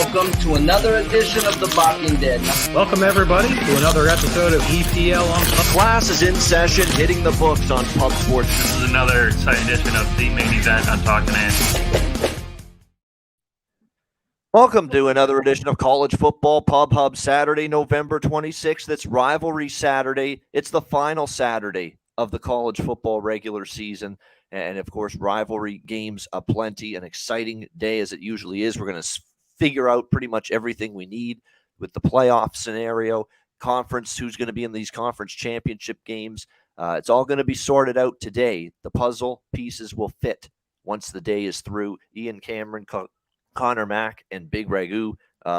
welcome to another edition of The Barking Dead. Welcome, everybody, to another episode of EPL on Pub. Class is in session, hitting the books on Pub Sports. This is another exciting edition of the main event on Talking Ants. Welcome to another edition of College Football Pub Hub, Saturday, November 26th. It's Rivalry Saturday. It's the final Saturday of the college football regular season. And, of course, rivalry games aplenty. An exciting day, as it usually is. We're going to figure out pretty much everything we need with the playoff scenario, conference, who's going to be in these conference championship games. It's all going to be sorted out today. The puzzle pieces will fit once the day is through. Ian Cameron, Conor Mac, and Big Ragoo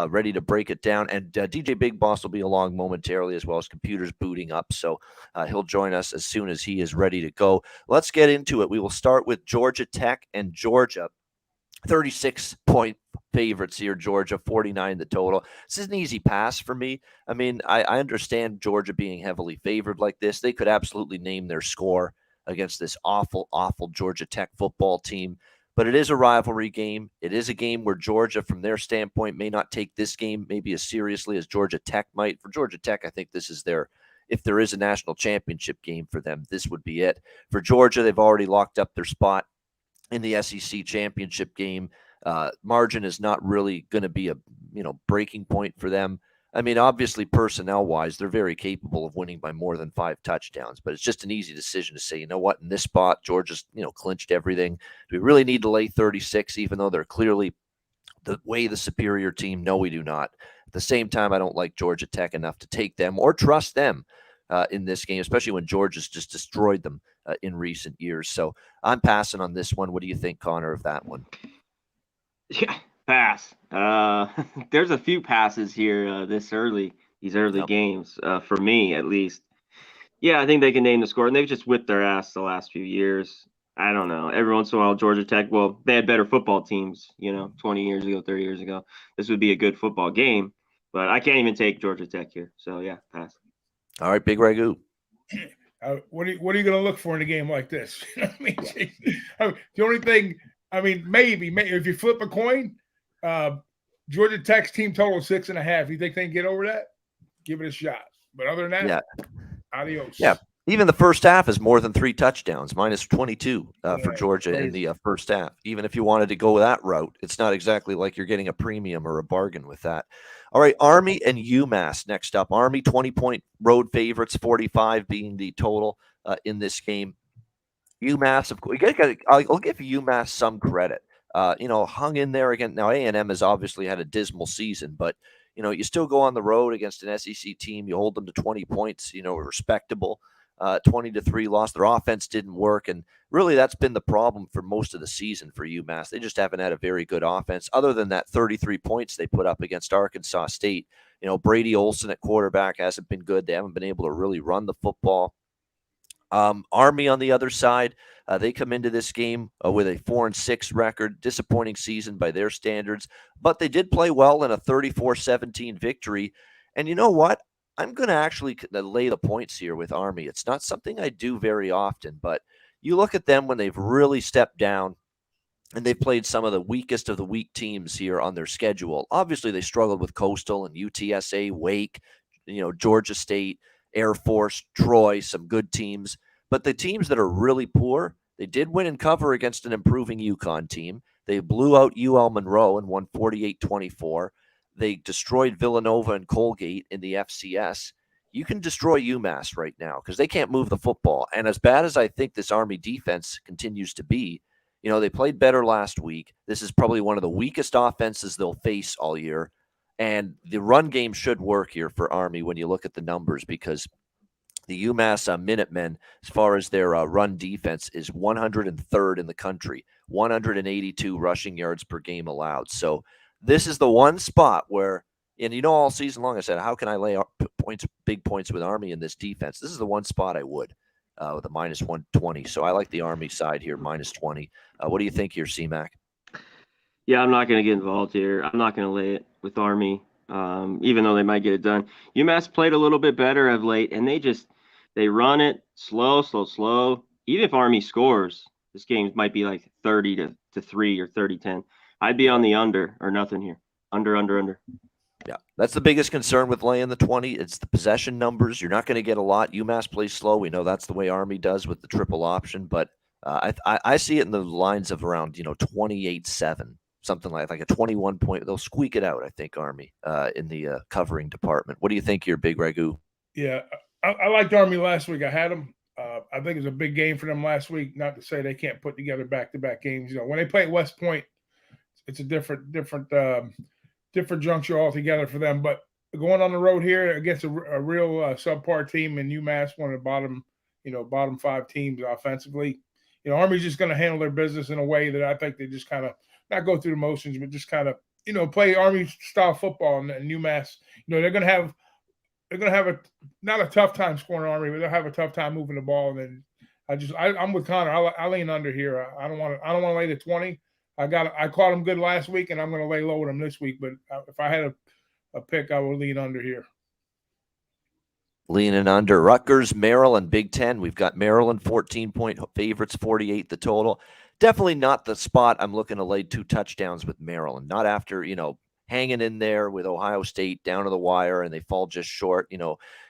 ready to break it down. And DJ Big Boss will be along momentarily, as well as computers booting up. So he'll join us as soon as he is ready to go. Let's get into it. We will start with Georgia Tech and Georgia. 36-point favorites here, Georgia, 49 the total. This is an easy pass for me. I mean, I understand Georgia being heavily favored like this. They could absolutely name their score against this awful, awful Georgia Tech football team. But it is a rivalry game. It is a game where Georgia, from their standpoint, may not take this game maybe as seriously as Georgia Tech might. For Georgia Tech, I think this is if there is a national championship game for them, this would be it. For Georgia, they've already locked up their spot in the SEC championship game. Margin is not really going to be a breaking point for them. I mean, obviously, personnel-wise, they're very capable of winning by more than 5 touchdowns, but it's just an easy decision to say, you know what, in this spot, Georgia's, clinched everything. Do we really need to lay 36, even though they're clearly the superior team? No, we do not. At the same time, I don't like Georgia Tech enough to take them or trust them in this game, especially when Georgia's just destroyed them in recent years. So I'm passing on this one. What do you think, Connor, of that one? Yeah. Pass. There's a few passes here these early games, for me at least. Yeah, I think they can name the score, and they've just whipped their ass the last few years. I don't know. Every once in a while, Georgia Tech, well, they had better football teams, 20 years ago, 30 years ago. This would be a good football game, but I can't even take Georgia Tech here. So, yeah, pass. All right, Big Ragoo. What are you going to look for in a game like this? The only thing, maybe if you flip a coin, Georgia Tech's team total 6.5. You think they can get over that? Give it a shot. But other than that, adios. Yeah, even the first half is more than 3 touchdowns, minus 22 for Georgia in the first half. Even if you wanted to go that route, it's not exactly like you're getting a premium or a bargain with that. All right, Army and UMass next up. Army 20-point road favorites, 45 being the total in this game. UMass, of course, I'll give UMass some credit. Hung in there again. Now, A&M has obviously had a dismal season, but, you still go on the road against an SEC team. You hold them to 20 points, respectable. 20-3 loss. Their offense didn't work, and really that's been the problem for most of the season for UMass. They just haven't had a very good offense, other than that 33 points they put up against Arkansas State. Brady Olson at quarterback hasn't been good. They haven't been able to really run the football. Army on the other side, they come into this game with a 4-6 record, disappointing season by their standards, but they did play well in a 34-17 victory. And you know what? I'm going to actually lay the points here with Army. It's not something I do very often, but you look at them when they've really stepped down, and they've played some of the weakest of the weak teams here on their schedule. Obviously, they struggled with Coastal and UTSA, Wake, Georgia State, Air Force, Troy, some good teams. But the teams that are really poor, they did win and cover against an improving UConn team. They blew out UL Monroe and won 48-24. They destroyed Villanova and Colgate in the FCS. You can destroy UMass right now because they can't move the football. And as bad as I think this Army defense continues to be, they played better last week. This is probably one of the weakest offenses they'll face all year. And the run game should work here for Army when you look at the numbers, because the UMass Minutemen, as far as their run defense, is 103rd in the country, 182 rushing yards per game allowed. So this is the one spot where, and all season long I said, how can I lay big points with Army in this defense? This is the one spot I would with a minus 120. So I like the Army side here, minus 20. What do you think here, C-Mac? Yeah, I'm not going to get involved here. I'm not going to lay it with Army, even though they might get it done. UMass played a little bit better of late, and they run it slow. Even if Army scores, this game might be like 30-3 or 30-10. I'd be on the under or nothing here. Under. Yeah, that's the biggest concern with laying the 20. It's the possession numbers. You're not going to get a lot. UMass plays slow. We know that's the way Army does with the triple option, but I see it in the lines of around 28-7, something like a 21 point. They'll squeak it out. I think Army in the covering department. What do you think, your big Ragoo? Yeah, I liked Army last week. I had them. I think it was a big game for them last week. Not to say they can't put together back-to-back games. When they play at West Point, it's a different juncture altogether for them. But going on the road here against a real subpar team in UMass, one of the bottom 5 teams offensively, Army's just going to handle their business in a way that I think they just kind of not go through the motions, but just kind of play Army style football. And UMass, they're going to have not a tough time scoring Army, but they'll have a tough time moving the ball. And then I'm with Connor. I lean under here. I don't want to lay the 20. I caught them good last week, and I'm going to lay low with them this week. But if I had a pick, I would lean under here. Leaning under. Rutgers, Maryland, Big Ten. We've got Maryland 14-point favorites, 48 the total. Definitely not the spot I'm looking to lay 2 touchdowns with Maryland. Not after, hanging in there with Ohio State down to the wire, and they fall just short.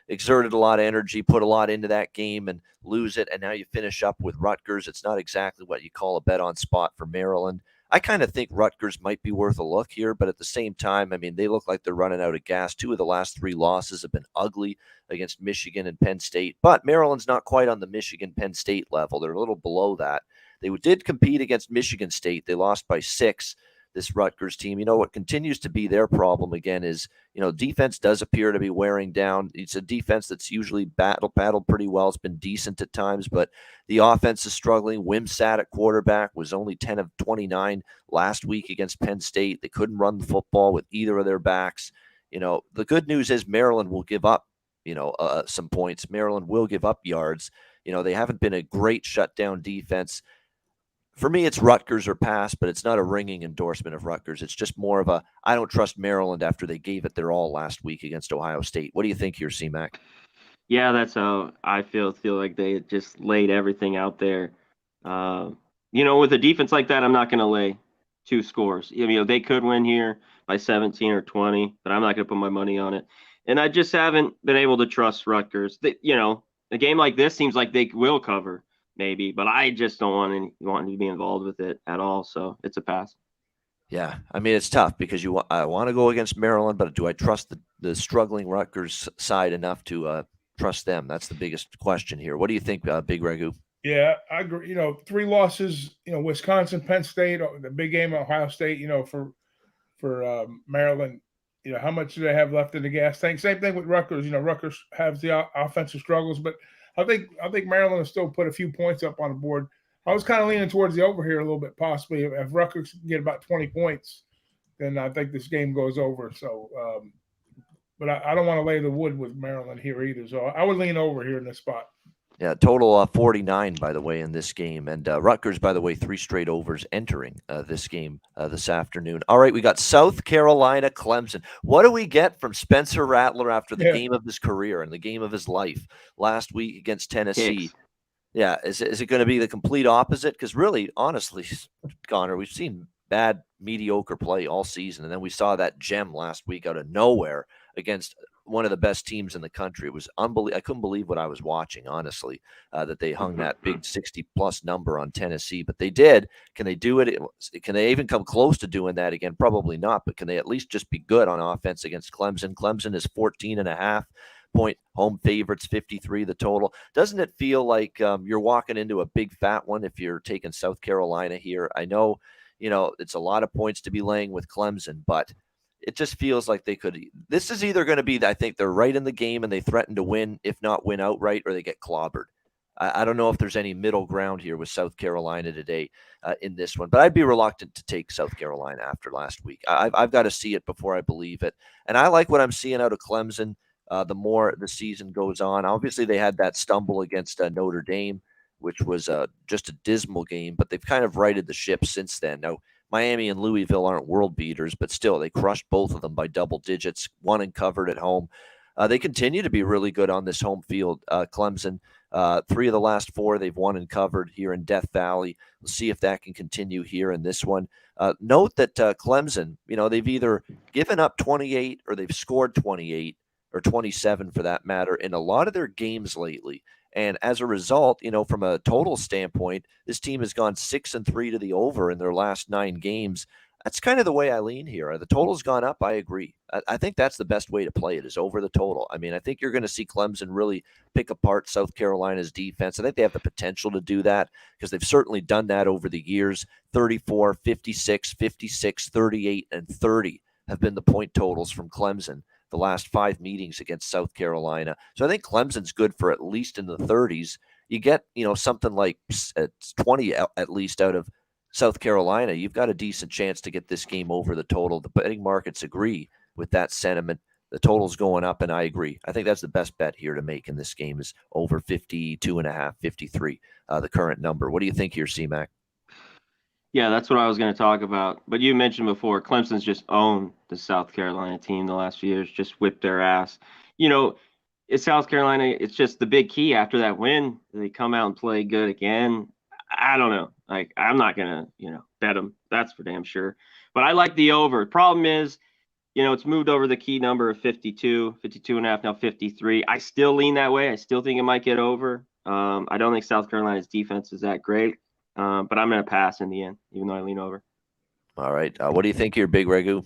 Exerted a lot of energy, put a lot into that game and lose it, and now you finish up with Rutgers. It's not exactly what you call a bet on spot for Maryland. I kind of think Rutgers might be worth a look here, but at the same time, I mean, they look like they're running out of gas. 2 of the last 3 losses have been ugly against Michigan and Penn State, but Maryland's not quite on the Michigan-Penn State level. They're a little below that. They did compete against Michigan State. They lost by 6. This Rutgers team, what continues to be their problem again is, defense does appear to be wearing down. It's a defense that's usually battled pretty well. It's been decent at times, but the offense is struggling. Wimsatt at quarterback was only 10 of 29 last week against Penn State. They couldn't run the football with either of their backs. The good news is Maryland will give up, some points. Maryland will give up yards. They haven't been a great shutdown defense. For me, it's Rutgers or pass, but it's not a ringing endorsement of Rutgers. It's just more of a, I don't trust Maryland after they gave it their all last week against Ohio State. What do you think here, C-Mac? Yeah, that's how I feel like they just laid everything out there. With a defense like that, I'm not going to lay 2 scores. They could win here by 17 or 20, but I'm not going to put my money on it. And I just haven't been able to trust Rutgers. A game like this seems like they will cover. Maybe, but I just don't want to be involved with it at all. So it's a pass. Yeah, I mean, it's tough because I want to go against Maryland, but do I trust the struggling Rutgers side enough to trust them? That's the biggest question here. What do you think, Big Ragoo? Yeah, I agree. 3 losses. Wisconsin, Penn State, the big game, Ohio State. For Maryland. How much do they have left in the gas tank? Same thing with Rutgers. Rutgers has the offensive struggles, but I think Maryland will still put a few points up on the board. I was kind of leaning towards the over here a little bit, possibly. If Rutgers can get about 20 points, then I think this game goes over. So, but I don't want to lay the wood with Maryland here either. So I would lean over here in this spot. Yeah, total 49, by the way, in this game. And Rutgers, by the way, 3 straight overs entering this game this afternoon. All right, we got South Carolina, Clemson. What do we get from Spencer Rattler after the game of his career and the game of his life last week against Tennessee? Kicks. Yeah, is it going to be the complete opposite? Because really, honestly, Connor, we've seen bad, mediocre play all season. And then we saw that gem last week out of nowhere against one of the best teams in the country. It was unbelievable. I couldn't believe what I was watching, honestly, that they hung that big 60-plus number on Tennessee. But they did. Can they do it? Can they even come close to doing that again? Probably not. But can they at least just be good on offense against Clemson? Clemson is 14.5-point home favorites, 53 the total. Doesn't it feel like you're walking into a big fat one if you're taking South Carolina here? I know, it's a lot of points to be laying with Clemson, but it just feels like they could. This is either going to be, I think they're right in the game and they threaten to win, if not win outright, or they get clobbered. I don't know if there's any middle ground here with South Carolina today in this one, but I'd be reluctant to take South Carolina after last week. I've got to see it before I believe it. And I like what I'm seeing out of Clemson the more the season goes on. Obviously, they had that stumble against Notre Dame, which was just a dismal game, but they've kind of righted the ship since then. Now, Miami and Louisville aren't world beaters, but still, they crushed both of them by double digits, won and covered at home. They continue to be really good on this home field. Clemson, 3 of the last 4 they've won and covered here in Death Valley. We'll see if that can continue here in this one. Note that Clemson, they've either given up 28 or they've scored 28 or 27 for that matter in a lot of their games lately. And as a result, from a total standpoint, this team has gone 6-3 to the over in their last 9 games. That's kind of the way I lean here. The total's gone up. I agree. I think that's the best way to play it is over the total. I mean, I think you're going to see Clemson really pick apart South Carolina's defense. I think they have the potential to do that because they've certainly done that over the years. 34, 56, 56, 38, and 30 have been the point totals from Clemson the last 5 meetings against South Carolina. So I think Clemson's good for at least in the 30s. You get, something like 20 at least out of South Carolina, you've got a decent chance to get this game over the total. The betting markets agree with that sentiment. The total's going up, and I agree. I think that's the best bet here to make in this game is over 52.5, 53, the current number. What do you think here, C-Mac? Yeah, that's what I was going to talk about. But you mentioned before, Clemson's just owned the South Carolina team the last few years, just whipped their ass. It's South Carolina. It's just the big key after that win. They come out and play good again. I don't know. I'm not going to, bet them. That's for damn sure. But I like the over. Problem is, it's moved over the key number of 52, 52.5, now 53. I still lean that way. I still think it might get over. I don't think South Carolina's defense is that great. But I'm going to pass in the end, even though I lean over. All right. What do you think here, Big Ragoo?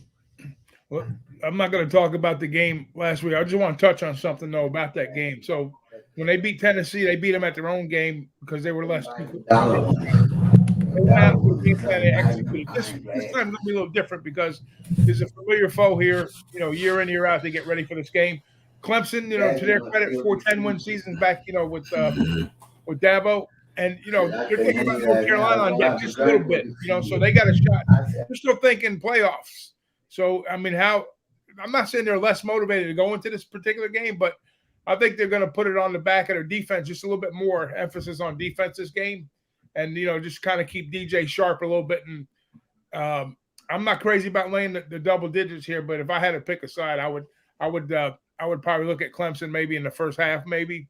Well, I'm not going to talk about the game last week. I just want to touch on something, though, about that game. So when they beat Tennessee, they beat them at their own game because they were less. This time it's going to be a little different because there's a familiar foe here, year in, year out. They get ready for this game. Clemson, to their credit, 4 10-win seasons back, with Dabo. And, they're thinking about North Carolina on deck just a little bit, so they got a shot. They're still thinking playoffs. So, I mean, I'm not saying they're less motivated to go into this particular game, but I think they're going to put it on the back of their defense, just a little bit more emphasis on defense this game. And, just kind of keep DJ sharp a little bit. And I'm not crazy about laying the double digits here, but if I had to pick a side, I would probably look at Clemson maybe in the first half, maybe.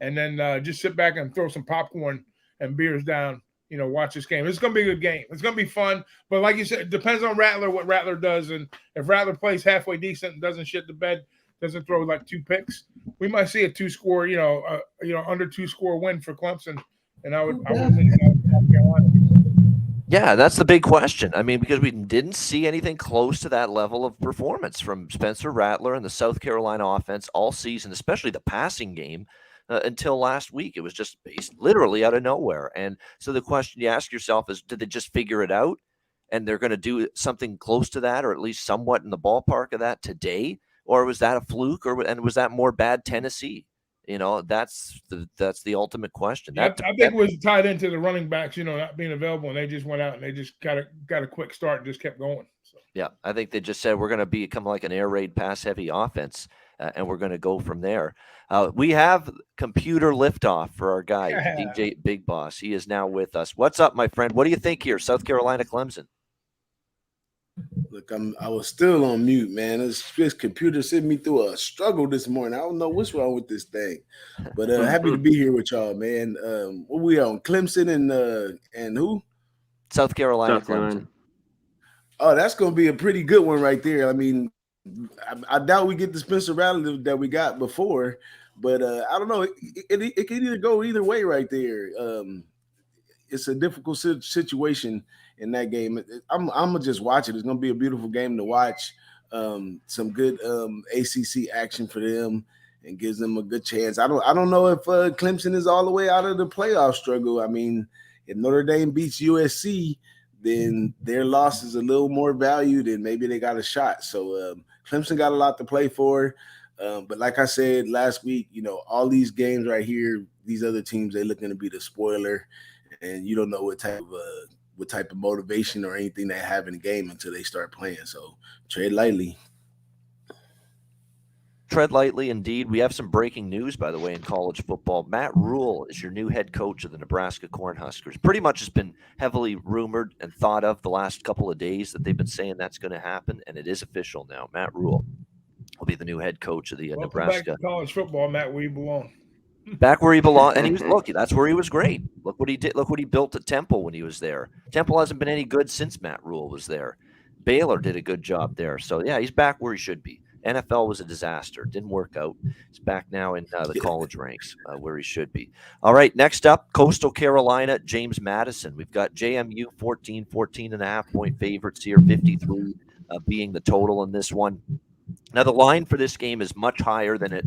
And then just sit back and throw some popcorn and beers down, watch this game. It's going to be a good game. It's going to be fun. But like you said, it depends on Rattler, what Rattler does. And if Rattler plays halfway decent and doesn't shit the bed, doesn't throw like 2 picks, we might see a 2-score, under 2-score win for Clemson. And I would lean South Carolina. Yeah, that's the big question. I mean, because we didn't see anything close to that level of performance from Spencer Rattler and the South Carolina offense all season, especially the passing game. Until last week. It was just based literally out of nowhere. And so the question you ask yourself is, did they just figure it out and they're going to do something close to that or at least somewhat in the ballpark of that today? Or was that a fluke and was that more bad Tennessee? That's the ultimate question. Yeah, I think it was tied into the running backs, not being available, and they just went out and they just got a quick start and just kept going. So. Yeah, I think they just said we're going to become like an air raid pass heavy offense. And we're going to go from there. We have computer liftoff for our guy, DJ Big Boss. He is now with us. What's up, my friend? What do you think here, South Carolina, Clemson? Look, I was still on mute, man. This computer sent me through a struggle this morning. I don't know what's wrong with this thing, but happy to be here with y'all, man. What we on? Clemson and who? South Carolina, Clemson. Oh, that's going to be a pretty good one right there. I mean, I doubt we get the Spencer Rattler that we got before, but I don't know. It can either go either way right there. It's a difficult situation in that game. I'm gonna just watch it. It's gonna be a beautiful game to watch. Some good ACC action for them and gives them a good chance. I don't know if Clemson is all the way out of the playoff struggle. I mean, if Notre Dame beats USC, then their loss is a little more valued and maybe they got a shot. So Clemson got a lot to play for. But like I said last week, all these games right here, these other teams, they're looking to be the spoiler. And you don't know what type of motivation or anything they have in the game until they start playing. So tread lightly. Tread lightly, indeed. We have some breaking news, by the way, in college football. Matt Rule is your new head coach of the Nebraska Cornhuskers. Pretty much has been heavily rumored and thought of the last couple of days that they've been saying that's going to happen, and it is official now. Matt Rule. will be the new head coach of the Welcome Nebraska. back to college football, Matt, where you belong. Back where he belonged, and he was that's where he was great. Look what he did. Look what he built at Temple when he was there. Temple hasn't been any good since Matt Rule was there. Baylor did a good job there. So yeah, he's back where he should be. NFL was a disaster. Didn't work out. He's back now in the college ranks where he should be. All right, next up, Coastal Carolina, James Madison. We've got JMU 14.5 point favorites here, 53 being the total in this one. Now, the line for this game is much higher than it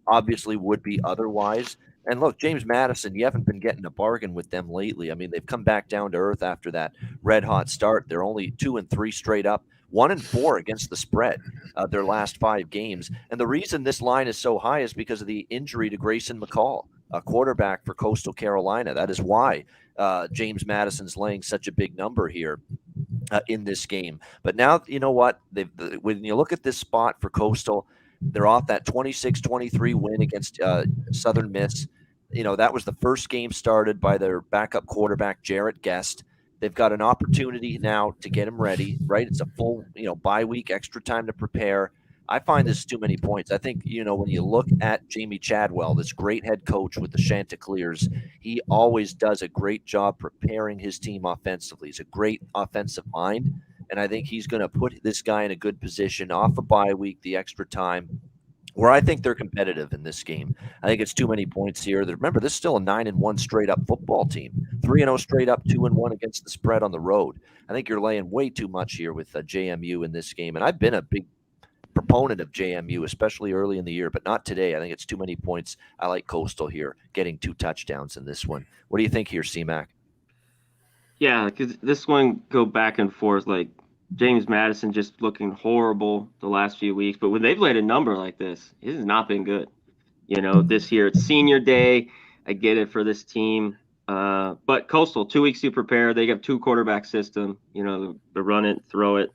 obviously would be otherwise. And look, James Madison, you haven't been getting a bargain with them lately. I mean, they've come back down to earth after that red hot start. They're only 2-3 straight up, 1-4 against the spread their last 5 games. And the reason this line is so high is because of the injury to Grayson McCall, a quarterback for Coastal Carolina. That is why James Madison's laying such a big number here in this game. But now, you know what? When you look at this spot for Coastal, they're off that 26-23 win against Southern Miss. You know, that was the first game started by their backup quarterback, Jarrett Guest. They've got an opportunity now to get him ready, right? It's a full, bye week, extra time to prepare. I find this too many points. I think, when you look at Jamie Chadwell, this great head coach with the Chanticleers, he always does a great job preparing his team offensively. He's a great offensive mind. And I think he's going to put this guy in a good position off a bye week, the extra time, where I think they're competitive in this game. I think it's too many points here. Remember, this is still a 9-1 straight-up football team. 3-0 straight up, 2-1 against the spread on the road. I think you're laying way too much here with JMU in this game. And I've been a big proponent of JMU, especially early in the year, but not today. I think it's too many points. I like Coastal here, getting 2 touchdowns in this one. What do you think here, C-Mac? Yeah, because this one go back and forth. Like James Madison just looking horrible the last few weeks, but when they've laid a number like this, it has not been good. This year it's senior day. I get it for this team, but Coastal 2 weeks to prepare. They have 2 quarterback system. The run it, throw it.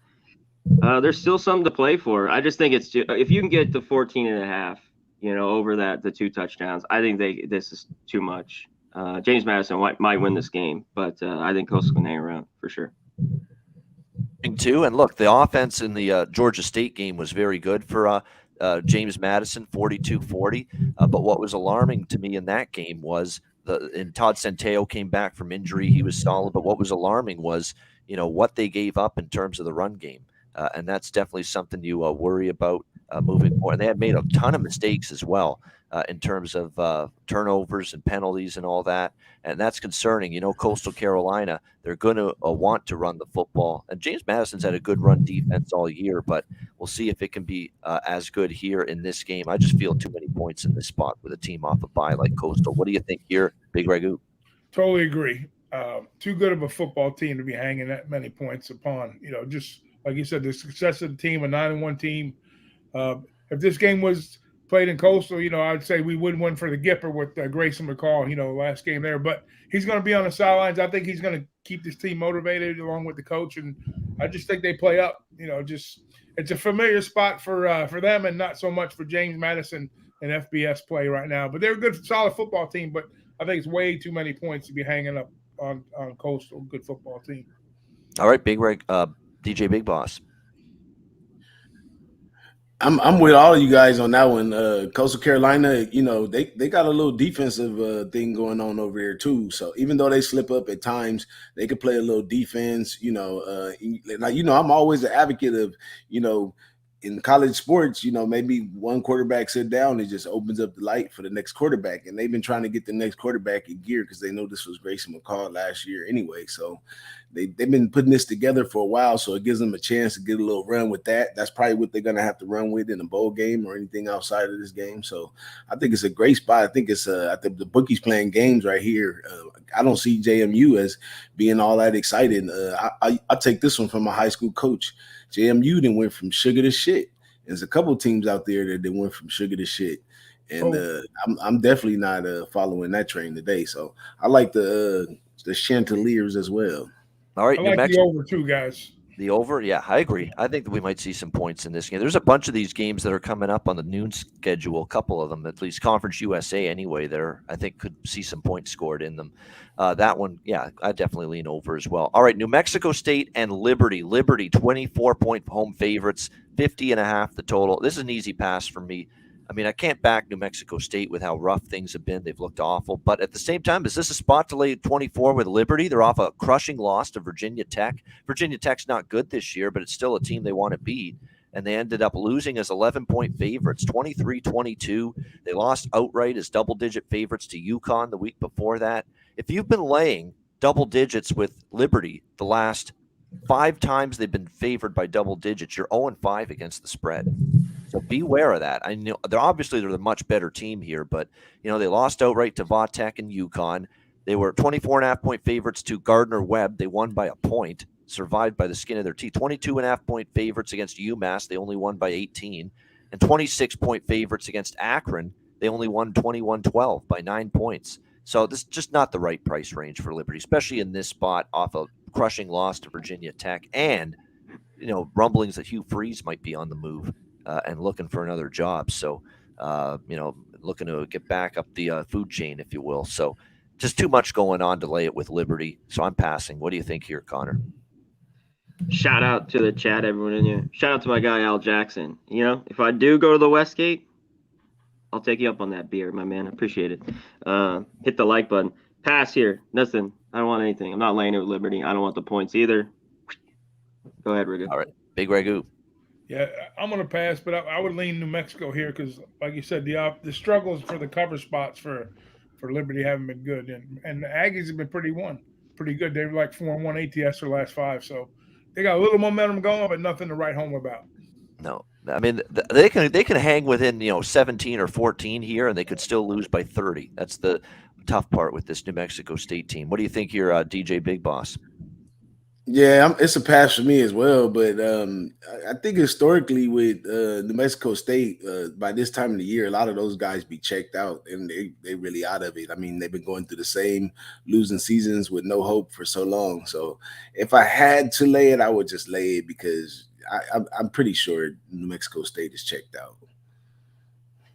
There's still something to play for. I just think if you can get the 14.5, over the 2 touchdowns, I think this is too much. James Madison might win this game, but I think Coastal can hang around for sure. Too, and look, the offense in the Georgia State game was very good for James Madison, 42-40. But what was alarming to me in that game was Todd Centeio came back from injury. He was solid, but what was alarming was what they gave up in terms of the run game, and that's definitely something you worry about moving forward. And they had made a ton of mistakes as well. In terms of turnovers and penalties and all that. And that's concerning. Coastal Carolina, they're going to want to run the football. And James Madison's had a good run defense all year, but we'll see if it can be as good here in this game. I just feel too many points in this spot with a team off a bye like Coastal. What do you think here, Big Ragoo? Totally agree. Too good of a football team to be hanging that many points upon. Just like you said, the success of the team, a 9-1 team. If this game was played in Coastal, I'd say we would win for the Gipper with Grayson McCall, last game there. But he's going to be on the sidelines. I think he's going to keep this team motivated along with the coach. And I just think they play up. It's a familiar spot for them and not so much for James Madison and FBS play right now. But they're a good, solid football team. But I think it's way too many points to be hanging up on Coastal. Good football team. All right, DJ Big Boss. I'm with all of you guys on that one. Coastal Carolina, they got a little defensive thing going on over here too. So even though they slip up at times, they could play a little defense. I'm always an advocate of, in college sports, maybe one quarterback sit down, it just opens up the light for the next quarterback. And they've been trying to get the next quarterback in gear because they know this was Grayson McCall last year anyway. So they've been putting this together for a while. So it gives them a chance to get a little run with that. That's probably what they're going to have to run with in a bowl game or anything outside of this game. So I think it's a great spot. I think I think the bookies playing games right here. I don't see JMU as being all that excited. I take this one from a high school coach. JMU then went from sugar to shit. There's a couple teams out there that went from sugar to shit, and I'm definitely not following that train today. So I like the Chanticleers as well. All right, I like the over too, guys. The over? Yeah, I agree. I think that we might see some points in this game. There's a bunch of these games that are coming up on the noon schedule, a couple of them, at least Conference USA anyway, there I think could see some points scored in them. That one, yeah, I definitely lean over as well. All right, New Mexico State and Liberty. Liberty, 24-point home favorites, 50.5 the total. This is an easy pass for me. I mean, I can't back New Mexico State with how rough things have been. They've looked awful. But at the same time, is this a spot to lay 24 with Liberty? They're off a crushing loss to Virginia Tech. Virginia Tech's not good this year, but it's still a team they want to beat. And they ended up losing as 11-point favorites, 23-22. They lost outright as double-digit favorites to UConn the week before that. If you've been laying double digits with Liberty the last 5 times they've been favored by double digits, you're 0-5 against the spread. So beware of that. I know they're the much better team here, but they lost outright to Vatech and UConn. They were 24.5-point favorites to Gardner-Webb. They won by a point, survived by the skin of their teeth. 22.5-point favorites against UMass. They only won by 18. And 26-point favorites against Akron. They only won 21-12 by 9 points. So this is just not the right price range for Liberty, especially in this spot off a crushing loss to Virginia Tech and, rumblings that Hugh Freeze might be on the move. And looking for another job. So, looking to get back up the food chain, if you will. So just too much going on to lay it with Liberty. So I'm passing. What do you think here, Connor? Shout out to the chat, everyone in here. Shout out to my guy, Al Jackson. If I do go to the Westgate, I'll take you up on that beer, my man. I appreciate it. Hit the like button. Pass here. Nothing. I don't want anything. I'm not laying it with Liberty. I don't want the points either. Go ahead, Ragoo. All right. Big Ragoo. Yeah, I'm going to pass, but I would lean New Mexico here because, like you said, the struggles for the cover spots for Liberty haven't been good, and the Aggies have been pretty good. They were like 4-1 ATS their last 5, so they got a little momentum going, but nothing to write home about. No, I mean they can hang within 17 or 14 here, and they could still lose by 30. That's the tough part with this New Mexico State team. What do you think here, DJ Big Boss? Yeah, it's a pass for me as well. But I think historically with New Mexico State, by this time of the year, a lot of those guys be checked out and they really out of it. I mean, they've been going through the same losing seasons with no hope for so long. So if I had to lay it, I would just lay it because I'm pretty sure New Mexico State is checked out.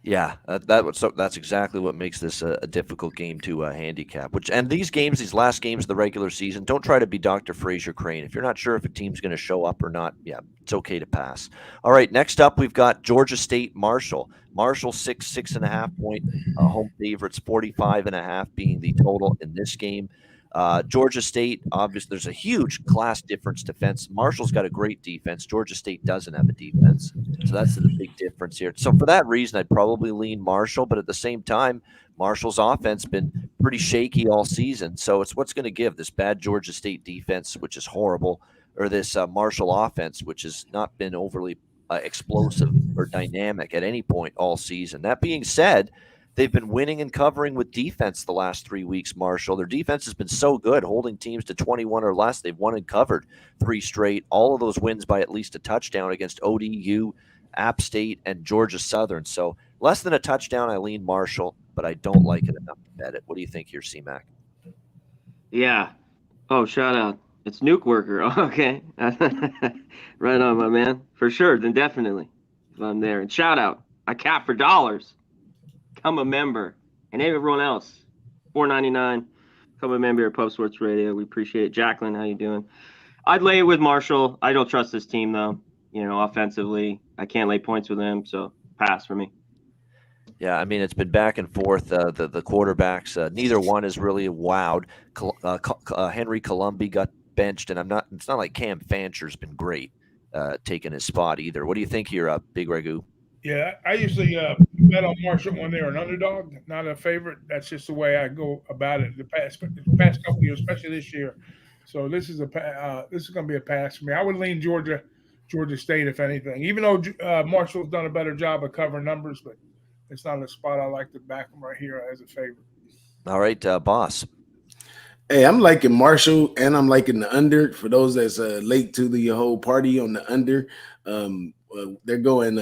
Yeah, that's exactly what makes this a difficult game to handicap. These last games of the regular season, don't try to be Dr. Fraser Crane. If you're not sure if a team's going to show up or not, yeah, it's okay to pass. All right, next up we've got Georgia State Marshall. Marshall 6.5-point home favorites, 45.5 being the total in this game. Georgia State, obviously, there's a huge class difference defense. Marshall's got a great defense. Georgia State doesn't have a defense. So that's the big difference here. So for that reason, I'd probably lean Marshall. But at the same time, Marshall's offense been pretty shaky all season. So it's what's going to give this bad Georgia State defense, which is horrible, or this Marshall offense, which has not been overly explosive or dynamic at any point all season. That being said, they've been winning and covering with defense the last 3 weeks, Marshall. Their defense has been so good, holding teams to 21 or less. They've won and covered 3 straight. All of those wins by at least a touchdown against ODU, App State, and Georgia Southern. So less than a touchdown, I lean Marshall, but I don't like it enough to bet it. What do you think here, C-Mac? Yeah. Oh, shout out. It's Nuke Worker. Okay. Right on, my man. For sure. Then definitely. If I'm there. And shout out. I cap for dollars. Become a member. And everyone else. $4.99. Become a member of Pub Sports Radio. We appreciate it. Jacqueline, how you doing? I'd lay it with Marshall. I don't trust this team, though. Offensively. I can't lay points with them, so pass for me. Yeah, I mean, it's been back and forth. The quarterbacks, neither one is really wowed. Henry Colombi got benched, and it's not like Cam Fancher's been great taking his spot either. What do you think here, Big Ragoo? Yeah, I usually bet on Marshall when they're an underdog, not a favorite. That's just the way I go about it the past couple of years, especially this year. So this is going to be a pass for me. I would lean Georgia State, if anything, even though Marshall's done a better job of covering numbers, but it's not a spot I like to back them right here as a favorite. All right, Boss. Hey, I'm liking Marshall, and I'm liking the under. For those that's late to the whole party on the under, they're going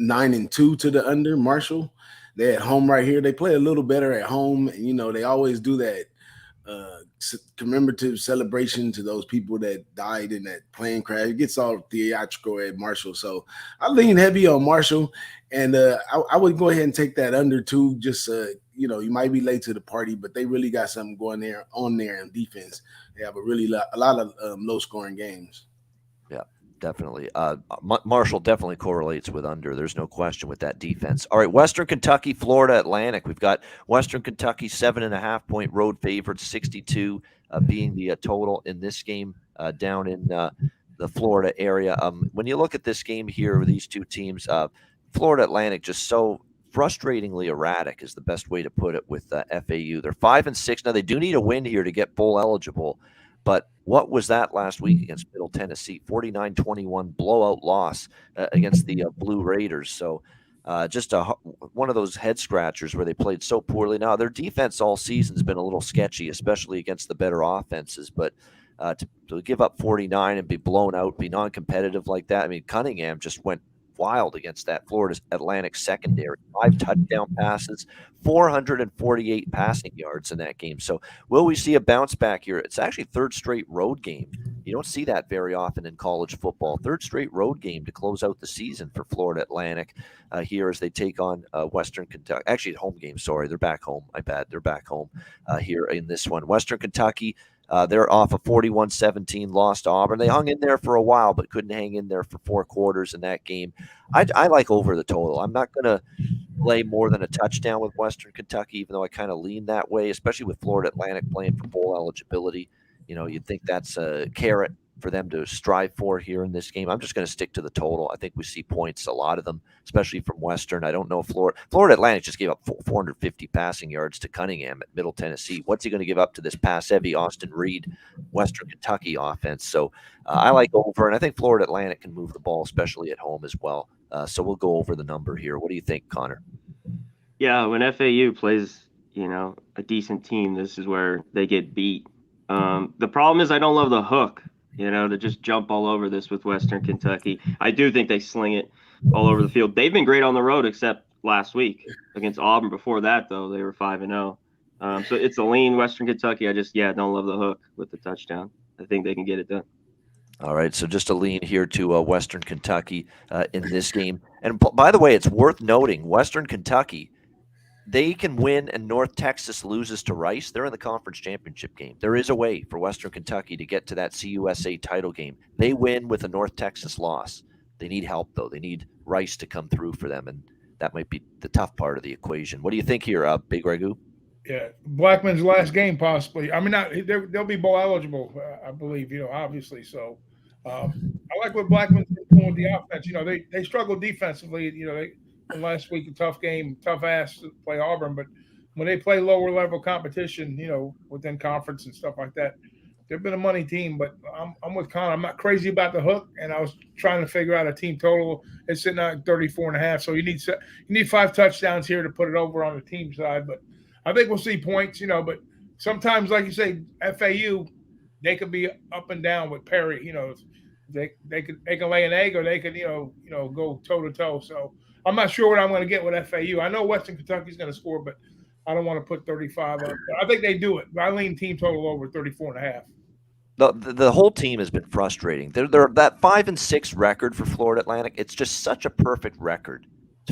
9-2 to the under. Marshall, they're at home right here. They play a little better at home, and they always do that commemorative celebration to those people that died in that plane crash. It gets all theatrical at Marshall. So I lean heavy on Marshall, and I would go ahead and take that under too. Just you might be late to the party, but they really got something going there on defense. They have a lot of low scoring games. Yeah, definitely. Marshall definitely correlates with under. There's no question with that defense. All right, Western Kentucky, Florida Atlantic. We've got Western Kentucky 7.5-point road favorite, 62 being the total in this game down in the Florida area. When you look at this game here with these two teams, Florida Atlantic just so frustratingly erratic is the best way to put it with FAU. They're 5-6 now. They do need a win here to get bowl eligible. But what was that last week against Middle Tennessee? 49-21 blowout loss against the Blue Raiders. So just one of those head scratchers where they played so poorly. Now, their defense all season has been a little sketchy, especially against the better offenses. But to give up 49 and be blown out, be non-competitive like that, I mean, Cunningham just went wild against that Florida Atlantic secondary. 5 touchdown passes, 448 passing yards in that game. So will we see a bounce back here? It's actually third straight road game. You don't see that very often in college football. Third straight road game to close out the season for Florida Atlantic here as they take on Western Kentucky. Actually, home game, sorry. They're back home. My bad. They're back home here in this one. Western Kentucky, they're off a 41-17 loss to Auburn. They hung in there for a while, but couldn't hang in there for 4 quarters in that game. I like over the total. I'm not going to lay more than a touchdown with Western Kentucky, even though I kind of lean that way, especially with Florida Atlantic playing for bowl eligibility. You'd think that's a carrot for them to strive for here in this game. I'm just going to stick to the total. I think we see points, a lot of them, especially from Western. I don't know if Florida Atlantic just gave up 450 passing yards to Cunningham at Middle Tennessee. What's he going to give up to this pass-heavy Austin Reed Western Kentucky offense? So I like over, and I think Florida Atlantic can move the ball, especially at home as well. So we'll go over the number here. What do you think, Connor? Yeah, when FAU plays, a decent team, this is where they get beat. The problem is I don't love the hook, to just jump all over this with Western Kentucky. I do think they sling it all over the field. They've been great on the road except last week against Auburn. Before that, though, they were 5-0. So it's a lean Western Kentucky. I just, don't love the hook with the touchdown. I think they can get it done. All right, so just a lean here to Western Kentucky in this game. And by the way, it's worth noting, Western Kentucky, they can win and North Texas loses to Rice. They're in the conference championship game. There is a way for Western Kentucky to get to that CUSA title game. They win with a North Texas loss. They need help, though. They need Rice to come through for them, and that might be the tough part of the equation. What do you think here, Big Ragoo? Yeah, Blackman's last game possibly. I mean, they'll be bowl eligible, I believe. Obviously. So I like what Blackman's doing with the offense. They struggled defensively. Last week a tough game, tough ass to play Auburn, but when they play lower level competition, within conference and stuff like that, they've been a money team. But I'm with Connor. I'm not crazy about the hook, and I was trying to figure out a team total. It's sitting at 34.5, so you need 5 touchdowns here to put it over on the team side. But I think we'll see points, but sometimes, like you say, FAU, they could be up and down with Perry. They can lay an egg, or they could go toe to toe. So I'm not sure what I'm going to get with FAU. I know Western Kentucky's going to score, but I don't want to put 35 up. I think they do it. I lean team total over 34.5. The whole team has been frustrating. They're that 5-6 record for Florida Atlantic. It's just such a perfect record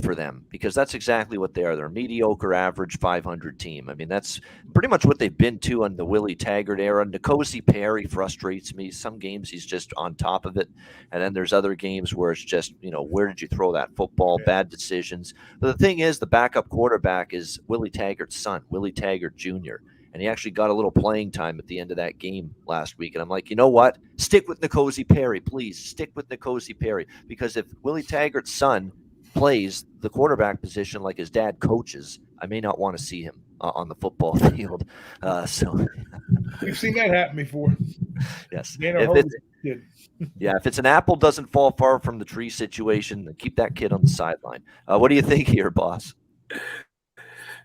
for them because that's exactly what they are. They're a mediocre, average 500 team. I mean, that's pretty much what they've been to in the Willie Taggart era. N'Kosi Perry frustrates me. Some games he's just on top of it, and then there's other games where it's just, where did you throw that football? Bad decisions. But the thing is, the backup quarterback is Willie Taggart's son, Willie Taggart Jr., and he actually got a little playing time at the end of that game last week. And I'm like, you know what? Stick with N'Kosi Perry, please. Stick with N'Kosi Perry, because if Willie Taggart's son plays the quarterback position like his dad coaches, I may not want to see him on the football field. So we've seen that happen before. Yes. If it's an apple doesn't fall far from the tree situation, then keep that kid on the sideline. What do you think here, boss?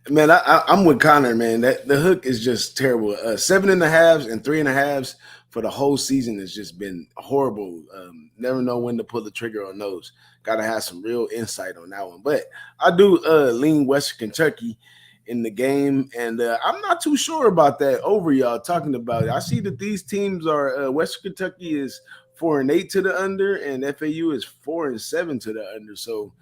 Man, I'm with Connor, man. The hook is just terrible. 7.5 and 3.5 for the whole season has just been horrible. Never know when to pull the trigger on those. Got to have some real insight on that one. But I do lean Western Kentucky, in the game, and I'm not too sure about that over y'all talking about it. I see that these teams are Western Kentucky is 4-8 to the under, and FAU is 4-7 to the under. So,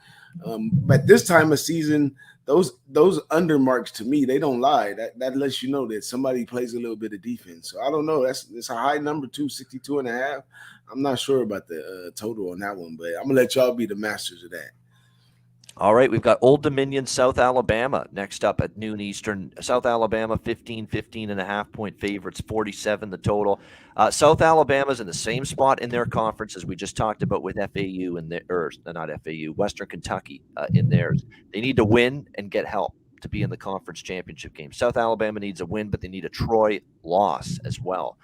but this time of season, those under marks to me, they don't lie. That lets you know that somebody plays a little bit of defense. So I don't know. It's a high number, 262.5. I'm not sure about the total on that one, but I'm gonna let y'all be the masters of that. All right, we've got Old Dominion, South Alabama next up at noon Eastern. South Alabama, 15.5-point favorites, 47 the total. South Alabama's in the same spot in their conference as we just talked about with FAU not FAU, Western Kentucky in theirs. They need to win and get help to be in the conference championship game. South Alabama needs a win, but they need a Troy loss as well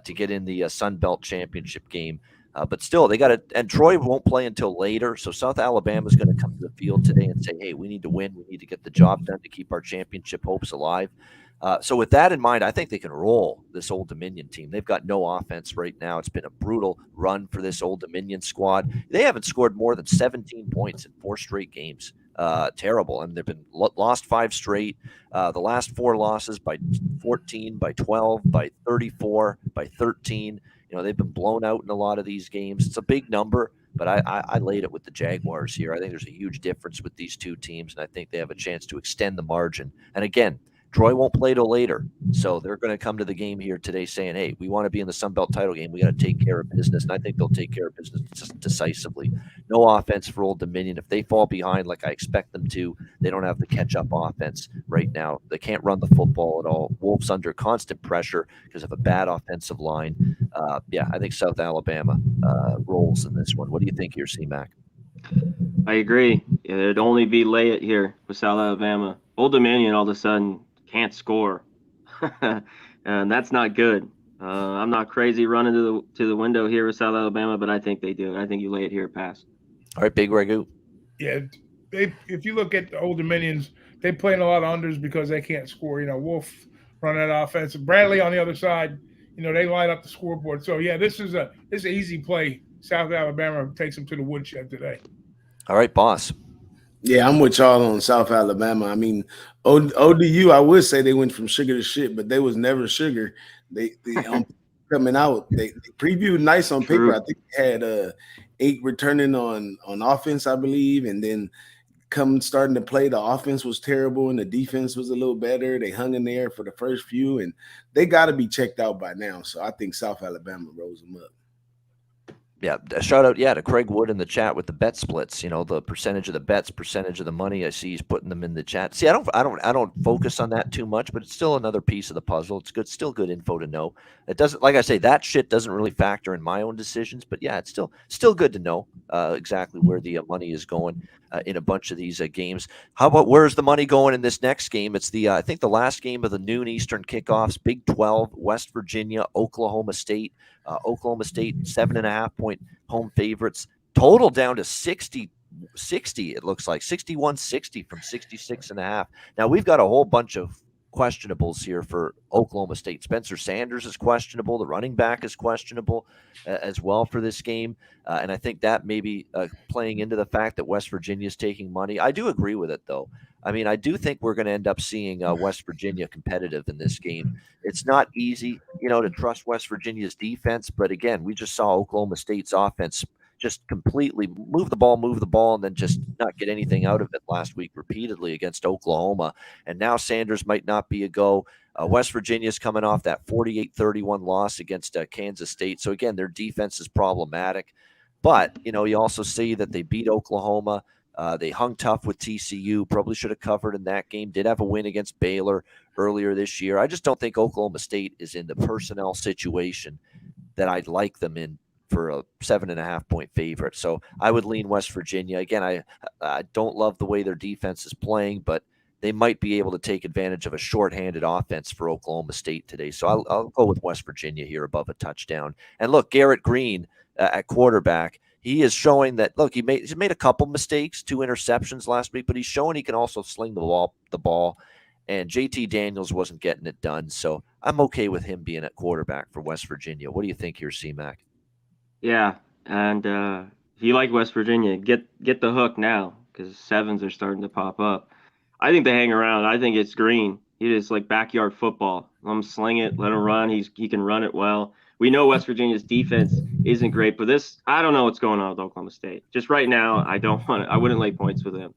to get in the Sun Belt championship game. But still, they got to, and Troy won't play until later. So South Alabama is going to come to the field today and say, hey, we need to win. We need to get the job done to keep our championship hopes alive. So with that in mind, I think they can roll this Old Dominion team. They've got no offense right now. It's been a brutal run for this Old Dominion squad. They haven't scored more than 17 points in 4 straight games. Terrible. And they've been lost 5 straight. The last 4 losses by 14, by 12, by 34, by 13. You know, they've been blown out in a lot of these games. It's a big number, but I laid it with the Jaguars here. I think there's a huge difference with these two teams, and I think they have a chance to extend the margin. And again, Troy won't play till later, so they're going to come to the game here today saying, hey, we want to be in the Sun Belt title game. We got to take care of business, and I think they'll take care of business decisively. No offense for Old Dominion. If they fall behind like I expect them to, they don't have the catch-up offense right now. They can't run the football at all. Wolves under constant pressure because of a bad offensive line. I think South Alabama rolls in this one. What do you think here, C-Mac? I agree. It'd only be lay it here with South Alabama. Old Dominion all of a sudden can't score, and that's not good. I'm not crazy running to the window here with South Alabama, but I think they do. I think you lay it here, pass. All right, Big Ragoo. Yeah, if you look at the Old Dominions, they play in a lot of unders because they can't score. You know, Wolf run that offense. Bradley on the other side, you know, they light up the scoreboard. So yeah, this is an easy play. South Alabama takes them to the woodshed today. All right, boss. Yeah, I'm with y'all on South Alabama. I mean, ODU, I would say they went from sugar to shit, but they was never sugar. They coming out, they previewed nice on paper. I think they had 8 returning on offense, I believe, and then starting to play, the offense was terrible and the defense was a little better. They hung in there for the first few, and they got to be checked out by now. So I think South Alabama rolls them up. Yeah, a shout out, to Craig Wood in the chat with the bet splits. You know, the percentage of the bets, percentage of the money. I see he's putting them in the chat. See, I don't focus on that too much, but it's still another piece of the puzzle. It's good, still good info to know. It doesn't, like I say, that shit doesn't really factor in my own decisions, but yeah, it's still good to know exactly where the money is going in a bunch of these games. How about where's the money going in this next game? It's the I think the last game of the noon Eastern kickoffs. Big 12, West Virginia, Oklahoma State. Oklahoma State 7.5-point home favorites. Total down to 60. It looks like 61-60 from 66.5. Now we've got a whole bunch of questionables here for Oklahoma State. Spencer Sanders is questionable. The running back is questionable as well for this game. And I think that may be playing into the fact that West Virginia is taking money. I do agree with it, though. I mean, I do think we're going to end up seeing West Virginia competitive in this game. It's not easy, to trust West Virginia's defense. But again, we just saw Oklahoma State's offense just completely move the ball, and then just not get anything out of it last week repeatedly against Oklahoma. And now Sanders might not be a go. West Virginia's coming off that 48-31 loss against Kansas State. So again, their defense is problematic. But, you also see that they beat Oklahoma. They hung tough with TCU, probably should have covered in that game, did have a win against Baylor earlier this year. I just don't think Oklahoma State is in the personnel situation that I'd like them in for a 7.5-point favorite. So I would lean West Virginia. Again, I don't love the way their defense is playing, but they might be able to take advantage of a shorthanded offense for Oklahoma State today. So I'll go with West Virginia here above a touchdown. And look, Garrett Green at quarterback, he is showing that, look, he's made a couple mistakes, 2 interceptions last week, but he's showing he can also sling the ball. And JT Daniels wasn't getting it done. So I'm okay with him being at quarterback for West Virginia. What do you think here, C-Mac? Yeah, and if you like West Virginia, get the hook now because 7s are starting to pop up. I think they hang around. I think it's green. It is like backyard football. Let him sling it. Let him run. He can run it well. We know West Virginia's defense isn't great, but I don't know what's going on with Oklahoma State. Just right now, I wouldn't lay points with them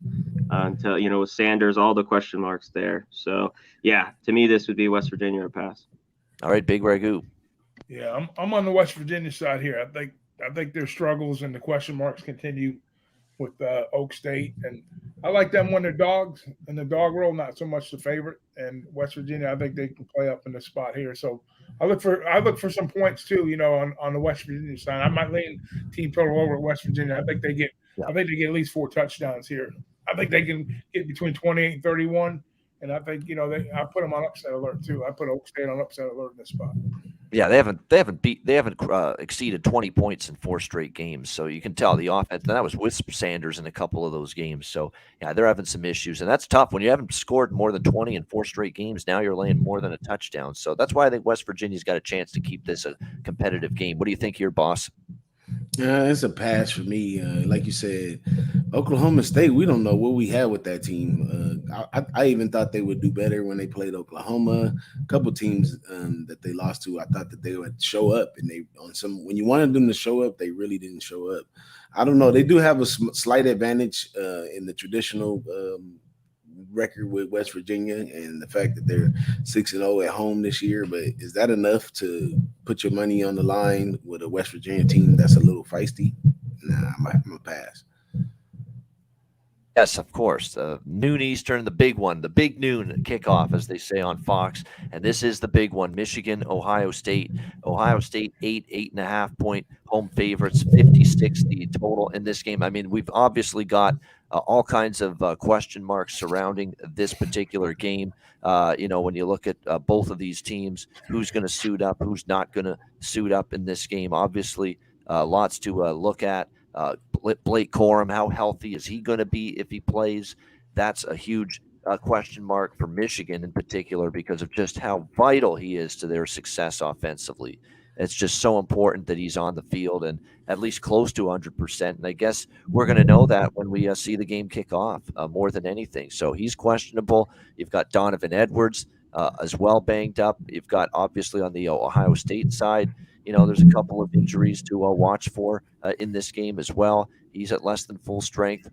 until, with Sanders, all the question marks there. So, yeah, to me, this would be West Virginia or pass. All right, Big Ragoo. Yeah, I'm on the West Virginia side here. I think their struggles and the question marks continue with Oak State, and I like them when they're dogs in the dog roll, not so much the favorite. And West Virginia, I think they can play up in the spot here. So I look for some points too. On the West Virginia side, I might lean team total over at West Virginia. I think they get at least 4 touchdowns here. I think they can get between 28 and 31. And I think I put them on upset alert too. I put Oak State on upset alert in this spot. Yeah, they haven't exceeded 20 points in 4 straight games. So you can tell the offense, and that was with Sanders in a couple of those games. So yeah, they're having some issues, and that's tough when you haven't scored more than 20 in 4 straight games. Now you're laying more than a touchdown. So that's why I think West Virginia's got a chance to keep this a competitive game. What do you think here, boss? It's a pass for me. Like you said, Oklahoma State, we don't know what we had with that team. I even thought they would do better when they played Oklahoma. A couple teams that they lost to, I thought that they would show up, and when you wanted them to show up, they really didn't show up. I don't know. They do have a slight advantage in the traditional record with West Virginia and the fact that they're 6-0 at home this year, but is that enough to put your money on the line with a West Virginia team that's a little feisty? Nah, I'm gonna pass. Yes, of course. Noon Eastern, the big one, the big noon kickoff, as they say on Fox. And this is the big one. Michigan, Ohio State. Ohio State, 8.5 point home favorites, 56 the total in this game. I mean, we've obviously got all kinds of question marks surrounding this particular game. When you look at both of these teams, who's going to suit up, who's not going to suit up in this game. Obviously, lots to look at. Blake Corum, how healthy is he going to be if he plays? That's a huge question mark for Michigan in particular because of just how vital he is to their success offensively. It's just so important that he's on the field and at least close to 100%. And I guess we're going to know that when we see the game kick off more than anything. So he's questionable. You've got Donovan Edwards as well banged up. You've got obviously on the Ohio State side, there's a couple of injuries to watch for in this game as well. He's at less than full strength.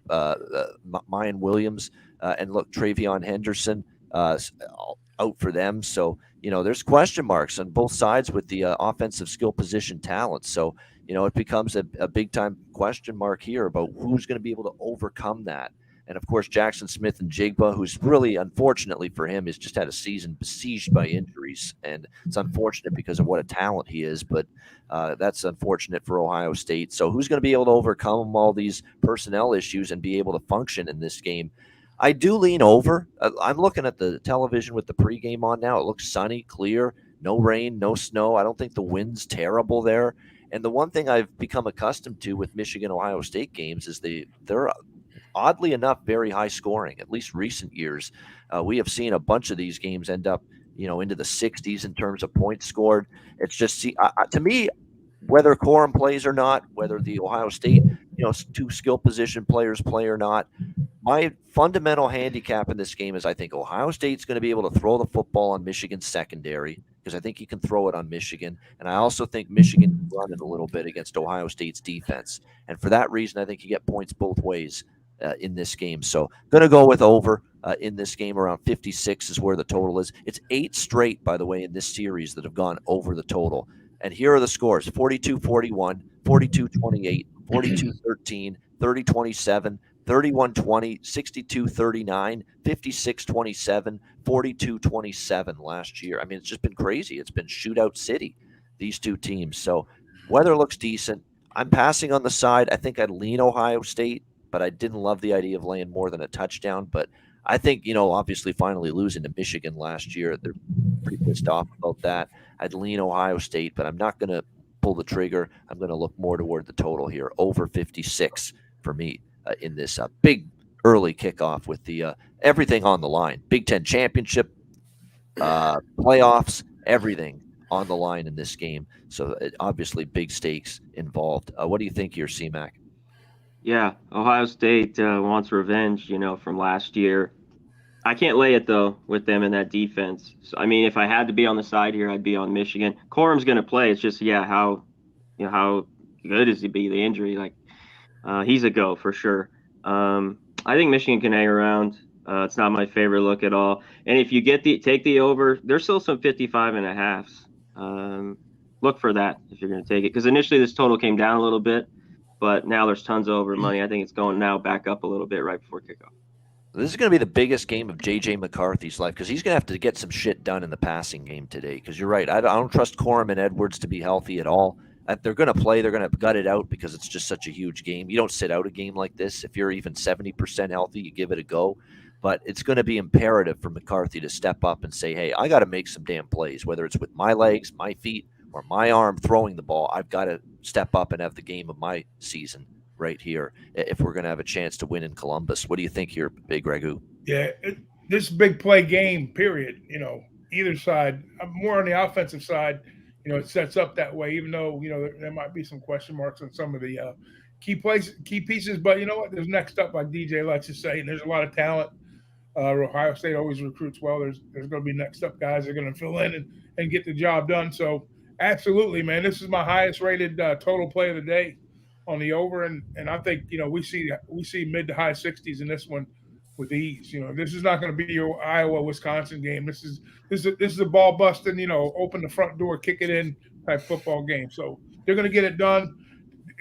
Mayan Williams and look, Travion Henderson out for them. So, there's question marks on both sides with the offensive skill position talent. So, it becomes a big time question mark here about who's going to be able to overcome that. And, of course, Jackson Smith and Jigba, who's really, unfortunately for him, has just had a season besieged by injuries. And it's unfortunate because of what a talent he is, but that's unfortunate for Ohio State. So who's going to be able to overcome all these personnel issues and be able to function in this game? I do lean over. I'm looking at the television with the pregame on now. It looks sunny, clear, no rain, no snow. I don't think the wind's terrible there. And the one thing I've become accustomed to with Michigan-Ohio State games is they're oddly enough, very high scoring, at least recent years. We have seen a bunch of these games end up, into the 60s in terms of points scored. It's just, to me, whether Corum plays or not, whether the Ohio State, 2 skill position players play or not, my fundamental handicap in this game is I think Ohio State's going to be able to throw the football on Michigan's secondary because I think you can throw it on Michigan. And I also think Michigan can run it a little bit against Ohio State's defense. And for that reason, I think you get points both ways in this game. So going to go with over in this game. Around 56 is where the total is. It's 8 straight, by the way, in this series that have gone over the total. And here are the scores: 42-41, 42-28, 42-13, 30-27, 31-20, 62-39, 56-27, 42-27 last year. I mean, it's just been crazy. It's been shootout city, these two teams. So weather looks decent. I'm passing on the side. I think I'd lean Ohio State, but I didn't love the idea of laying more than a touchdown. But I think, obviously finally losing to Michigan last year, they're pretty pissed off about that. I'd lean Ohio State, but I'm not going to pull the trigger. I'm going to look more toward the total here, over 56 for me in this big early kickoff with the everything on the line. Big Ten championship, playoffs, everything on the line in this game. So obviously big stakes involved. What do you think here, C-Mac? Yeah, Ohio State wants revenge, from last year. I can't lay it though with them in that defense. So I mean, if I had to be on the side here, I'd be on Michigan. Corum's going to play. It's just how good is he be the injury? Like he's a go for sure. I think Michigan can hang around. It's not my favorite look at all. And if you take the over, there's still some 55.5s. Look for that if you're going to take it, because initially this total came down a little bit, but now there's tons of over money. I think it's going now back up a little bit right before kickoff. This is going to be the biggest game of J.J. McCarthy's life, because he's going to have to get some shit done in the passing game today. Because you're right, I don't trust Corum and Edwards to be healthy at all. They're going to play. They're going to gut it out because it's just such a huge game. You don't sit out a game like this. If you're even 70% healthy, you give it a go. But it's going to be imperative for McCarthy to step up and say, hey, I got to make some damn plays, whether it's with my legs, my feet, or my arm throwing the ball. I've got to step up and have the game of my season right here if we're going to have a chance to win in Columbus. What do you think here, Big Ragoo? Yeah, this big play game, period. Either side, more on the offensive side, it sets up that way, even though, there might be some question marks on some of the key pieces. But you know what? There's next up, like DJ likes to say, and there's a lot of talent. Ohio State always recruits well. There's going to be next up guys that are going to fill in and get the job done. So absolutely, man, this is my highest rated total play of the day on the over, and I think we see mid to high 60s in this one with ease. This is not going to be your Iowa-Wisconsin game. This is a ball busting, open the front door, kick it in type football game. So they're going to get it done.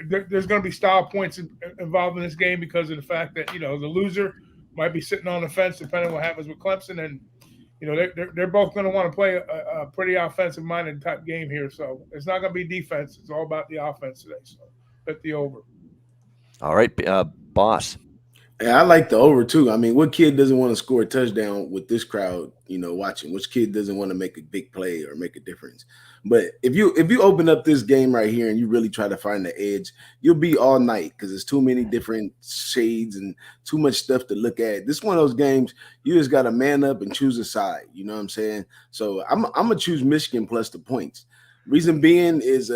There's going to be style points involved in this game because of the fact that the loser might be sitting on the fence depending on what happens with Clemson, and they're both going to want to play a pretty offensive-minded type game here. So it's not going to be defense. It's all about the offense today. So bet the over. All right, boss. Yeah, I like the over too. I mean, what kid doesn't want to score a touchdown with this crowd, watching? Which kid doesn't want to make a big play or make a difference? But if you open up this game right here and you really try to find the edge, you'll be all night because there's too many different shades and too much stuff to look at. This is one of those games you just got to man up and choose a side. You know what I'm saying? So I'm gonna choose Michigan plus the points. Reason being is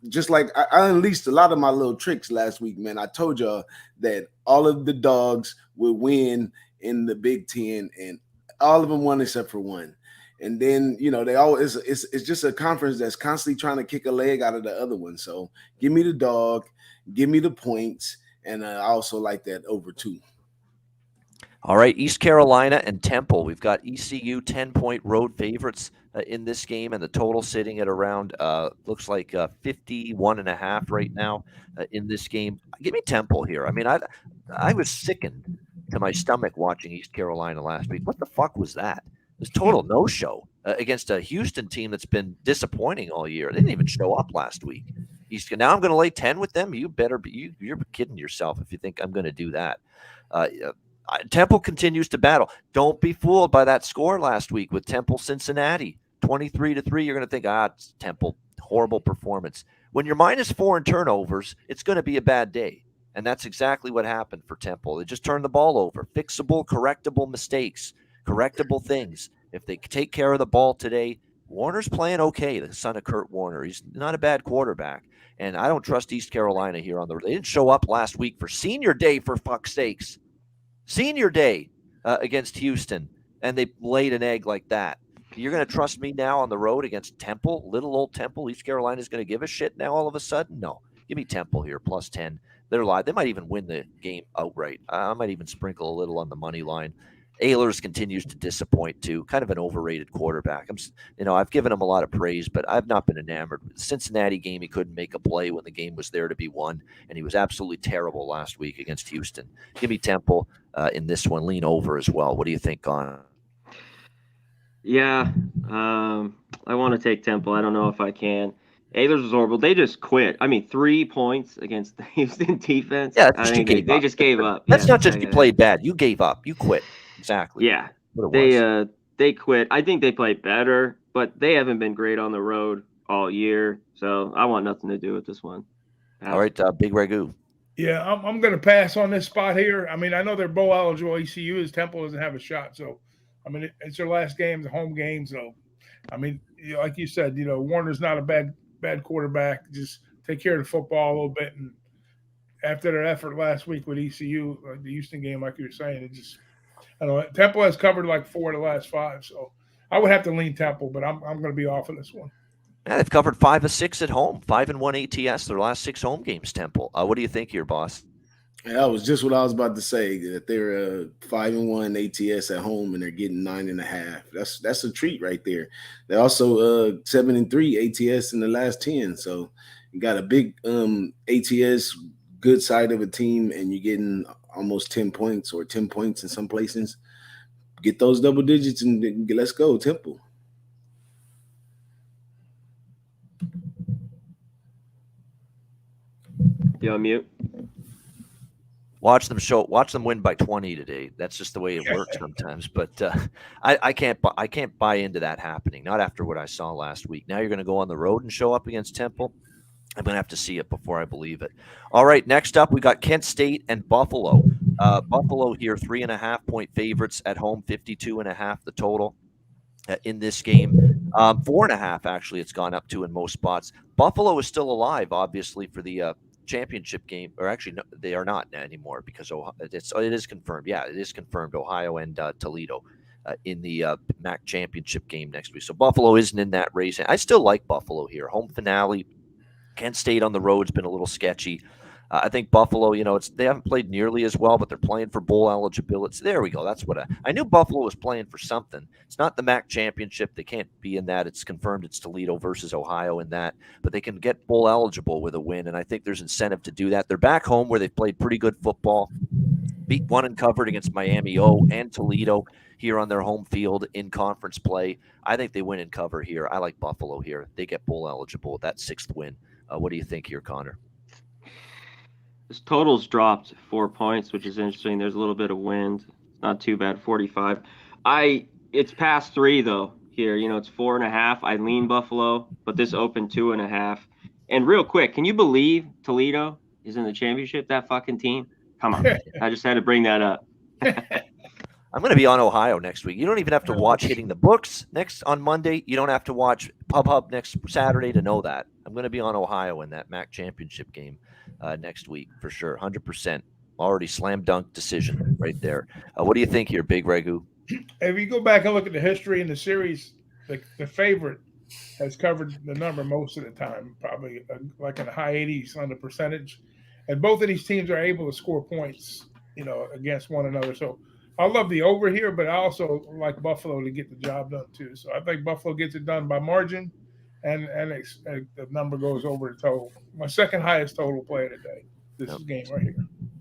just like I unleashed a lot of my little tricks last week, man. I told y'all that all of the dogs would win in the Big Ten, and all of them won except for one. And then, they always it's just a conference that's constantly trying to kick a leg out of the other one. So give me the dog, give me the points, and I also like that over 2. All right, East Carolina and Temple. We've got ECU 10-point road favorites in this game, and the total sitting at around looks like 51.5 right now in this game. Give me Temple here. I mean, I was sickened to my stomach watching East Carolina last week. What the fuck was that? It was total no-show against a Houston team that's been disappointing all year. They didn't even show up last week. Now I'm going to lay 10 with them. You better be. You're kidding yourself if you think I'm going to do that. Temple continues to battle. Don't be fooled by that score last week with Temple Cincinnati 23-3. You're going to think, it's Temple, horrible performance. When you're -4 in turnovers, it's going to be a bad day, and that's exactly what happened for Temple. They just turned the ball over. Fixable, correctable mistakes, correctable things. If they take care of the ball today, Warner's playing okay. The son of Kurt Warner, he's not a bad quarterback, and I don't trust East Carolina here on the. They didn't show up last week for Senior Day, for fuck's sakes. Senior Day against Houston, and they laid an egg like that. You're going to trust me now on the road against Temple, little old Temple? East Carolina's going to give a shit now all of a sudden? No. Give me Temple here, plus 10. They're live. They might even win the game outright. I might even sprinkle a little on the money line. Ehlers continues to disappoint too. Kind of an overrated quarterback. I've given him a lot of praise, but I've not been enamored. The Cincinnati game, he couldn't make a play when the game was there to be won, and he was absolutely terrible last week against Houston. Give me Temple in this one. Lean over as well. What do you think, Conor? Yeah, I want to take Temple. I don't know if I can. Ehlers was horrible. They just quit. I mean, 3 points against the Houston defense. Yeah, I think they just gave up. That's not just you played bad. You gave up. You quit. Exactly. Yeah, they quit. I think they played better, but they haven't been great on the road all year. So I want nothing to do with this one. All right, Big Ragoo. Yeah, I'm going to pass on this spot here. I mean, I know they're bowl eligible. ECU is. Temple doesn't have a shot. So, I mean, it's their last game, the home game. So, I mean, like you said, Warner's not a bad quarterback. Just take care of the football a little bit. And after their effort last week with ECU, the Houston game, like you were saying, it just I know Temple has covered like 4 of the last 5, so I would have to lean Temple, but I'm going to be off of this one. Yeah, they've covered 5 of 6 at home, 5-1 ATS their last 6 home games. Temple. What do you think here, boss? Yeah, that was just what I was about to say. That they're 5-1 ATS at home and they're getting 9.5. That's a treat right there. They're also 7-3 ATS in the last 10. So you got a big ATS good side of a team, and you're getting almost 10 points or 10 points in some places. Get those double digits and let's go, Temple. You on mute? Watch them win by 20 today. That's just the way it works sometimes. But I can't buy into that happening. Not after what I saw last week. Now you're going to go on the road and show up against Temple. I'm going to have to see it before I believe it. All right, next up we got Kent State and Buffalo. Buffalo here 3.5-point favorites at home, 52.5 the total in this game. 4.5 actually it's gone up to in most spots. Buffalo is still alive, obviously, for the championship game, or actually no, they are not anymore because it is confirmed. Yeah, it is confirmed. Ohio and Toledo in the MAC championship game next week. So Buffalo isn't in that race. I still like Buffalo here. Home finale. Kent State on the road's been a little sketchy. I think Buffalo, they haven't played nearly as well, but they're playing for bowl eligibility. So there we go. That's what I knew Buffalo was playing for something. It's not the MAC championship. They can't be in that. It's confirmed it's Toledo versus Ohio in that, but they can get bowl eligible with a win, and I think there's incentive to do that. They're back home where they've played pretty good football, beat one and covered against Miami O and Toledo here on their home field in conference play. I think they win and cover here. I like Buffalo here. They get bowl eligible with that 6th win. What do you think here, Connor? This total's dropped 4 points, which is interesting. There's a little bit of wind. It's not too bad, 45. It's past 3 though here. It's 4.5. I lean Buffalo, but this opened 2.5. And real quick, can you believe Toledo is in the championship? That fucking team. Come on, I just had to bring that up. I'm going to be on Ohio next week. You don't even have to watch Hitting the Books next on Monday. You don't have to watch Pub Hub next Saturday to know that. I'm going to be on Ohio in that MAC championship game next week for sure. 100%. Already slam dunk decision right there. What do you think here, Big Ragoo? If you go back and look at the history in the series, the favorite has covered the number most of the time, probably like in the high 80s on the percentage. And both of these teams are able to score points, against one another. So I love the over here, but I also like Buffalo to get the job done too. So I think Buffalo gets it done by margin, and the number goes over the total. My second highest total play of the day. This game right here.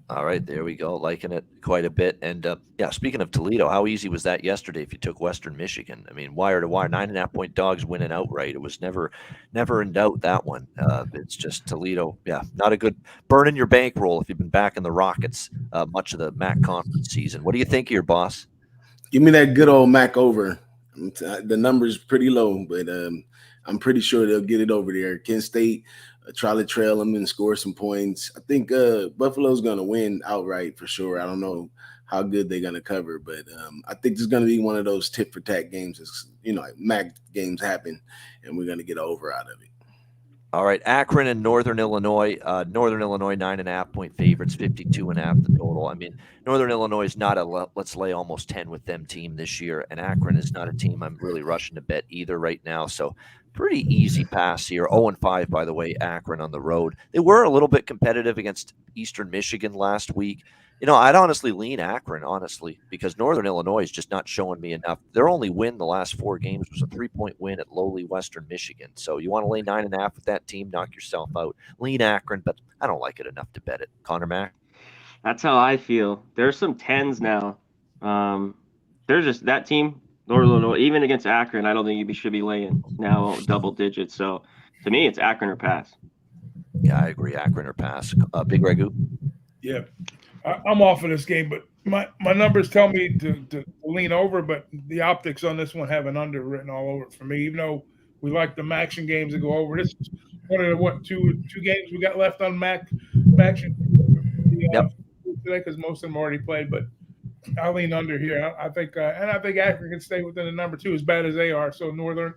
All right, there we go. Liking it quite a bit. And speaking of Toledo, how easy was that yesterday if you took Western Michigan? I mean, wire to wire, 9.5-point dogs winning outright. It was never in doubt, that one. It's just Toledo. Yeah, not a good burning your bankroll if you've been backing the Rockets much of the MAC conference season. What do you think here, boss? Give me that good old MAC over. The number's pretty low, but I'm pretty sure they'll get it over there. Kent State, try to trail them and score some points. I think Buffalo's going to win outright for sure. I don't know how good they're going to cover, but I think there's going to be one of those tit-for-tat games. Like MAC games happen, and we're going to get an over out of it. All right, Akron and Northern Illinois. Northern Illinois, 9.5-point favorites, 52.5 the total. I mean, Northern Illinois is not a let's lay almost 10 with them team this year, and Akron is not a team I'm really rushing to bet either right now. So pretty easy pass here. 0-5, by the way, Akron on the road. They were a little bit competitive against Eastern Michigan last week. I'd honestly lean Akron, honestly, because Northern Illinois is just not showing me enough. Their only win the last 4 games was a 3-point win at lowly Western Michigan. So you want to lay 9.5 with that team, knock yourself out. Lean Akron, but I don't like it enough to bet it. Conor Mac? That's how I feel. There's some 10s now. There's just that team, Northern Illinois, even against Akron, I don't think you should be laying now double digits. So to me, it's Akron or pass. Yeah, I agree. Akron or pass. Big Ragoo? Yeah. I'm off of this game, but my numbers tell me to lean over, but the optics on this one have an under written all over it for me. Even though we like the action games to go over, this is one of the two games we got left on action today because most of them already played. But I lean under here. I think Akron can stay within the number 2 as bad as they are. So Northern.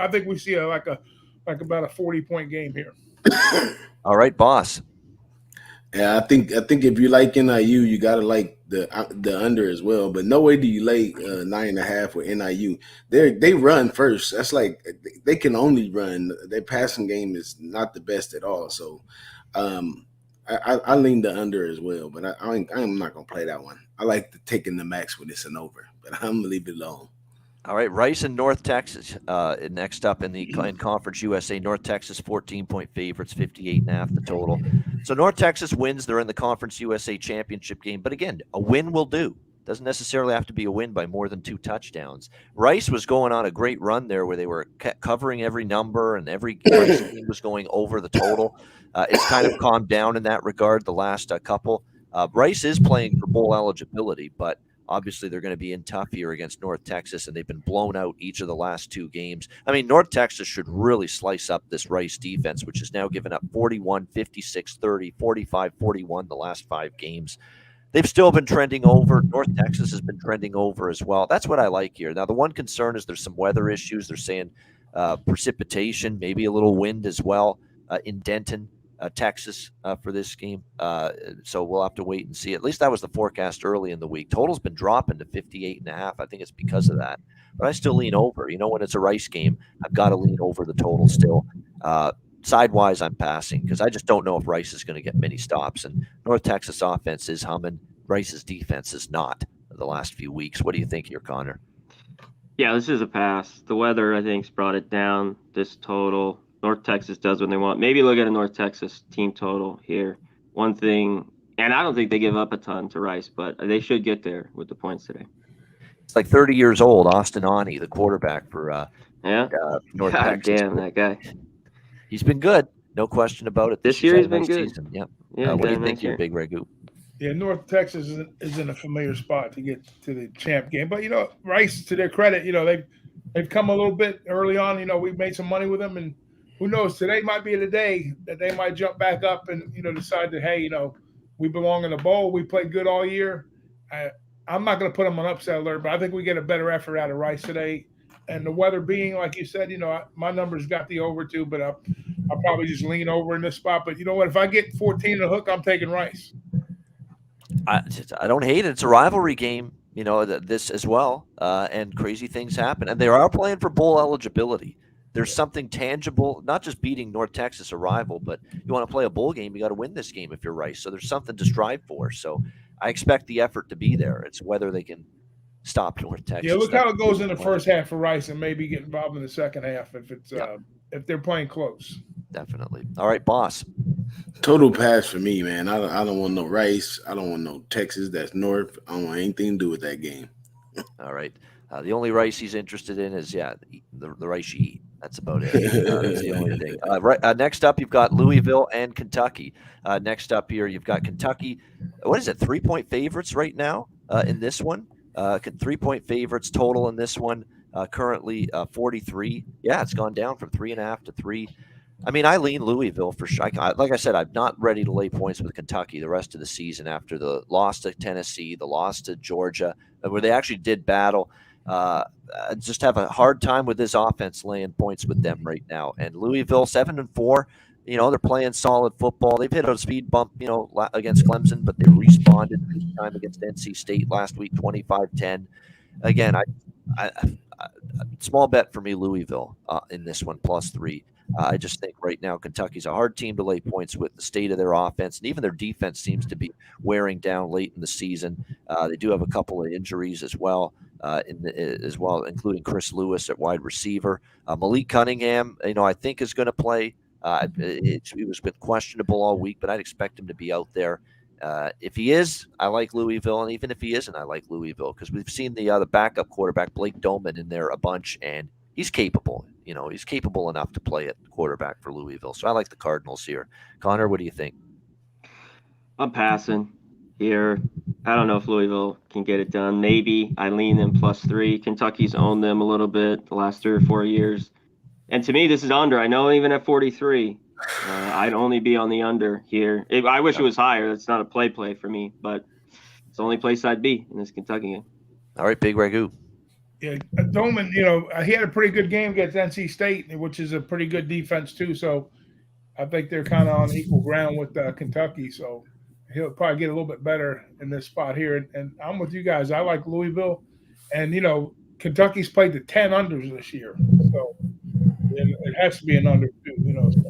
I think we see about a 40-point game here. All right, boss. Yeah, I think if you like NIU, you gotta like the under as well. But no way do you lay 9.5 with NIU. They run first. That's like they can only run. Their passing game is not the best at all. So I lean the under as well. But I'm not gonna play that one. I like taking the max when it's an over. But I'm gonna leave it alone. All right, Rice and North Texas next up in Conference USA. North Texas 14-point favorites, 58.5 the total. So North Texas wins. They're in the Conference USA championship game. But again, a win will do. Doesn't necessarily have to be a win by more than 2 touchdowns. Rice was going on a great run there where they were covering every number and every Rice team was going over the total. It's kind of calmed down in that regard the last couple. Rice is playing for bowl eligibility, but obviously, they're going to be in tough here against North Texas, and they've been blown out each of the last 2 games. I mean, North Texas should really slice up this Rice defense, which has now given up 41, 56, 30, 45, 41 the last 5 games. They've still been trending over. North Texas has been trending over as well. That's what I like here. Now, the one concern is there's some weather issues. They're saying precipitation, maybe a little wind as well in Denton. Texas for this game. So we'll have to wait and see. At least that was the forecast early in the week. Total's been dropping to 58.5. I think it's because of that. But I still lean over. You know, when it's a Rice game, I've got to lean over the total still. Sidewise, I'm passing because I just don't know if Rice is going to get many stops. And North Texas offense is humming. Rice's defense is not the last few weeks. What do you think here, Connor? Yeah, this is a pass. The weather, I think, has brought it down, this total. North Texas does what they want. Maybe look at a North Texas team total here. One thing, and I don't think they give up a ton to Rice, but they should get there with the points today. It's like 30 years old, Austin Aune, the quarterback for North Texas. Damn, that guy. He's been good. No question about it. This year he's been good. Season. Yep. Yeah, what do you think here, Big Ragoo? Yeah, North Texas is in a familiar spot to get to the champ game. But, you know, Rice, to their credit, you know, they've come a little bit early on. You know, we've made some money with them, and who knows, today might be the day that they might jump back up and, you know, decide that, hey, you know, we belong in the bowl. We played good all year. I'm not going to put them on upset alert, but I think we get a better effort out of Rice today. And the weather being, like you said, you know, my numbers got the over too, but I'll probably just lean over in this spot. But you know what? If I get 14 in the hook, I'm taking Rice. I don't hate it. It's a rivalry game, you know, this as well. And crazy things happen. And they are playing for bowl eligibility. There's something tangible, not just beating North Texas, a rival, but you want to play a bowl game, you got to win this game if you're Rice. So there's something to strive for. So I expect the effort to be there. It's whether they can stop North Texas. Yeah, look how it goes in the first half for Rice and maybe get involved in the second half if it's if they're playing close. Definitely. All right, boss. Total pass for me, man. I don't want no Rice. I don't want no Texas. That's North. I don't want anything to do with that game. All right. The only Rice he's interested in is, the Rice you eat. That's about it. That's the only thing. Next up, you've got Louisville and Kentucky. Next up here, you've got Kentucky. What is it, 3-point favorites right now in this one? 3-point favorites total in this one. Currently 43. Yeah, it's gone down from 3.5 to 3. I mean, I lean Louisville for sure. Like I said, I'm not ready to lay points with Kentucky the rest of the season after the loss to Tennessee, the loss to Georgia, where they actually did battle. I just have a hard time with this offense laying points with them right now. And Louisville 7-4, you know, they're playing solid football. They've hit a speed bump, you know, against Clemson, but they responded this time against NC State last week, 25-10. Again, I small bet for me, Louisville in this one, +3. I just think right now Kentucky's a hard team to lay points with. The state of their offense and even their defense seems to be wearing down late in the season. They do have a couple of injuries as well. Including Chris Lewis at wide receiver. Malik Cunningham, you know, I think is going to play. He was been questionable all week, but I'd expect him to be out there. If he is, I like Louisville, and even if he isn't, I like Louisville because we've seen the backup quarterback Blake Doman in there a bunch, and he's capable. You know, he's capable enough to play at quarterback for Louisville. So I like the Cardinals here. Connor, what do you think? I'm passing here. I don't know if Louisville can get it done. Maybe I lean them +3. Kentucky's owned them a little bit the last 3 or 4 years. And to me, this is under. I know even at 43, I'd only be on the under here. I wish it was higher. That's not a play for me, but it's the only place I'd be in this Kentucky game. All right, Big Ragoo. Yeah, Doman, you know, he had a pretty good game against NC State, which is a pretty good defense too. So I think they're kind of on equal ground with Kentucky. So He'll probably get a little bit better in this spot here. And I'm with you guys. I like Louisville. And, Kentucky's played the 10 unders this year. So it has to be an under, too, so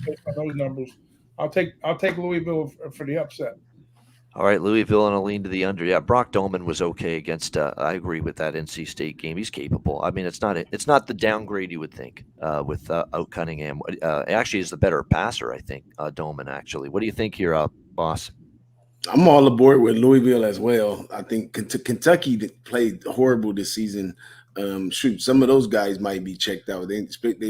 based on those numbers. I'll take Louisville for the upset. All right, Louisville and a lean to the under. Yeah, Brock Doman was okay against. I agree with that NC State game. He's capable. I mean, it's not the downgrade you would think with out Cunningham. Actually, is the better passer. I think Doman. Actually, what do you think here, boss? I'm all aboard with Louisville as well. I think Kentucky played horrible this season. Some of those guys might be checked out. They're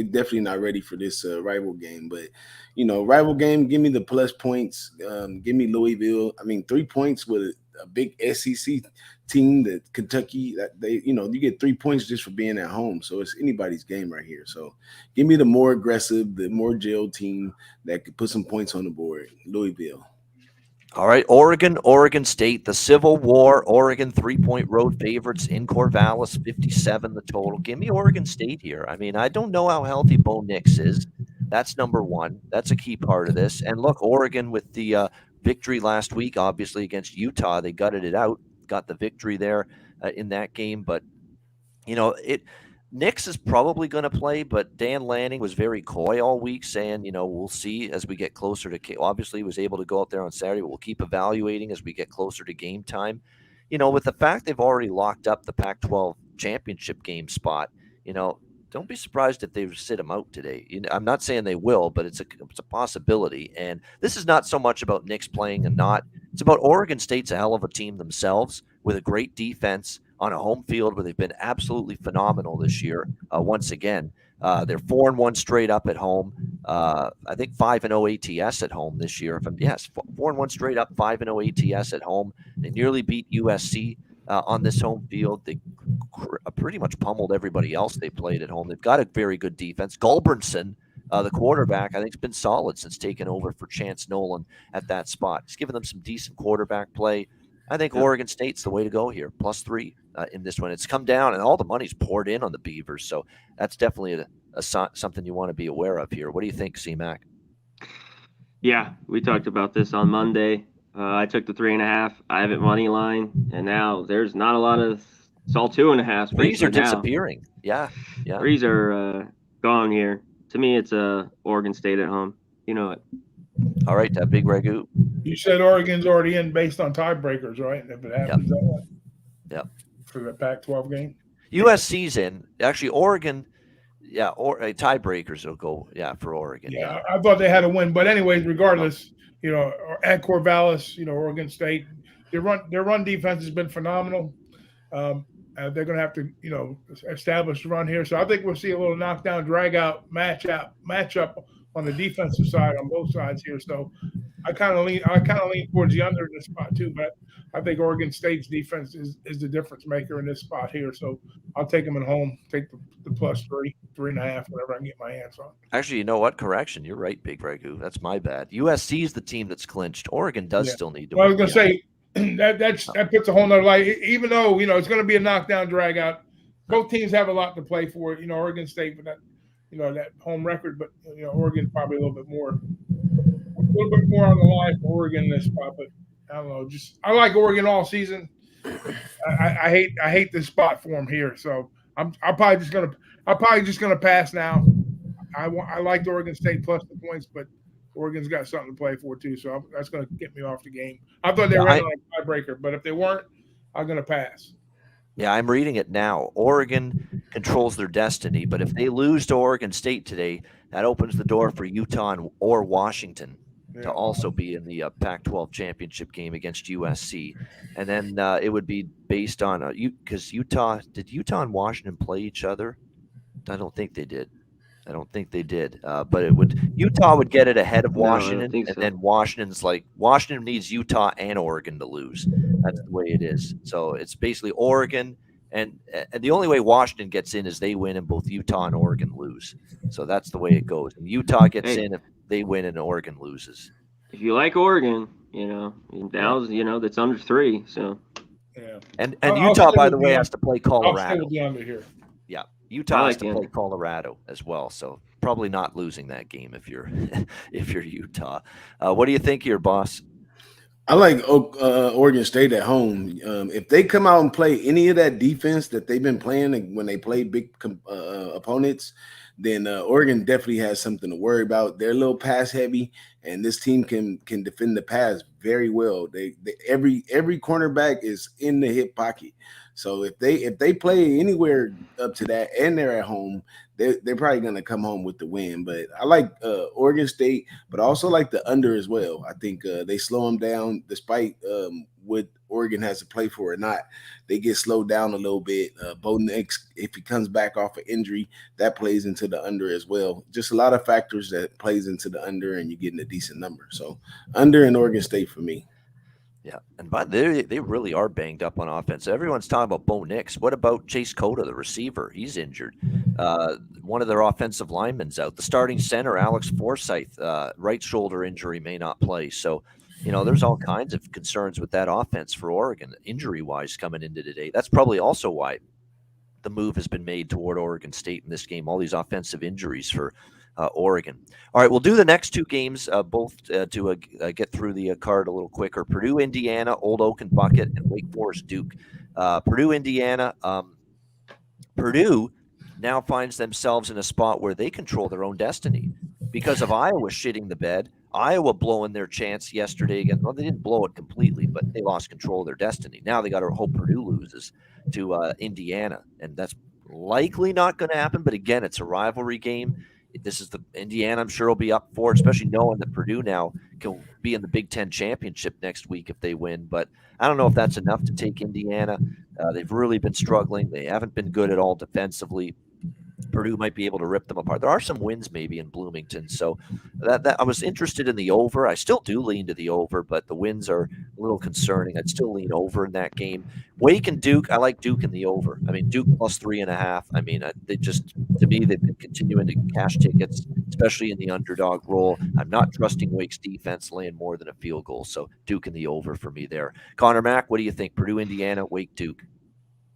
definitely not ready for this rival game. But rival game, give me the plus points. Give me Louisville. I mean, 3 points with a big SEC team that Kentucky. That you get 3 points just for being at home. So it's anybody's game right here. So give me the more aggressive, the more jailed team that could put some points on the board. Louisville. All right, Oregon State, the Civil War, Oregon 3-point road favorites in Corvallis, 57 the total. Give me Oregon State here. I mean, I don't know how healthy Bo Nix is. That's number one. That's a key part of this. And look, Oregon with the victory last week, obviously against Utah, they gutted it out, got the victory there in that game. But, Nix is probably going to play, but Dan Lanning was very coy all week saying, we'll see as we get closer to – obviously he was able to go out there on Saturday, but we'll keep evaluating as we get closer to game time. With the fact they've already locked up the Pac-12 championship game spot, don't be surprised if they sit him out today. I'm not saying they will, but it's a possibility. And this is not so much about Nix playing and not. It's about Oregon State's a hell of a team themselves with a great defense on a home field where they've been absolutely phenomenal this year. Once again, they're 4-1 straight up at home. I think 5-0 ATS at home this year. 4-1 straight up, 5-0 ATS at home. They nearly beat USC on this home field. They pretty much pummeled everybody else they played at home. They've got a very good defense. Gulbranson, the quarterback, I think has been solid since taking over for Chance Nolan at that spot. He's given them some decent quarterback play. I think Oregon State's the way to go here, +3 in this one. It's come down, and all the money's poured in on the Beavers, so that's definitely something you want to be aware of here. What do you think, C-Mac? Yeah, we talked about this on Monday. I took the 3.5. I have it money line, and now there's not a lot of. It's all 2.5. Threes are disappearing. Yeah. Threes are gone here. To me, it's Oregon State at home. You know it. All right, that big Ragoo. You said Oregon's already in based on tiebreakers, right? If it happens that way. Yep. For the Pac-12 game. USC's in. Actually, Oregon. Yeah, or tiebreakers will go. Yeah, for Oregon. Yeah, I thought they had a win, but anyways, regardless, at Corvallis, Oregon State, their run defense has been phenomenal. They're going to have to, establish the run here. So I think we'll see a little knockdown, drag out matchup on the defensive side on both sides here. So I kind of lean towards the under in this spot too, but I think Oregon State's defense is the difference maker in this spot here. So I'll take them at home, take the +3, 3.5, whatever I can get my hands on. Actually, you know what? Correction. You're right, Big Ragoo. That's my bad. USC is the team that's clinched. Oregon does still need to win. I was going to say that puts a whole nother light. Even though, it's going to be a knockdown, drag out. Both teams have a lot to play for. Oregon State, but that home record, but Oregon probably a little bit more on the line for Oregon in this spot. But I don't know. I like Oregon all season. I hate this spot for them here. So I'm probably just gonna pass now. I liked Oregon State plus the points, but Oregon's got something to play for too. So that's gonna get me off the game. I thought they were like a tiebreaker, but if they weren't, I'm gonna pass. Yeah, I'm reading it now. Oregon controls their destiny, but if they lose to Oregon State today, that opens the door for Utah or Washington to also be in the Pac-12 championship game against USC. And then it would be based on because Utah and Washington play each other? I don't think they did. But Utah would get it ahead of Washington, and then Washington needs Utah and Oregon to lose. That's the way it is. So it's basically Oregon, and the only way Washington gets in is they win and both Utah and Oregon lose. So that's the way it goes. And Utah gets in if they win and Oregon loses. If you like Oregon, now that's under 3. So and Utah, by the way, has to play Colorado. I'll stay with the under here. Yeah. Utah has to play Colorado as well, so probably not losing that game if you're Utah. What do you think here, boss? I like Oregon State at home. If they come out and play any of that defense that they've been playing when they play big opponents, then Oregon definitely has something to worry about. They're a little pass heavy, and this team can defend the pass very well. They every cornerback is in the hip pocket. So if they play anywhere up to that, and they're at home, they're probably going to come home with the win. But I like Oregon State, but I also like the under as well. I think they slow them down, despite what Oregon has to play for or not. They get slowed down a little bit. Bo Nix, if he comes back off an injury, that plays into the under as well. Just a lot of factors that plays into the under, and you're getting a decent number. So under in Oregon State for me. Yeah, and by they really are banged up on offense. Everyone's talking about Bo Nix. What about Chase Cota, the receiver? He's injured. One of their offensive linemen's out. The starting center, Alex Forsyth, right shoulder injury, may not play. So, there's all kinds of concerns with that offense for Oregon, injury-wise, coming into today. That's probably also why the move has been made toward Oregon State in this game. All these offensive injuries for Oregon. All right, we'll do the next two games both to get through the card a little quicker. Purdue, Indiana, Old Oak and Bucket, and Wake Forest, Duke. Purdue, Indiana. Purdue now finds themselves in a spot where they control their own destiny because of Iowa shitting the bed. Iowa blowing their chance yesterday again. Well, they didn't blow it completely, but they lost control of their destiny. Now they got to hope Purdue loses to Indiana, and that's likely not going to happen. But again, it's a rivalry game. This is the Indiana, I'm sure, will be up for it, especially knowing that Purdue now can be in the Big Ten championship next week if they win. But I don't know if that's enough to take Indiana. They've really been struggling. They haven't been good at all defensively. Purdue might be able to rip them apart. There are some wins maybe in Bloomington. So that I was interested in the over. I still do lean to the over, but the wins are a little concerning. I'd still lean over in that game. Wake and Duke, I like Duke in the over. I mean, Duke plus 3.5. I mean, they just, to me, they've been continuing to cash tickets, especially in the underdog role. I'm not trusting Wake's defense laying more than a field goal. So Duke in the over for me there. Conor Mac, what do you think? Purdue, Indiana, Wake, Duke.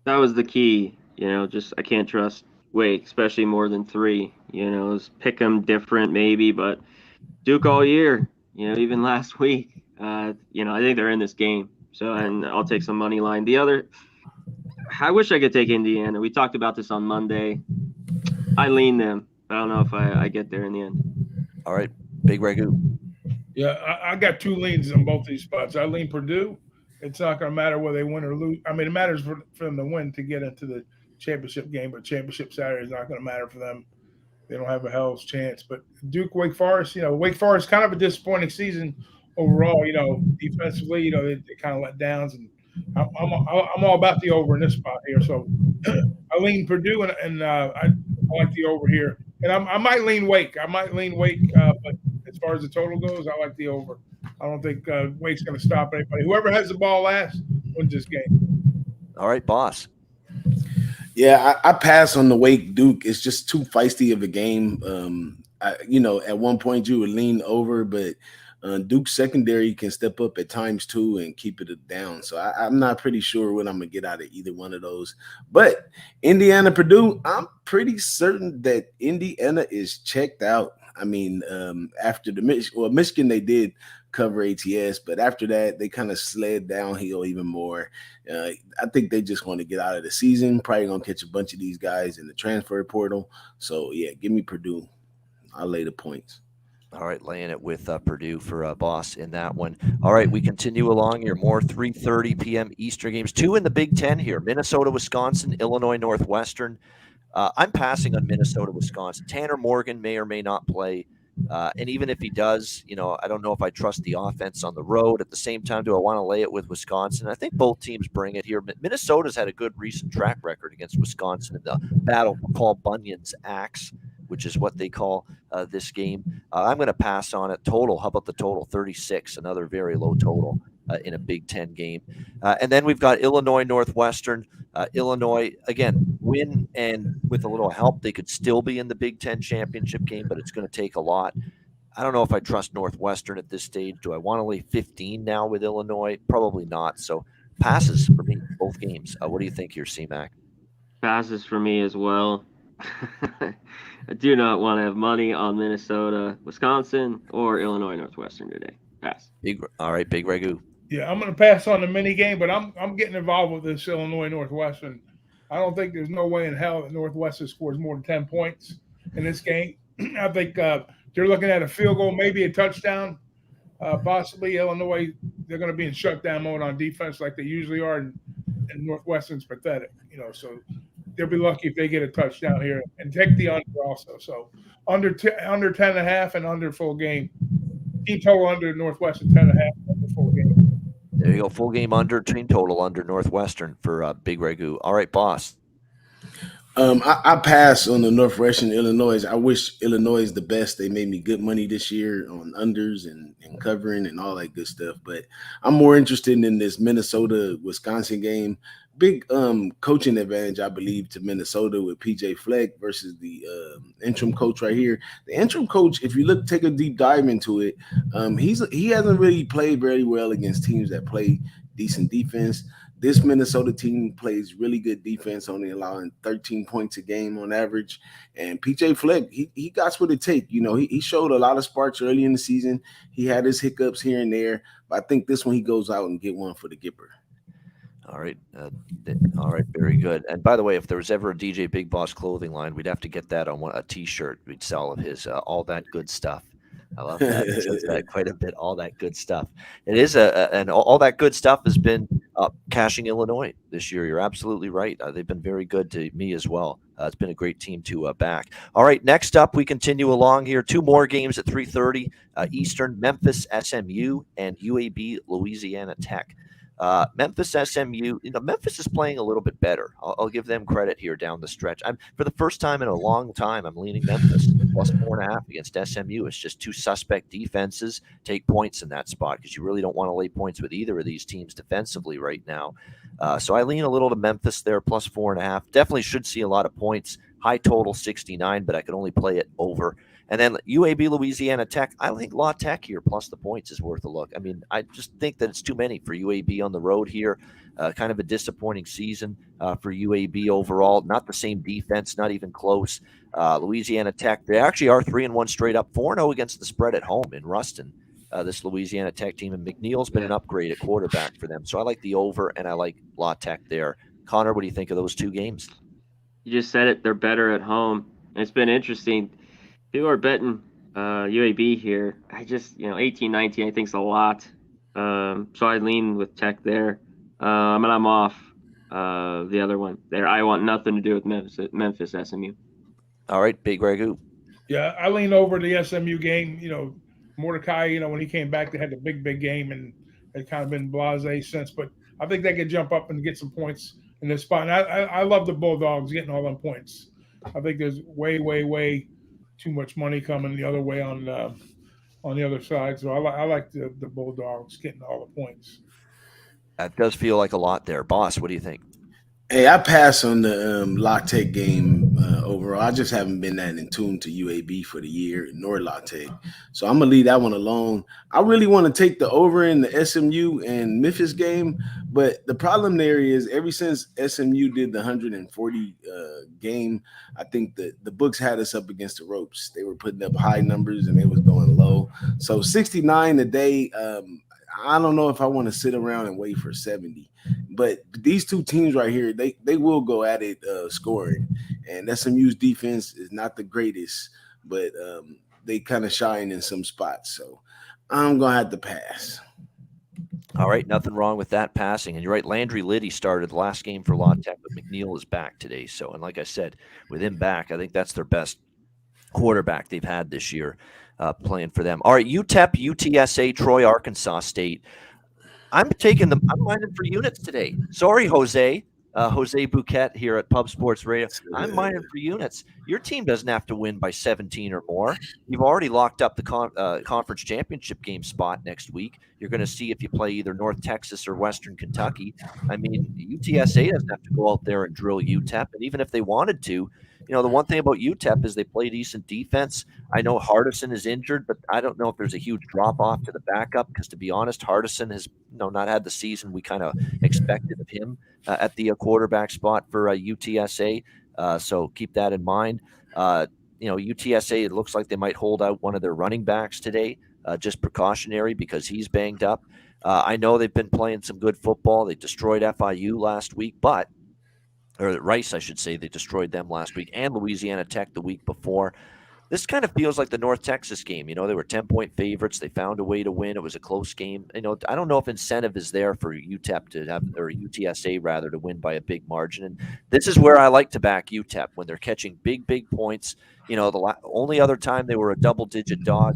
That was the key. Just I can't trust Wake, especially more than 3. Pick them different maybe, but Duke all year, even last week, I think they're in this game. So, and I'll take some money line. The other, I wish I could take Indiana. We talked about this on Monday. I lean them. I don't know if I get there in the end. All right, Big Ragoo. Yeah, I got 2 leans on both these spots. I lean Purdue. It's not going to matter whether they win or lose. I mean, it matters for them to win to get into the championship game, but championship Saturday is not going to matter for them. They don't have a hell's chance. But Duke, Wake Forest, Wake Forest kind of a disappointing season overall. Defensively, they kind of let downs, and I'm all about the over in this spot here. So I lean Purdue, and I like the over here, and I might lean Wake. But as far as the total goes, I like the over. I don't think Wake's going to stop anybody. Whoever has the ball last wins this game. All right, boss. Yeah, I pass on the Wake Duke. It's just too feisty of a game. At one point you would lean over, but Duke's secondary can step up at times too and keep it down. So I'm not pretty sure what I'm going to get out of either one of those. But Indiana, Purdue, I'm pretty certain that Indiana is checked out. I mean, after Michigan, they did cover ATS, but after that, they kind of slid downhill even more. I think they just want to get out of the season. Probably going to catch a bunch of these guys in the transfer portal. So, yeah, give me Purdue. I'll lay the points. All right, laying it with Purdue for boss in that one. All right, we continue along your more 3:30 p.m. Eastern games. 2 in the Big Ten here: Minnesota, Wisconsin, Illinois, Northwestern. I'm passing on Minnesota, Wisconsin. Tanner Morgan may or may not play. And even if he does, I don't know if I trust the offense on the road. At the same time, do I want to lay it with Wisconsin? I think both teams bring it here. Minnesota's had a good recent track record against Wisconsin in the battle called Bunyan's Axe, which is what they call this game. I'm going to pass on it. Total, how about the total? 36, another very low total in a Big Ten game. And then we've got Illinois, Northwestern. Illinois, again, win, and with a little help, they could still be in the Big Ten championship game, but it's going to take a lot. I don't know if I trust Northwestern at this stage. Do I want to lay 15 now with Illinois? Probably not. So passes for me, both games. What do you think here, C-Mac? Passes for me as well. I do not want to have money on Minnesota, Wisconsin, or Illinois, Northwestern today. Pass. All right, Big Ragoo. Yeah, I'm going to pass on the mini game, but I'm getting involved with this Illinois Northwestern. I don't think there's no way in hell that Northwestern scores more than 10 points in this game. I think they're looking at a field goal, maybe a touchdown, possibly Illinois. They're going to be in shutdown mode on defense like they usually are, and Northwestern's pathetic. So they'll be lucky if they get a touchdown here and take the under also. So under 10.5 and under full game. Team total under Northwestern 10.5 under full game. There you go. Full game under, team total under Northwestern for Big Ragoo. All right, boss. I pass on the Northwestern Illinois. I wish Illinois is the best. They made me good money this year on unders and covering and all that good stuff. But I'm more interested in this Minnesota-Wisconsin game. Big coaching advantage, I believe, to Minnesota with PJ Fleck versus the interim coach right here. The interim coach, if you take a deep dive into it, he hasn't really played very well against teams that play decent defense. This Minnesota team plays really good defense, only allowing 13 points a game on average. And PJ Fleck, he got what it takes. He showed a lot of sparks early in the season. He had his hiccups here and there, but I think this one he goes out and get one for the Gipper. All right. All right. Very good. And by the way, if there was ever a DJ Big Boss clothing line, we'd have to get that on a T-shirt. We'd sell of his all that good stuff. I love that. It says that quite a bit. All that good stuff. It is and all that good stuff has been cashing Illinois this year. You're absolutely right. They've been very good to me as well. It's been a great team to back. All right. Next up, we continue along here. 2 more games at 3:30 Eastern: Memphis SMU and UAB Louisiana Tech. Memphis SMU, Memphis is playing a little bit better. I'll give them credit here down the stretch. For the first time in a long time, I'm leaning Memphis plus 4.5 against SMU. It's just 2 suspect defenses. Take points in that spot because you really don't want to lay points with either of these teams defensively right now. So I lean a little to Memphis there, plus 4.5. Definitely should see a lot of points. High total 69, but I could only play it over. And then UAB Louisiana Tech, I think La Tech here plus the points is worth a look. I mean, I just think that it's too many for UAB on the road here. Kind of a disappointing season for UAB overall. Not the same defense, not even close. Louisiana Tech, they actually are 3-1 straight up, 4-0 against the spread at home in Ruston. This Louisiana Tech team, and McNeil's been an upgrade at quarterback for them. So I like the over, and I like La Tech there. Connor, what do you think of those 2 games? You just said it. They're better at home. It's been interesting. People are betting UAB here. I just, 18-19, I think is a lot. So I lean with Tech there. And I'm off the other one there. I want nothing to do with Memphis SMU. All right, Big Ragoo. Yeah, I lean over the SMU game. Mordecai, when he came back, they had the big game, and had kind of been blasé since. But I think they could jump up and get some points in this spot. And I love the Bulldogs getting all them points. I think there's way too much money coming the other way on the other side. So I like the Bulldogs getting all the points. That does feel like a lot there. Boss, what do you think? Hey, I pass on the La Tech game overall. I just haven't been that in tune to UAB for the year, nor La Tech. So I'm going to leave that one alone. I really want to take the over in the SMU and Memphis game, but the problem there is ever since SMU did the 140 game, I think that the books had us up against the ropes. They were putting up high numbers and they was going low. So 69 a day, I don't know if I want to sit around and wait for 70. But these 2 teams right here, they will go at it scoring. And SMU's defense is not the greatest, but they kind of shine in some spots. So I'm going to have to pass. All right, nothing wrong with that passing. And you're right, Landry Liddy started the last game for La Tech, but McNeil is back today. So, and like I said, with him back, I think that's their best quarterback they've had this year playing for them. All right, UTEP, UTSA, Troy, Arkansas State. I'm minded for units today. Sorry, Jose Bouquet here at Pub Sports Radio. I'm minded for units. Your team doesn't have to win by 17 or more. You've already locked up the conference championship game spot next week. You're going to see if you play either North Texas or Western Kentucky. I mean, UTSA doesn't have to go out there and drill UTEP. And even if they wanted to, the one thing about UTEP is they play decent defense. I know Hardison is injured, but I don't know if there's a huge drop-off to the backup because, to be honest, Hardison has not had the season we kind of expected of him at the quarterback spot for UTSA. So keep that in mind. UTSA, it looks like they might hold out one of their running backs today, just precautionary because he's banged up. I know they've been playing some good football. They destroyed FIU last week, or Rice, I should say. They destroyed them last week, and Louisiana Tech the week before. This kind of feels like the North Texas game. They were 10-point favorites. They found a way to win. It was a close game. I don't know if incentive is there for UTEP to have, or UTSA rather, to win by a big margin. And this is where I like to back UTEP when they're catching big points. The only other time they were a double-digit dog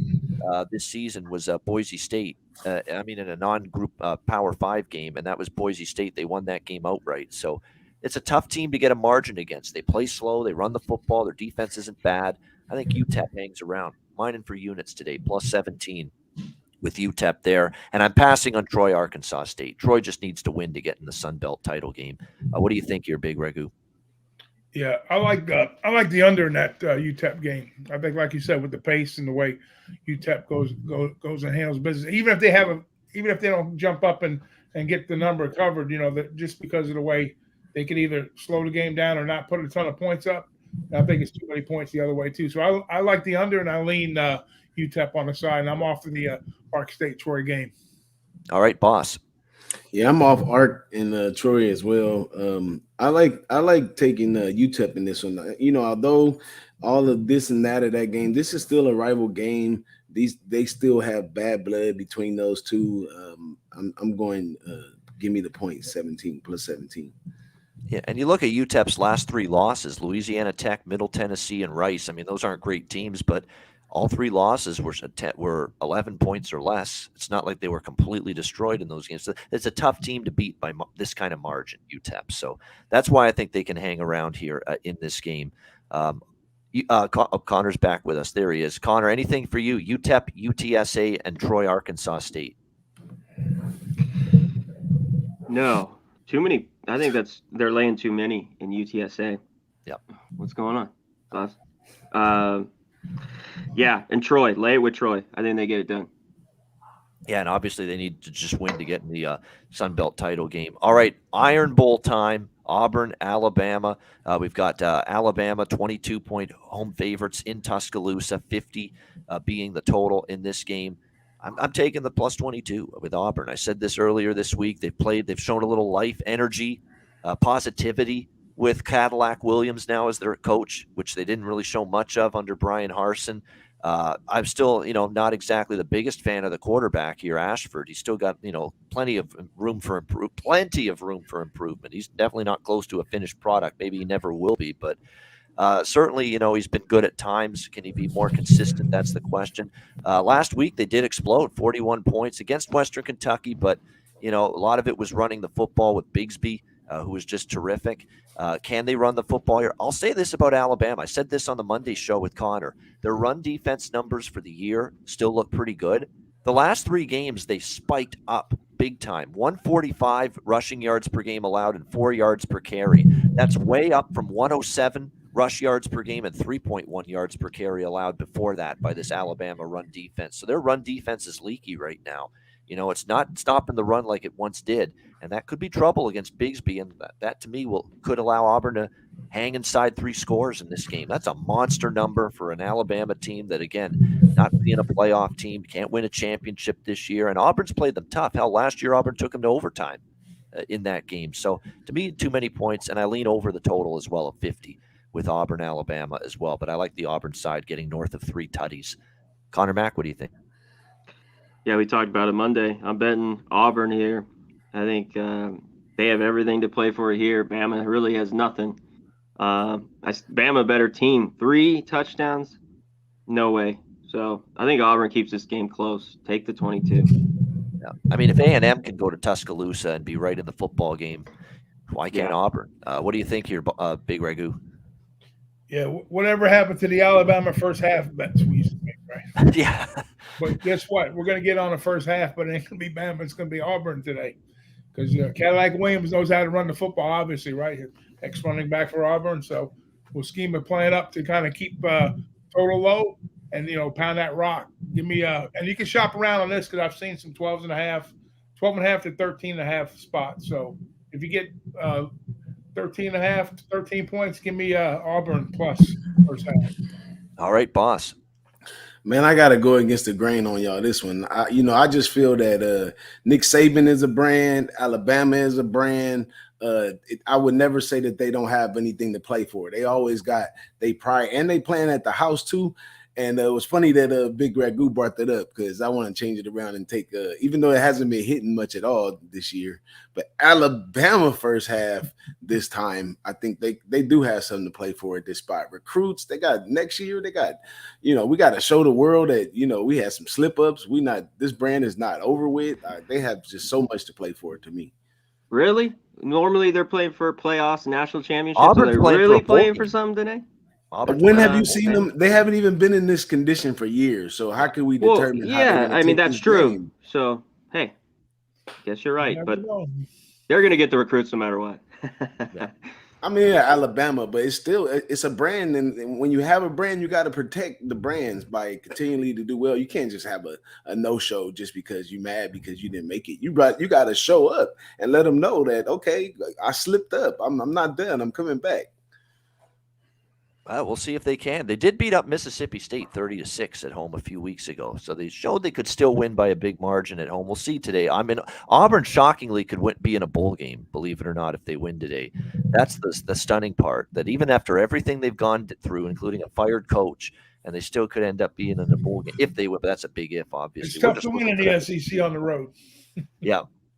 this season was Boise State. In a non-group Power 5 game, and that was Boise State. They won that game outright. So it's a tough team to get a margin against. They play slow. They run the football. Their defense isn't bad. I think UTEP hangs around. Mining for units today, plus 17 with UTEP there. And I'm passing on Troy, Arkansas State. Troy just needs to win to get in the Sun Belt title game. What do you think here, Big Ragoo? Yeah, I like the under in that UTEP game. I think, like you said, with the pace and the way UTEP goes and handles business, even if they don't jump up and get the number covered, that just because of the way they could either slow the game down or not put a ton of points up. I think it's too many points the other way too. So I like the under, and I lean UTEP on the side, and I'm off to the Ark State Troy game. All right, boss. Yeah, I'm off Ark and Troy as well. I like taking UTEP in this one. Although all of this and that of that game, this is still a rival game. They still have bad blood between those two. I'm going give me the point 17 plus 17. Yeah, and you look at UTEP's last 3 losses: Louisiana Tech, Middle Tennessee, and Rice. Those aren't great teams, but all 3 losses were 11 points or less. It's not like they were completely destroyed in those games. It's a tough team to beat by this kind of margin, UTEP. So that's why I think they can hang around here in this game. Connor's back with us. There he is. Connor, anything for you? UTEP, UTSA, and Troy, Arkansas State. No, too many. I think they're laying too many in UTSA. Yep. What's going on, boss? Yeah, and Troy, lay it with Troy. I think they get it done. Yeah, and obviously they need to just win to get in the Sun Belt title game. All right, Iron Bowl time. Auburn, Alabama. We've got Alabama 22-point home favorites in Tuscaloosa, 50 being the total in this game. I'm taking the plus 22 with Auburn. I said this earlier this week. They've shown a little life, energy, positivity with Cadillac Williams now as their coach, which they didn't really show much of under Brian Harsin. I'm still, not exactly the biggest fan of the quarterback here, Ashford. He's still got, plenty of room for improvement. He's definitely not close to a finished product. Maybe he never will be, but certainly, he's been good at times. Can he be more consistent? That's the question. Last week, they did explode 41 points against Western Kentucky, but, a lot of it was running the football with Bigsby, who was just terrific. Can they run the football here? I'll say this about Alabama. I said this on the Monday show with Connor. Their run defense numbers for the year still look pretty good. The last 3 games, they spiked up big time. 145 rushing yards per game allowed and 4 yards per carry. That's way up from 107 rush yards per game and 3.1 yards per carry allowed before that by this Alabama run defense. So their run defense is leaky right now. It's not stopping the run like it once did, and that could be trouble against Bigsby, and that to me could allow Auburn to hang inside 3 scores in this game. That's a monster number for an Alabama team that, again, not being a playoff team, can't win a championship this year, and Auburn's played them tough. Hell, last year Auburn took them to overtime in that game. So to me, too many points, and I lean over the total as well of 50 with Auburn, Alabama as well, but I like the Auburn side getting north of 3 tutties. Conor Mac, what do you think? Yeah, we talked about it Monday. I'm betting Auburn here. I think they have everything to play for here. Bama really has nothing. Bama better team. 3 touchdowns? No way. So I think Auburn keeps this game close. Take the 22. Yeah. If A&M can go to Tuscaloosa and be right in the football game, why can't Auburn? What do you think here, Big Ragoo? Yeah, whatever happened to the Alabama first half bets we used to make, right? Yeah. But guess what? We're going to get on the first half, but it ain't going to be Bama. It's going to be Auburn today because Cadillac Williams knows how to run the football, obviously, right? Ex-running back for Auburn. So we'll scheme a plan up to kind of keep total low and, pound that rock. Give me and you can shop around on this because I've seen some 12.5 to 13.5 spots. So if you get 13.5 to 13 points, give me Auburn plus first half. All right, boss. Man, I gotta go against the grain on y'all. This one, I just feel that Nick Saban is a brand, Alabama is a brand. I would never say that they don't have anything to play for. They always got they pride, and they playing at the house too. And it was funny that Big Ragoo brought that up because I want to change it around and take, even though it hasn't been hitting much at all this year, but Alabama first half this time, I think they do have something to play for at this spot. Recruits, they got next year, they got, we got to show the world that, we had some slip ups. This brand is not over with. They have just so much to play for to me. Really? Normally they're playing for playoffs, national championships. Auburn's Are they really playing for something today? When have you seen them? They haven't even been in this condition for years. So how can we determine? Yeah, I mean that's true. Game? So hey, guess you're right, but they're going to get the recruits no matter what. I mean, Alabama, but it's a brand, and when you have a brand, you got to protect the brands by continually to do well. You can't just have a no show just because you're mad because you didn't make it. You got to show up and let them know that okay, I slipped up. I'm not done. I'm coming back. We'll see if they can. They did beat up Mississippi State 30-6 at home a few weeks ago, so they showed they could still win by a big margin at home. We'll see today. I mean, Auburn shockingly could be in a bowl game, believe it or not, if they win today. That's the stunning part, that even after everything they've gone through, including a fired coach, and they still could end up being in a bowl game if they win. But that's a big if, obviously. It's tough to win in the SEC on the road.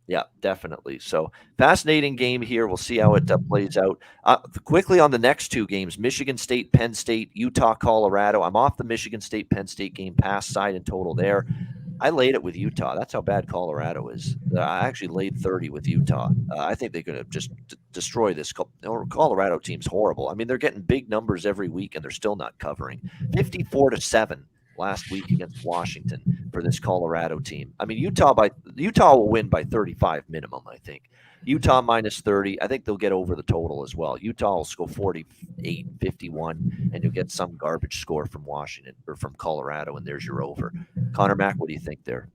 Yeah, definitely. So fascinating game here. We'll see how it plays out. Quickly on the next two games, Michigan State, Penn State, Utah, Colorado. I'm off the Michigan State, Penn State game, pass side and total there. I laid it with Utah. That's how bad Colorado is. I actually laid 30 with Utah. I think they're going to just destroy this. Colorado team's horrible. I mean, they're getting big numbers every week, and they're still not covering. 54-7. Last week against Washington for this Colorado team. I mean, Utah will win by 35 minimum, I think. Utah minus 30. I think they'll get over the total as well. Utah will score 48-51, and you'll get some garbage score from Washington or from Colorado, and there's your over. Conor Mac, what do you think there?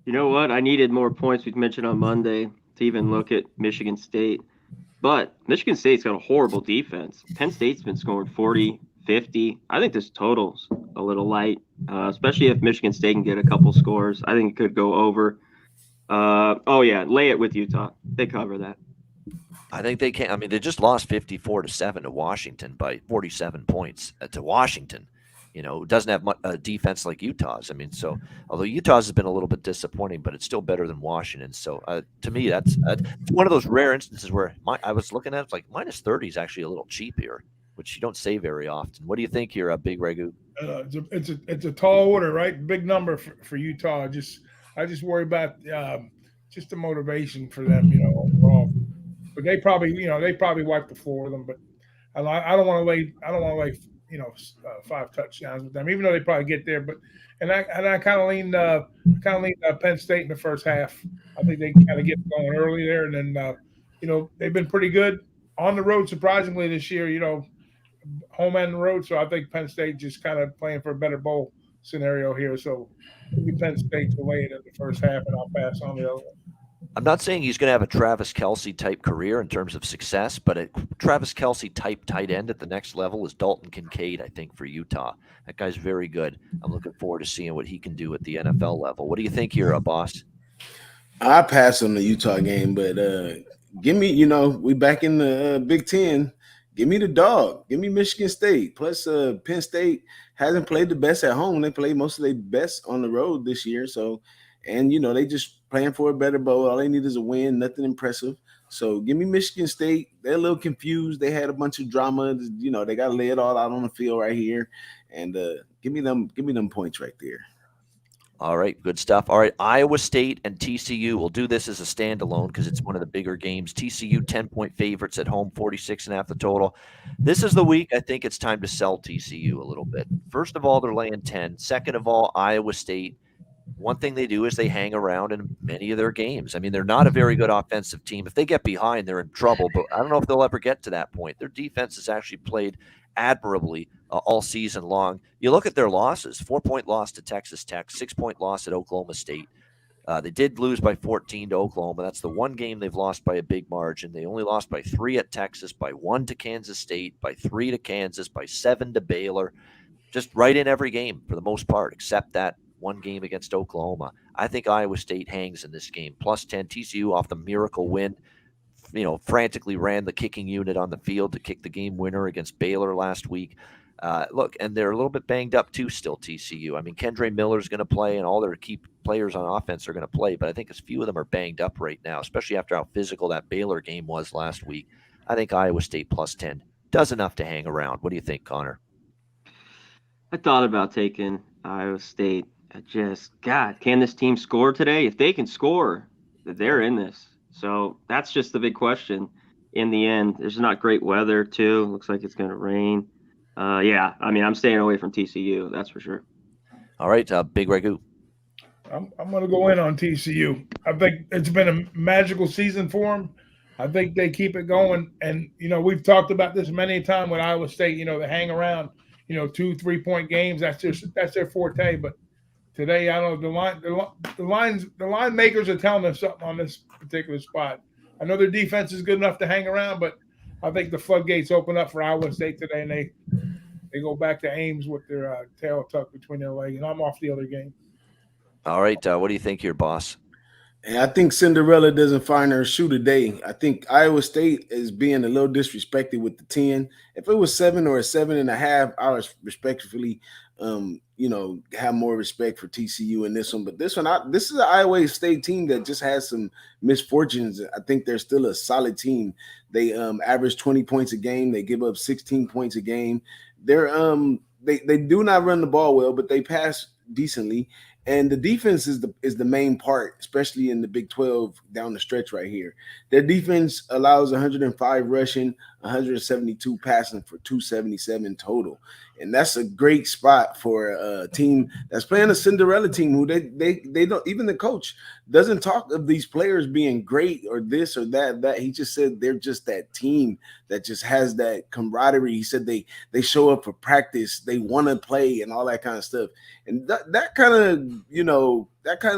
You know what? I needed more points. We mentioned on Monday to even look at Michigan State. But Michigan State's got a horrible defense. Penn State's been scoring 40, 50. I think this total's a little light, especially if Michigan State can get a couple scores. I think it could go over. Lay it with Utah. They cover that. I think they can. I mean, they just lost 54-7 to Washington by 47 points to Washington. It doesn't have a defense like Utah's. I mean, so although Utah's has been a little bit disappointing, but it's still better than Washington. So to me, that's one of those rare instances where I was looking at it's like minus 30 is actually a little cheap here, which you don't say very often. What do you think here, a Big Ragoo? It's a tall order, right? Big number for Utah. I just worry about just the motivation for them, overall. But they probably wipe the floor with them. But I don't want to lay 5 touchdowns with them, even though they probably get there. But I kind of lean Penn State in the first half. I think they kind of get going early there, and then they've been pretty good on the road surprisingly this year. Home and road, so I think Penn State just kind of playing for a better bowl scenario here. So maybe Penn State to lay it in the first half, and I'll pass on the other one. I'm not saying he's going to have a Travis Kelce type career in terms of success, but a Travis Kelce type tight end at the next level is Dalton Kincaid, I think, for Utah. That guy's very good. I'm looking forward to seeing what he can do at the NFL level. What do you think here, boss? I pass on the Utah game, but give me, we back in the Big Ten. Give me the dog. Give me Michigan State. Plus, Penn State hasn't played the best at home. They played most of their best on the road this year. So, and, they just playing for a better bowl. All they need is a win, nothing impressive. So give me Michigan State. They're a little confused. They had a bunch of drama. They got to lay it all out on the field right here. And give me them points right there. All right, good stuff. All right, Iowa State and TCU. We'll do this as a standalone because it's one of the bigger games. TCU 10-point favorites at home, 46.5 the total. This is the week I think it's time to sell TCU a little bit. First of all, they're laying 10. Second of all, Iowa State. One thing they do is they hang around in many of their games. I mean, they're not a very good offensive team. If they get behind, they're in trouble, but I don't know if they'll ever get to that point. Their defense has actually played admirably all season long. You look at their losses, 4-point loss to Texas Tech, 6-point loss at Oklahoma State. They did lose by 14 to Oklahoma. That's the one game they've lost by a big margin. They only lost by 3 at Texas, by 1 to Kansas State, by 3 to Kansas, by 7 to Baylor. just right in every game for the most part, except that one game against Oklahoma. I think Iowa State hangs in this game. Plus 10, TCU off the miracle win. Frantically ran the kicking unit on the field to kick the game winner against Baylor last week. Look, and they're a little bit banged up too still, TCU. I mean, Kendre Miller's going to play, and all their key players on offense are going to play, but I think a few of them are banged up right now, especially after how physical that Baylor game was last week. I think Iowa State plus 10 does enough to hang around. What do you think, Connor? I thought about taking Iowa State. God, can this team score today? If they can score, they're in this. So that's just the big question in the end. There's not great weather, too. Looks like it's going to rain. I'm staying away from TCU. That's for sure. All right, Big Ragoo. I'm going to go in on TCU. I think it's been a magical season for them. I think they keep it going. And, we've talked about this many times with Iowa State, they hang around, 2-3 point games. That's their forte. But today, I don't know, the line makers are telling us something on this particular spot. I know their defense is good enough to hang around, but I think the floodgates open up for Iowa State today, and they go back to Ames with their tail tucked between their legs, and I'm off the other game. All right, what do you think here, boss? And I think Cinderella doesn't find her shoe today. I think Iowa State is being a little disrespected with the 10. If it was 7 or a 7.5, I was respectfully, have more respect for TCU in this one. But this is an Iowa State team that just has some misfortunes. I think they're still a solid team. They average 20 points a game. They give up 16 points a game. They do not run the ball well, but they pass decently. And the defense is the main part, especially in the Big 12 down the stretch right here. Their defense allows 105 rushing, 172 passing for 277 total. And that's a great spot for a team that's playing a Cinderella team who they don't, even the coach doesn't talk of these players being great or this or that. He just said they're just that team that just has that camaraderie. He said they show up for practice, they want to play and all that kind of stuff. And that kind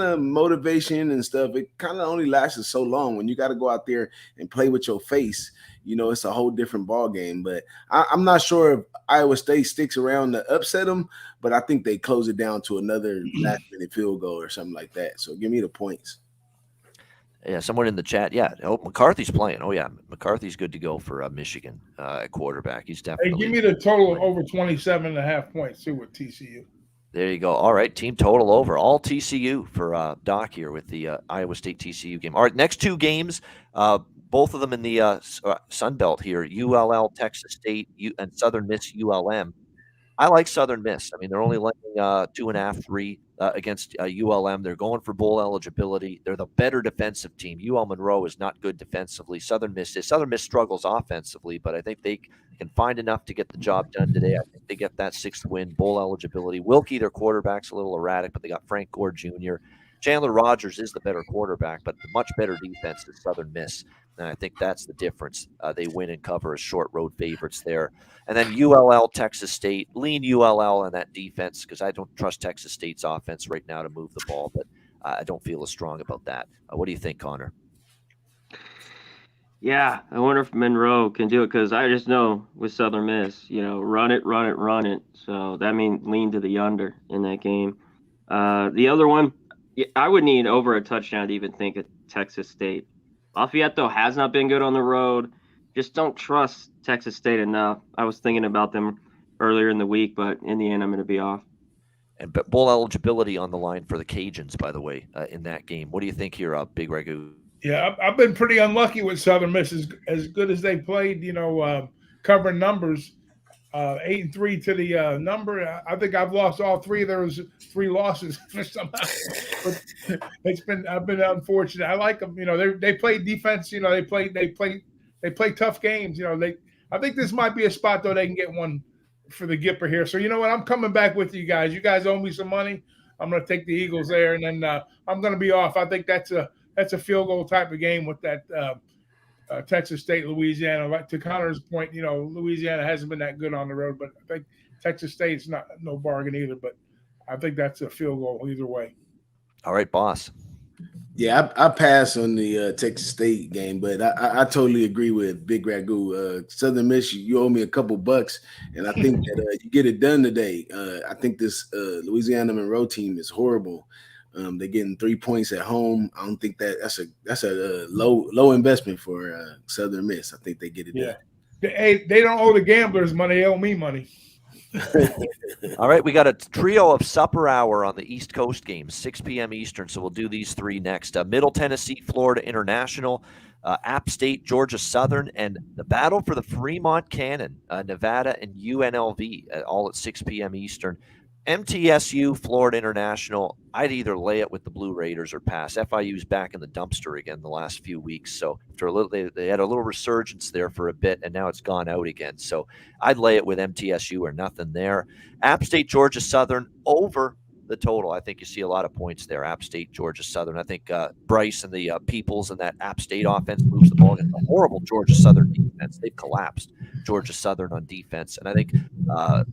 of motivation and stuff, it kind of only lasts so long. When you got to go out there and play with your face, it's a whole different ball game. But I'm not sure if Iowa State sticks around to upset them, but I think they close it down to another last-minute field goal or something like that. So give me the points. Yeah, someone in the chat. Yeah, McCarthy's playing. Oh, yeah, McCarthy's good to go for Michigan at quarterback. He's definitely. Hey, give me the total over 27.5 points, too, with TCU. There you go. All right, team total over. All TCU for Doc here with the Iowa State TCU game. All right, next two games, both of them in the Sun Belt here, ULL, Texas State, and Southern Miss, ULM. I like Southern Miss. I mean, they're only laying 2.5, 3 against ULM. They're going for bowl eligibility. They're the better defensive team. UL Monroe is not good defensively. Southern Miss is. Southern Miss struggles offensively, but I think they can find enough to get the job done today. I think they get that 6th win, bowl eligibility. Wilkie, their quarterback's a little erratic, but they got Frank Gore Jr. Chandler Rogers is the better quarterback, but the much better defense is Southern Miss. And I think that's the difference. They win and cover as short road favorites there. And then ULL, Texas State, lean ULL on that defense because I don't trust Texas State's offense right now to move the ball, but I don't feel as strong about that. What do you think, Connor? Yeah, I wonder if Monroe can do it because I just know with Southern Miss, run it. So that means lean to the under in that game. The other one, I would need over a touchdown to even think of Texas State. Lafayette, though, has not been good on the road. Just don't trust Texas State enough. I was thinking about them earlier in the week, but in the end, I'm going to be off. And bowl eligibility on the line for the Cajuns, by the way, in that game. What do you think here, Big Ragoo? Yeah, I've been pretty unlucky with Southern Miss. As good as they played, covering numbers, 8-3 to the number. I think I've lost all 3 of those 3 losses somehow. But I've been unfortunate. I like them. They play defense. They play tough games. I think this might be a spot though they can get one for the Gipper here. So you know what? I'm coming back with you guys. You guys owe me some money. I'm going to take the Eagles there, and then I'm going to be off. I think that's a field goal type of game with that Texas State, Louisiana. Like to Connor's point, Louisiana hasn't been that good on the road, but I think Texas State's no bargain either. But I think that's a field goal either way. All right, boss. Yeah, I pass on the Texas State game, but I totally agree with Big Ragoo. Southern Miss, you owe me a couple bucks, and I think that you get it done today. I think this Louisiana Monroe team is horrible. They're getting 3 points at home. I don't think that's a low investment for Southern Miss. I think they get it done. They don't owe the gamblers money; they owe me money. All right, we got a trio of supper hour on the East Coast games, 6 p.m. Eastern, so we'll do these three next. Middle Tennessee, Florida International, App State, Georgia Southern, and the battle for the Fremont Cannon, Nevada and UNLV, all at 6 p.m. Eastern. MTSU, Florida International, I'd either lay it with the Blue Raiders or pass. FIU's back in the dumpster again the last few weeks. So after they had a little resurgence there for a bit, and now it's gone out again. So I'd lay it with MTSU or nothing there. App State, Georgia Southern over the total. I think you see a lot of points there. App State, Georgia Southern. I think Bryce and the Peoples and that App State offense moves the ball against a horrible Georgia Southern defense. They've collapsed Georgia Southern on defense. And I think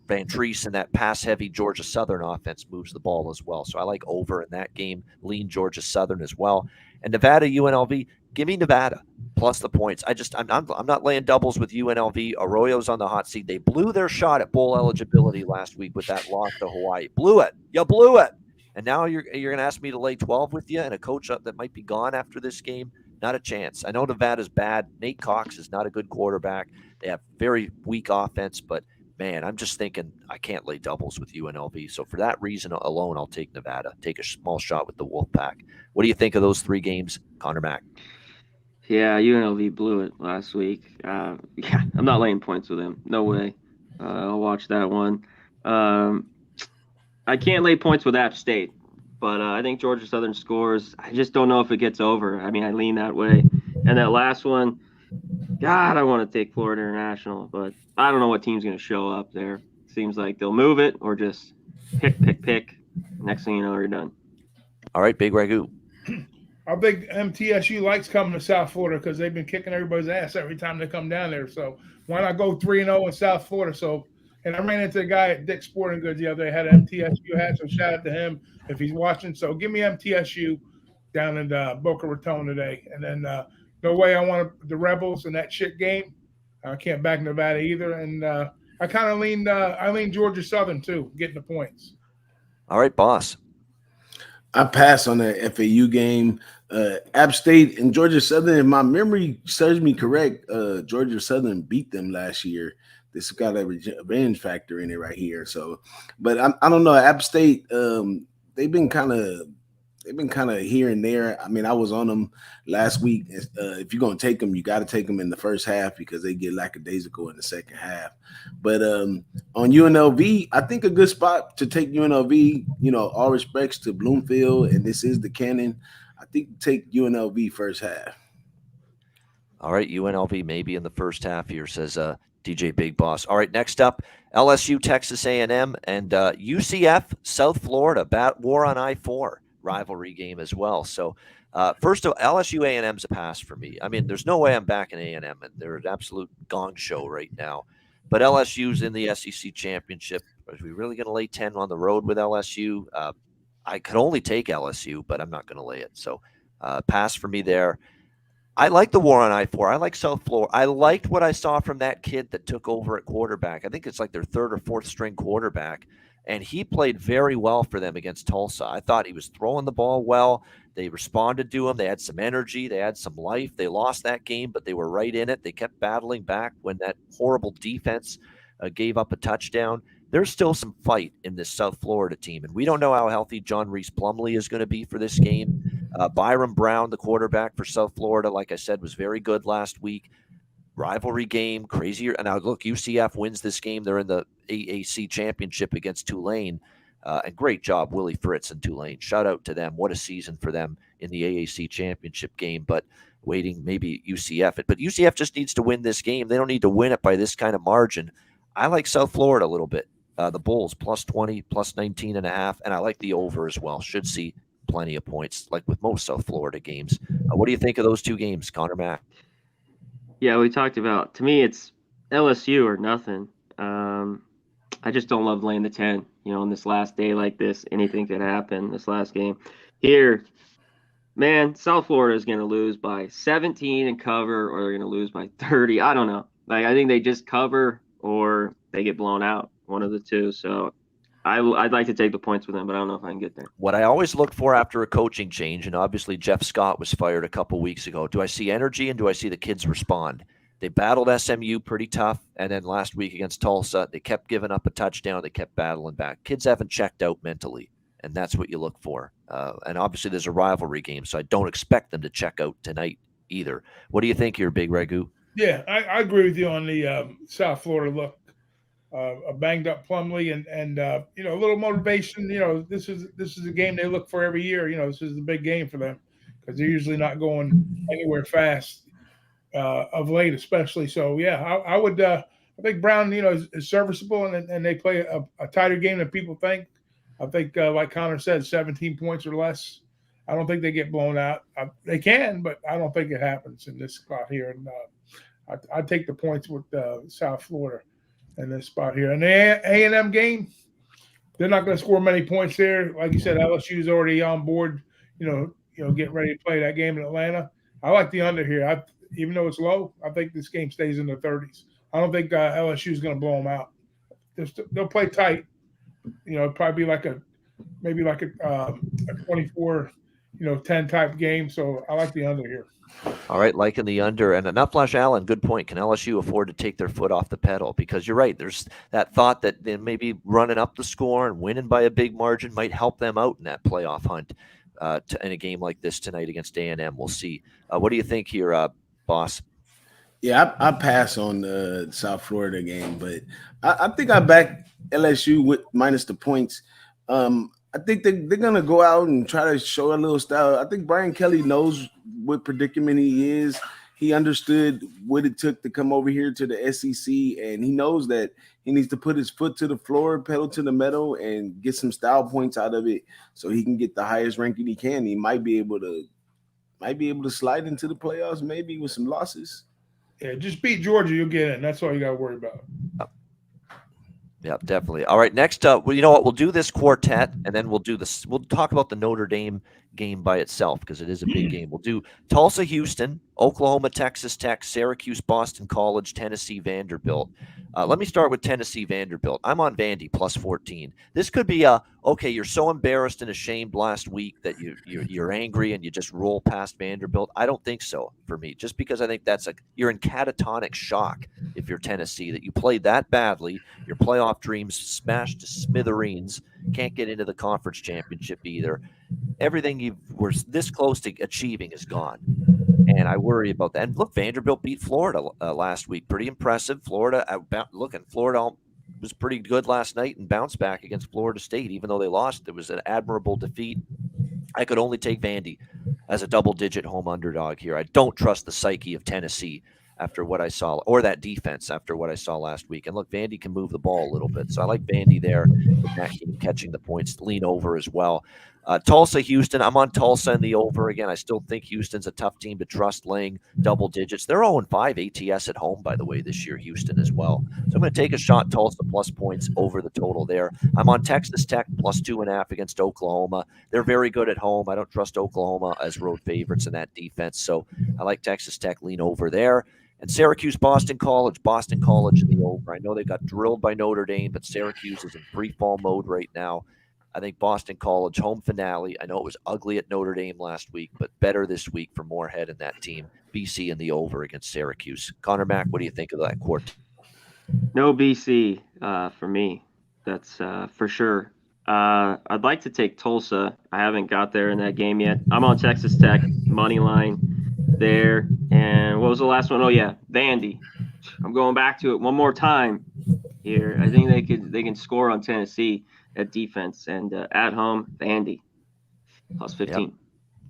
Van Treese and that pass-heavy Georgia Southern offense moves the ball as well. So I like over in that game. Lean Georgia Southern as well. And Nevada, UNLV, give me Nevada plus the points. I'm not laying doubles with UNLV. Arroyo's on the hot seat. They blew their shot at bowl eligibility last week with that loss to Hawaii. Blew it. You blew it. And now you're going to ask me to lay 12 with you and a coach that might be gone after this game? Not a chance. I know Nevada's bad. Nate Cox is not a good quarterback. They have very weak offense, but man, I'm just thinking I can't lay doubles with UNLV. So for that reason alone, I'll take Nevada. Take a small shot with the Wolfpack. What do you think of those three games, Conor Mac? Yeah, UNLV blew it last week. Yeah, I'm not laying points with them. No way. I'll watch that one. I can't lay points with App State, but I think Georgia Southern scores. I just don't know if it gets over. I mean, I lean that way. And that last one, God, I want to take Florida International, but I don't know what team's going to show up there. Seems like they'll move it or just pick. Next thing you know, you're done. All right, Big Ragoo. I think MTSU likes coming to South Florida because they've been kicking everybody's ass every time they come down there. So why not go 3-0 in South Florida? So, and I ran into a guy at Dick's Sporting Goods the other day, had an MTSU hat, so shout out to him if he's watching. So give me MTSU down in Boca Raton today. And then no way I want the Rebels in that shit game. I can't back Nevada either. And I kind of lean Georgia Southern too, getting the points. All right, boss. I pass on that FAU game. App State and Georgia Southern, if my memory serves me correct, Georgia Southern beat them last year. This got a revenge factor in it right here. So, but I don't know. App State, they've been kind of here and there. I mean, I was on them last week. If you're gonna take them, you got to take them in the first half because they get lackadaisical in the second half. But on UNLV, I think a good spot to take UNLV. You know, all respects to Bloomfield, and this is the Cannon. I think take UNLV first half. All right, UNLV maybe in the first half here, says DJ Big Boss. All right, next up, LSU, Texas A&M, and UCF, South Florida, war on I-4 rivalry game as well. So first of all, LSU A&M's a pass for me. I mean, there's no way I'm backing A&M, and they're an absolute gong show right now. But LSU's in the SEC championship. Are we really going to lay 10 on the road with LSU? I could only take LSU, but I'm not going to lay it. So pass for me there. I like the war on I-4. I like South Florida. I liked what I saw from that kid that took over at quarterback. I think it's like their third or fourth string quarterback. And he played very well for them against Tulsa. I thought he was throwing the ball well. They responded to him. They had some energy. They had some life. They lost that game, but they were right in it. They kept battling back when that horrible defense gave up a touchdown. There's still some fight in this South Florida team, and we don't know how healthy John Reese Plumlee is going to be for this game. Byron Brown, the quarterback for South Florida, like I said, was very good last week. Rivalry game, crazier. And now look, UCF wins this game. They're in the AAC championship against Tulane. And great job, Willie Fritz and Tulane. Shout out to them. What a season for them in the AAC championship game. But waiting maybe UCF. But UCF just needs to win this game. They don't need to win it by this kind of margin. I like South Florida a little bit. The Bulls plus 20, plus 19.5. And I like the over as well. Should see plenty of points like with most South Florida games. What do you think of those two games, Conor Mac? Yeah, we talked about, to me, it's LSU or nothing. I just don't love laying the 10, on this last day like this. Anything could happen this last game. Here, Man, South Florida is going to lose by 17 and cover, or they're going to lose by 30. I don't know. Like, I think they just cover or they get blown out, one of the two. So I'd like to take the points with them, but I don't know if I can get there. What I always look for after a coaching change, and obviously Jeff Scott was fired a couple weeks ago, do I see energy and do I see the kids respond? They battled SMU pretty tough, and then last week against Tulsa, they kept giving up a touchdown. They kept battling back. Kids haven't checked out mentally, and that's what you look for. And obviously there's a rivalry game, so I don't expect them to check out tonight either. What do you think here, Big Ragoo? Yeah, I agree with you on the South Florida look. A banged up Plumlee and a little motivation. This is a game they look for every year. This is the big game for them because they're usually not going anywhere fast of late, especially. So yeah, I would. I think Brown, is serviceable and they play a tighter game than people think. I think, like Conor said, 17 points or less. I don't think they get blown out. They can, but I don't think it happens in this spot here. And I take the points with South Florida in this spot here. And the A&M game, they're not going to score many points there. Like you said, LSU is already on board. Getting ready to play that game in Atlanta. I like the under here. Even though it's low, I think this game stays in the 30s. I don't think LSU is going to blow them out. They'll play tight. It'll probably be like a 24-10 type game. So I like the under here. All right, liking the under. And Nutflash Allen, good point. Can LSU afford to take their foot off the pedal? Because you're right. There's that thought that then maybe running up the score and winning by a big margin might help them out in that playoff hunt in a game like this tonight against A&M. We'll see. What do you think here, boss? Yeah, I pass on the South Florida game, but I think I back LSU with minus the points. I think they're going to go out and try to show a little style. I think Brian Kelly knows what predicament he is. He understood what it took to come over here to the SEC, and he knows that he needs to put his foot to the floor, pedal to the metal, and get some style points out of it so he can get the highest ranking he can. He might be able to slide into the playoffs, maybe with some losses. Yeah, just beat Georgia, you'll get in. That's all you got to worry about. Yeah, definitely. All right, next up, well, you know what? We'll do this quartet, and then we'll talk about the Notre Dame game by itself because it is a big game. We'll do Tulsa, Houston, Oklahoma, Texas Tech, Syracuse, Boston College, Tennessee, Vanderbilt. Let me start with Tennessee, Vanderbilt. I'm on Vandy plus 14. This could be okay, you're so embarrassed and ashamed last week that you're angry and you just roll past Vanderbilt. I don't think so for me, just because I think you're in catatonic shock if you're Tennessee, that you played that badly, your playoff dreams smashed to smithereens, can't get into the conference championship either. Everything you were this close to achieving is gone. And I worry about that. And look, Vanderbilt beat Florida last week. Pretty impressive. Florida was pretty good last night and bounced back against Florida State. Even though they lost, it was an admirable defeat. I could only take Vandy as a double-digit home underdog here. I don't trust the psyche of Tennessee after what I saw, or that defense after what I saw last week. And look, Vandy can move the ball a little bit. So I like Vandy there in that game, catching the points, lean over as well. Tulsa, Houston. I'm on Tulsa in the over again. I still think Houston's a tough team to trust laying double digits. They're 0-5 ATS at home, by the way, this year, Houston as well. So I'm going to take a shot, Tulsa plus points over the total there. I'm on Texas Tech plus 2.5 against Oklahoma. They're very good at home. I don't trust Oklahoma as road favorites in that defense. So I like Texas Tech, lean over there. And Syracuse, Boston College in the over. I know they got drilled by Notre Dame, but Syracuse is in free fall mode right now. I think Boston College, home finale. I know it was ugly at Notre Dame last week, but better this week for Moorhead and that team. BC in the over against Syracuse. Conor Mac, what do you think of that quartet? No BC for me. That's for sure. I'd like to take Tulsa. I haven't got there in that game yet. I'm on Texas Tech, money line there. And what was the last one? Oh, yeah, Vandy. I'm going back to it one more time here. I think they can score on Tennessee at defense, and at home, Vandy plus 15. Yep.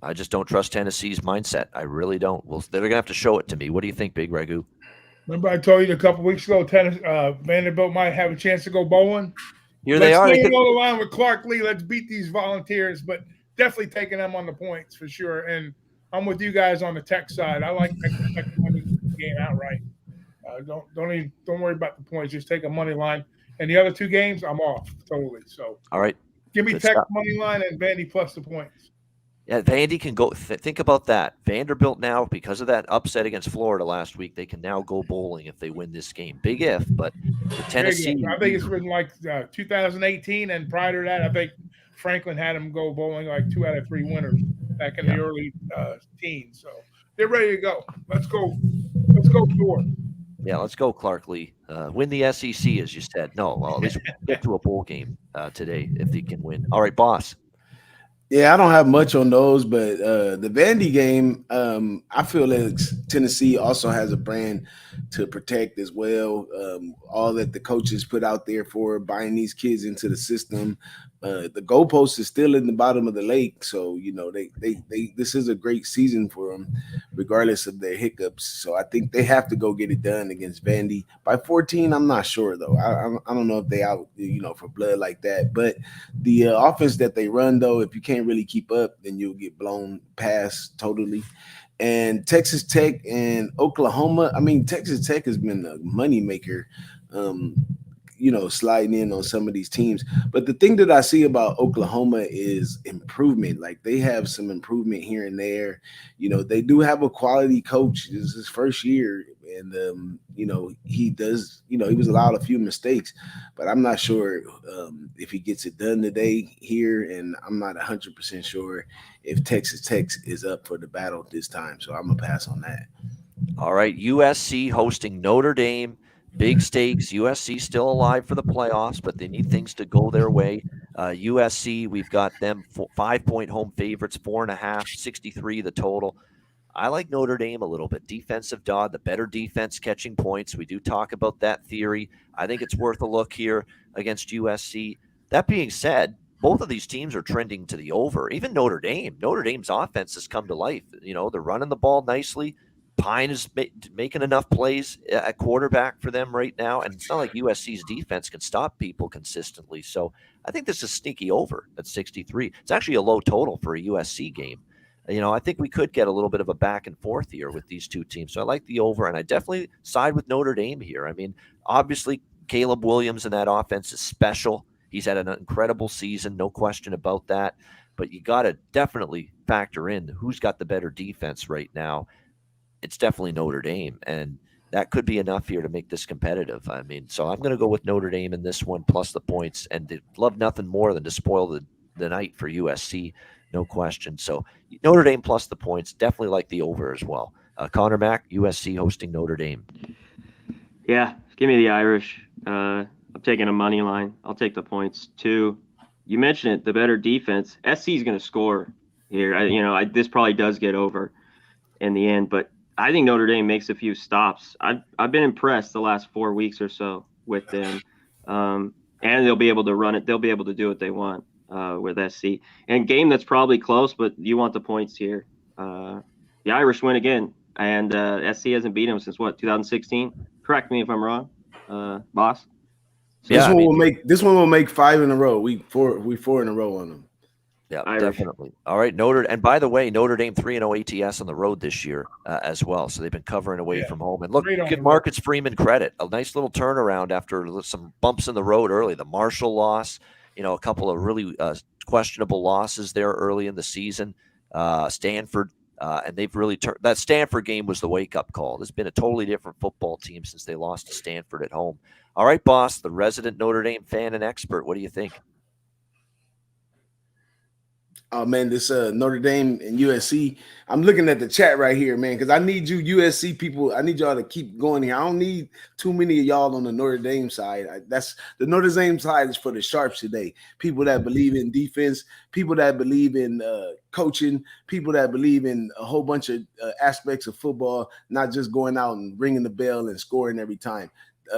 I just don't trust Tennessee's mindset. I really don't. Well, they're going to have to show it to me. What do you think, Big Ragoo? Remember I told you a couple weeks ago, Vanderbilt might have a chance to go bowling? Here they are. Let's stay on the line with Clark Lee. Let's beat these Volunteers, but definitely taking them on the points for sure. And I'm with you guys on the Tech side. I like Tech to win the game outright. Don't worry about the points. Just take a money line. And the other two games, I'm off totally. So, all right, give me Tech money line and Vandy plus the points. Yeah, Vandy can go. Think about that. Vanderbilt now, because of that upset against Florida last week, they can now go bowling if they win this game. Big if, but with Big if. Tennessee, I think it's been like 2018, and prior to that, I think Franklin had them go bowling like 2 out of 3 winners back in the early teens. So they're ready to go. Let's go. Let's go Thor. yeah, let's go, Clark Lee. Win the SEC, as you said. No, well, at least get to a bowl game today if they can win. All right, boss. Yeah, I don't have much on those, but the Vandy game, I feel like Tennessee also has a brand to protect as well. All that the coaches put out there for buying these kids into the system. The goalpost is still in the bottom of the lake, so you know they this is a great season for them, regardless of their hiccups. So I think they have to go get it done against Vandy by 14. I'm not sure though. I don't know if they out for blood like that, but the offense that they run though, if you can't really keep up, then you'll get blown past totally. And Texas Tech and Oklahoma. I mean, Texas Tech has been a moneymaker. Sliding in on some of these teams. But the thing that I see about Oklahoma is improvement. Like they have some improvement here and there. They do have a quality coach. This is his first year. And, he does, he was allowed a few mistakes, but I'm not sure if he gets it done today here. And I'm not 100% sure if Texas Tech is up for the battle this time. So I'm going to pass on that. All right, USC hosting Notre Dame. Big stakes. USC still alive for the playoffs, but they need things to go their way. USC, we've got them 5-point home favorites, 4.5, 63 the total. I like Notre Dame a little bit. Defensive dog, the better defense catching points. We do talk about that theory. I think it's worth a look here against USC. That being said, both of these teams are trending to the over. Even Notre Dame. Notre Dame's offense has come to life. They're running the ball nicely. Pine is making enough plays at quarterback for them right now, and it's not like USC's defense can stop people consistently. So I think this is sneaky over at 63. It's actually a low total for a USC game. I think we could get a little bit of a back and forth here with these two teams. So I like the over, and I definitely side with Notre Dame here. I mean, obviously, Caleb Williams and that offense is special. He's had an incredible season, no question about that. But you got to definitely factor in who's got the better defense right now. It's definitely Notre Dame, and that could be enough here to make this competitive. I mean, so I'm going to go with Notre Dame in this one plus the points, and they'd love nothing more than to spoil the night for USC, no question. So Notre Dame plus the points, definitely like the over as well. Conor Mac, USC hosting Notre Dame. Yeah, give me the Irish. I'm taking a money line. I'll take the points too. You mentioned it, the better defense. SC is going to score here. This probably does get over in the end, but I think Notre Dame makes a few stops. I've been impressed the last 4 weeks or so with them, and they'll be able to run it. They'll be able to do what they want with SC. And game that's probably close, but you want the points here. The Irish win again, and SC hasn't beat them since 2016. Correct me if I'm wrong, boss. So this one will make 5 in a row. We 4 in a row on them. Yeah, Irish. Definitely. All right, and by the way, Notre Dame 3-0 ATS on the road this year as well. So they've been covering away from home. And look, give Marcus Freeman credit. A nice little turnaround after some bumps in the road early. The Marshall loss, a couple of really questionable losses there early in the season. Stanford, and they've really turned. That Stanford game was the wake-up call. There's been a totally different football team since they lost to Stanford at home. All right, boss, the resident Notre Dame fan and expert, what do you think? Oh man, this Notre Dame and USC. I'm looking at the chat right here, man, because I need you USC people. I need y'all to keep going here. I don't need too many of y'all on the Notre Dame side. That's the Notre Dame side is for the sharps today. People that believe in defense, people that believe in coaching, people that believe in a whole bunch of aspects of football, not just going out and ringing the bell and scoring every time.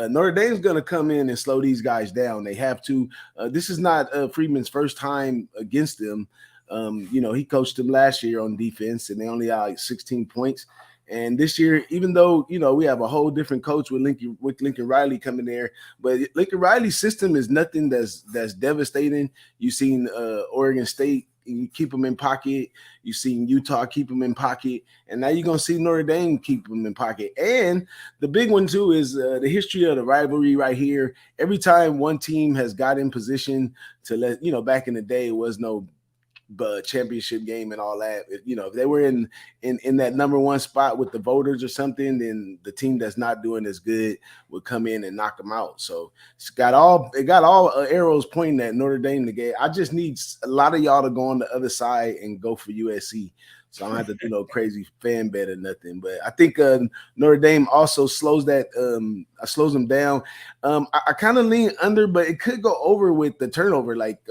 Notre Dame's going to come in and slow these guys down. They have to. This is not Freeman's first time against them. He coached them last year on defense, and they only had 16 points. And this year, even though we have a whole different coach with Lincoln Riley coming there, but Lincoln Riley's system is nothing that's devastating. You've seen Oregon State, you keep them in pocket. You've seen Utah keep them in pocket, and now you're gonna see Notre Dame keep them in pocket. And the big one too is the history of the rivalry right here. Every time one team has got in position to back in the day, it was no championship game and all that. If they were in that number one spot with the voters or something, then the team that's not doing as good would come in and knock them out. So it got all arrows pointing at Notre Dame to get. I just need a lot of y'all to go on the other side and go for USC. So I don't have to do no crazy fan bet or nothing. But I think Notre Dame also slows them down. I kind of lean under, but it could go over with the turnover. Like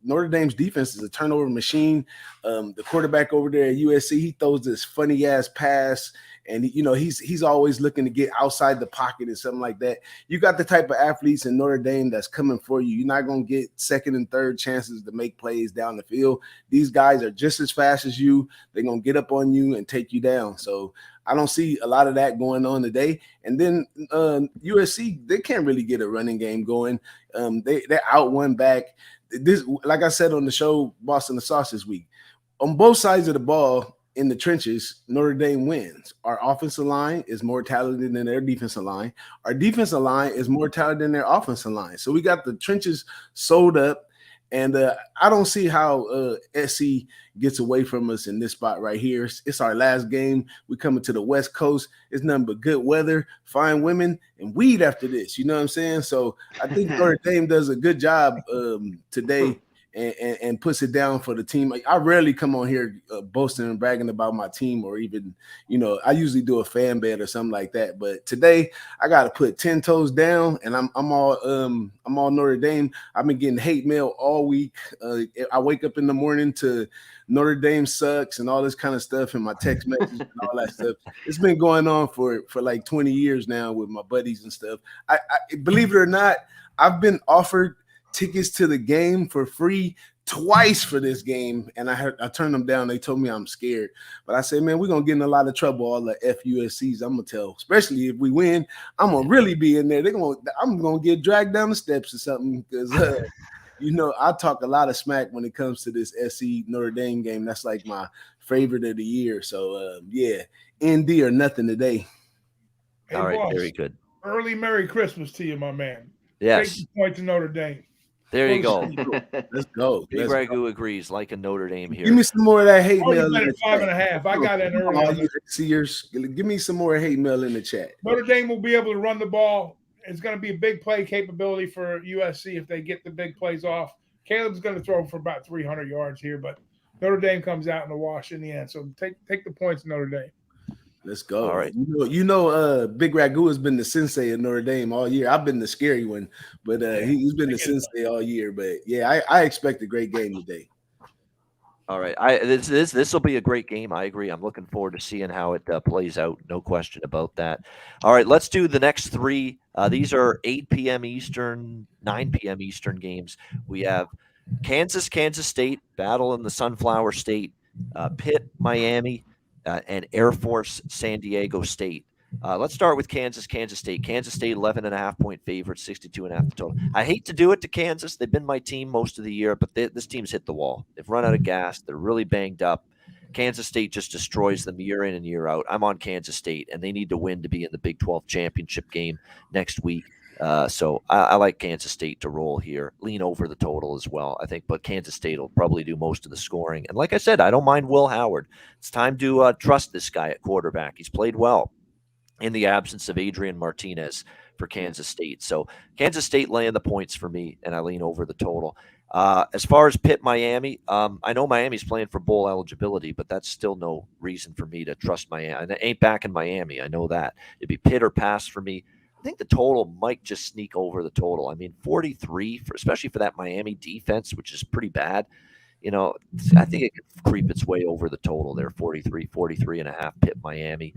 Notre Dame's defense is a turnover machine. The quarterback over there at USC, he throws this funny ass pass, and he's always looking to get outside the pocket and something like that. You got the type of athletes in Notre Dame that's coming for you. You're not going to get second and third chances to make plays down the field. These guys are just as fast as you. They're going to get up on you and take you down. So I don't see a lot of that going on today. And then USC, they can't really get a running game going. They're out one back. This, like I said on the show, Boston the Sauce this week, on both sides of the ball in the trenches, Notre Dame wins. Our offensive line is more talented than their defensive line. Our defensive line is more talented than their offensive line. So we got the trenches sold up, and I don't see how SC gets away from us in this spot right here. It's our last game. We're coming to the West Coast. It's nothing but good weather, fine women, and weed after this. You know what I'm saying? So I think Notre Dame does a good job today and puts it down for the team. I rarely come on here boasting and bragging about my team, or even, I usually do a fan bet or something like that. But today I got to put 10 toes down, and I'm all Notre Dame. I've been getting hate mail all week. I wake up in the morning to Notre Dame sucks and all this kind of stuff, and my text messages and all that stuff. It's been going on for like 20 years now with my buddies and stuff. I believe it or not, I've been offered tickets to the game for free twice for this game, and I turned them down. They told me I'm scared, but I said, man, we're gonna get in a lot of trouble. All the FUSCs, I'm gonna tell, especially if we win, I'm gonna really be in there. I'm gonna get dragged down the steps or something, because I talk a lot of smack when it comes to this SC Notre Dame game. That's like my favorite of the year. So ND or nothing today. Hey, all right, boss, very good. Early Merry Christmas to you, my man. Yes. Take the point to Notre Dame. There you go. Let's go. Big Ragoo agrees, like a Notre Dame here. Give me some more of that hate mail. At 5.5. I got in early. Give me some more hate mail in the chat. Notre Dame will be able to run the ball. It's going to be a big play capability for USC if they get the big plays off. Caleb's going to throw for about 300 yards here, but Notre Dame comes out in the wash in the end. So take the points, Notre Dame. Let's go. All right. Big Ragoo has been the sensei of Notre Dame all year. I've been the scary one, but he's been the sensei all year. But yeah, I expect a great game today. All right. This will be a great game. I agree. I'm looking forward to seeing how it plays out. No question about that. All right, let's do the next three. These are 8 p.m. Eastern, 9 p.m. Eastern games. We have Kansas State, battle in the Sunflower State, Pitt, Miami, and Air Force, San Diego State. Let's start with Kansas State. Kansas State, 11.5-point favorite, 62.5 total. I hate to do it to Kansas. They've been my team most of the year, but this team's hit the wall. They've run out of gas. They're really banged up. Kansas State just destroys them year in and year out. I'm on Kansas State, and they need to win to be in the Big 12 championship game next week. So I like Kansas State to roll here. Lean over the total as well, I think. But Kansas State will probably do most of the scoring. And like I said, I don't mind Will Howard. It's time to trust this guy at quarterback. He's played well in the absence of Adrian Martinez for Kansas State. So Kansas State laying the points for me, and I lean over the total. As far as Pitt, Miami, I know Miami's playing for bowl eligibility, but that's still no reason for me to trust Miami. And it ain't back in Miami. I know that. It'd be Pitt or pass for me. I think the total might just sneak over the total. I mean, 43, especially for that Miami defense, which is pretty bad. I think it could creep its way over the total there, 43.5 Pitt, Miami.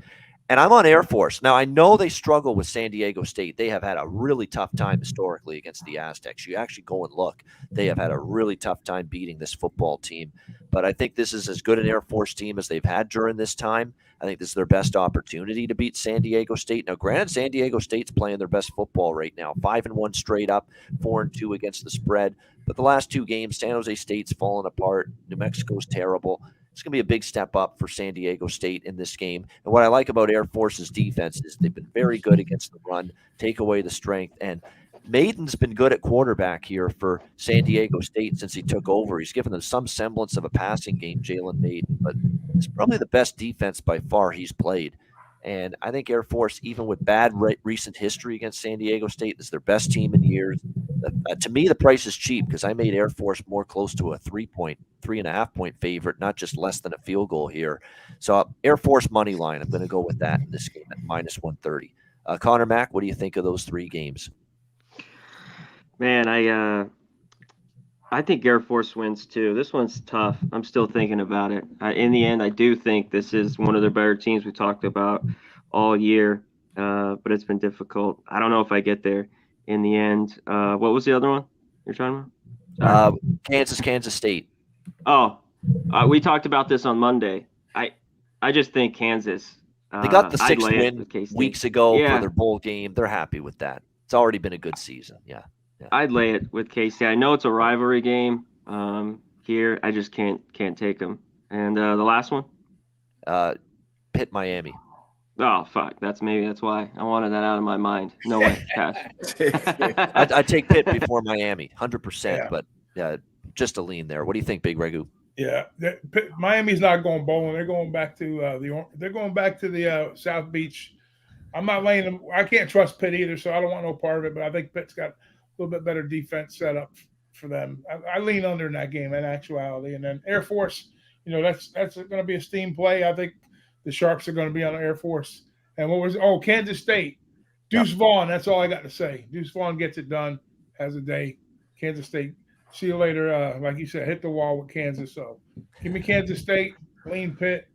And I'm on Air Force. Now, I know they struggle with San Diego State. They have had a really tough time historically against the Aztecs. You actually go and look. They have had a really tough time beating this football team. But I think this is as good an Air Force team as they've had during this time. I think this is their best opportunity to beat San Diego State. Now, granted, San Diego State's playing their best football right now. 5-1 straight up, 4-2 against the spread. But the last two games, San Jose State's fallen apart. New Mexico's terrible. It's going to be a big step up for San Diego State in this game. And what I like about Air Force's defense is they've been very good against the run, take away the strength. And Maiden's been good at quarterback here for San Diego State since he took over. He's given them some semblance of a passing game, Jalen Maiden, but it's probably the best defense by far he's played. And I think Air Force, even with bad recent history against San Diego State, is their best team in years. To me, the price is cheap because I made Air Force more close to a 3.5 point favorite, not just less than a field goal here. So Air Force money line, I'm going to go with that in this game at minus 130. Conor Mac, what do you think of those three games? Man, I think Air Force wins too. This one's tough. I'm still thinking about it. In the end, I do think this is one of the better teams we talked about all year, but it's been difficult. I don't know if I get there in the end. What was the other one you're talking about? Kansas State. Oh, we talked about this on Monday. I just think Kansas. They got the 6th win weeks ago for their bowl game. They're happy with that. It's already been a good season. Yeah. I'd lay it with K-State. I know it's a rivalry game here. I just can't take them. And the last one? Pitt, Miami. Oh, fuck. That's why I wanted that out of my mind. No way. Pass. I'd take Pitt before Miami, 100%. But just a lean there. What do you think, Big Ragoo? Yeah, Miami's not going bowling. They're going back to the South Beach. I'm not laying them. I can't trust Pitt either, so I don't want no part of it. But I think Pitt's got a little bit better defense set up for them. I lean under in that game in actuality. And then Air Force, that's going to be a steam play. I think the Sharps are going to be on Air Force. And Kansas State, Deuce Vaughn. That's all I got to say. Deuce Vaughn gets it done, has a day. Kansas State. See you later. Like you said, hit the wall with Kansas. So give me Kansas State, lean Pitt,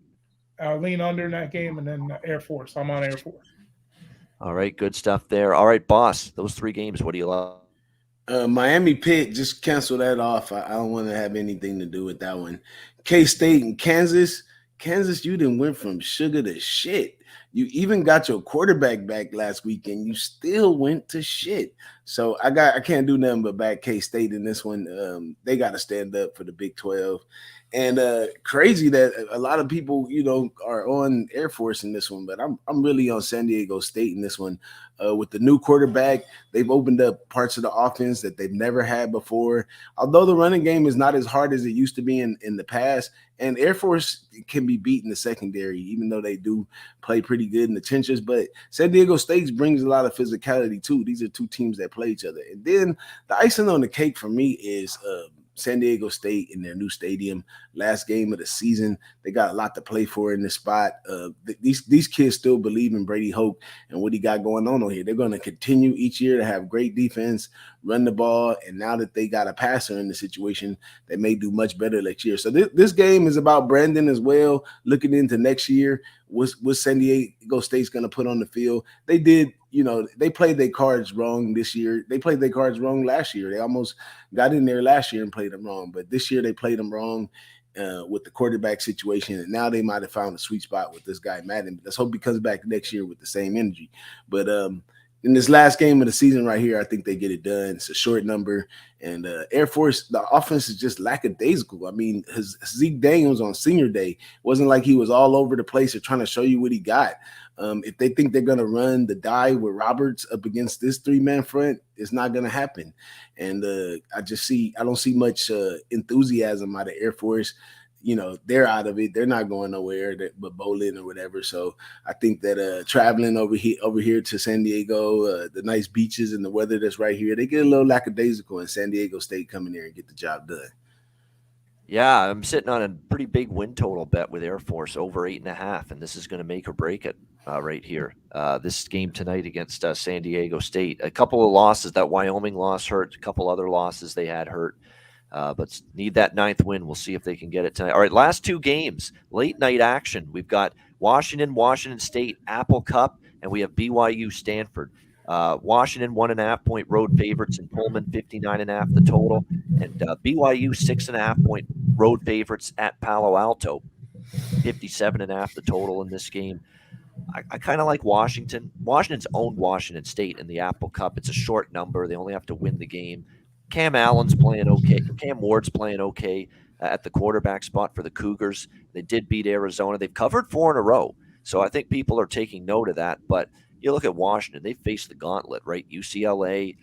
lean under in that game, and then Air Force. I'm on Air Force. All right, good stuff there. All right, boss, those three games, what do you love? Miami Pitt, just cancel that off. I don't want to have anything to do with that one. K-State and Kansas. Kansas, you didn't went from sugar to shit. You even got your quarterback back last weekend. You still went to shit. So I can't do nothing but back K-State in this one. They got to stand up for the Big 12. And crazy that a lot of people, are on Air Force in this one, but I'm really on San Diego State in this one. With the new quarterback, they've opened up parts of the offense that they've never had before. Although the running game is not as hard as it used to be in the past, and Air Force can be beat in the secondary, even though they do play pretty good in the trenches. But San Diego State brings a lot of physicality too. These are two teams that play each other. And then the icing on the cake for me is San Diego State in their new stadium, last game of the season. They got a lot to play for in this spot. These kids still believe in Brady Hoke and what he got going on here. They're going to continue each year to have great defense, run the ball, and now that they got a passer in the situation, they may do much better next year. So this game is about Brandon as well, looking into next year. What San Diego State's going to put on the field. They did, they played their cards wrong this year. They played their cards wrong last year. They almost got in there last year and played them wrong. But this year they played them wrong with the quarterback situation. And now they might have found a sweet spot with this guy, Madden. Let's hope he comes back next year with the same energy. But in this last game of the season right here, I think they get it done. It's a short number. And Air Force, the offense is just lackadaisical. I mean, Zeke Daniels on senior day wasn't like he was all over the place or trying to show you what he got. If they think they're going to run the die with Roberts up against this three-man front, it's not going to happen. And I don't see much enthusiasm out of Air Force. They're out of it. They're not going nowhere but bowling or whatever. So I think that traveling over here to San Diego, the nice beaches and the weather that's right here, they get a little lackadaisical, and San Diego State come in there and get the job done. Yeah, I'm sitting on a pretty big win total bet with Air Force over 8.5, and this is going to make or break it right here. This game tonight against San Diego State. A couple of losses, that Wyoming loss hurt. A couple other losses they had hurt. But need that 9th win. We'll see if they can get it tonight. All right, last two games, late night action. We've got Washington State, Apple Cup, and we have BYU, Stanford. Washington 1.5 point road favorites in Pullman, 59.5 the total, and BYU 6.5 point road favorites at Palo Alto, 57.5 the total in this game. I kind of like Washington. Washington's owned Washington State in the Apple Cup. It's a short number. They only have to win the game. Cam Allen's playing okay. Cam Ward's playing okay at the quarterback spot for the Cougars. They did beat Arizona. They've covered 4 in a row. So I think people are taking note of that. But you look at Washington, they faced the gauntlet, right? UCLA,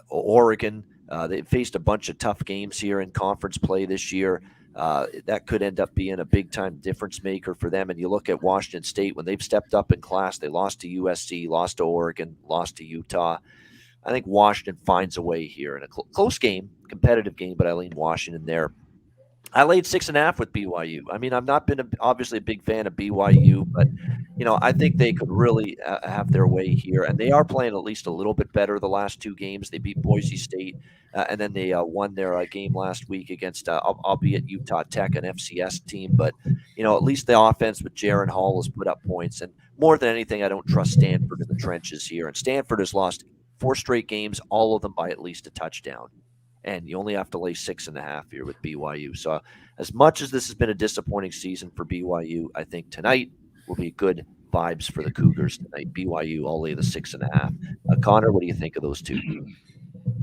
Oregon. They faced a bunch of tough games here in conference play this year. That could end up being a big-time difference maker for them. And you look at Washington State, when they've stepped up in class, they lost to USC, lost to Oregon, lost to Utah. I think Washington finds a way here in a close game, competitive game, but I lean Washington there. I laid 6.5 with BYU. I mean, I've not been obviously a big fan of BYU, but I think they could really have their way here, and they are playing at least a little bit better the last 2 games. They beat Boise State, and then they won their game last week against, albeit Utah Tech, an FCS team. But at least the offense with Jaron Hall has put up points, and more than anything, I don't trust Stanford in the trenches here. And Stanford has lost 4 straight games, all of them by at least a touchdown. And you only have to lay 6.5 here with BYU. So as much as this has been a disappointing season for BYU, I think tonight will be good vibes for the Cougars tonight. BYU, I'll lay the 6.5. Connor, what do you think of those two?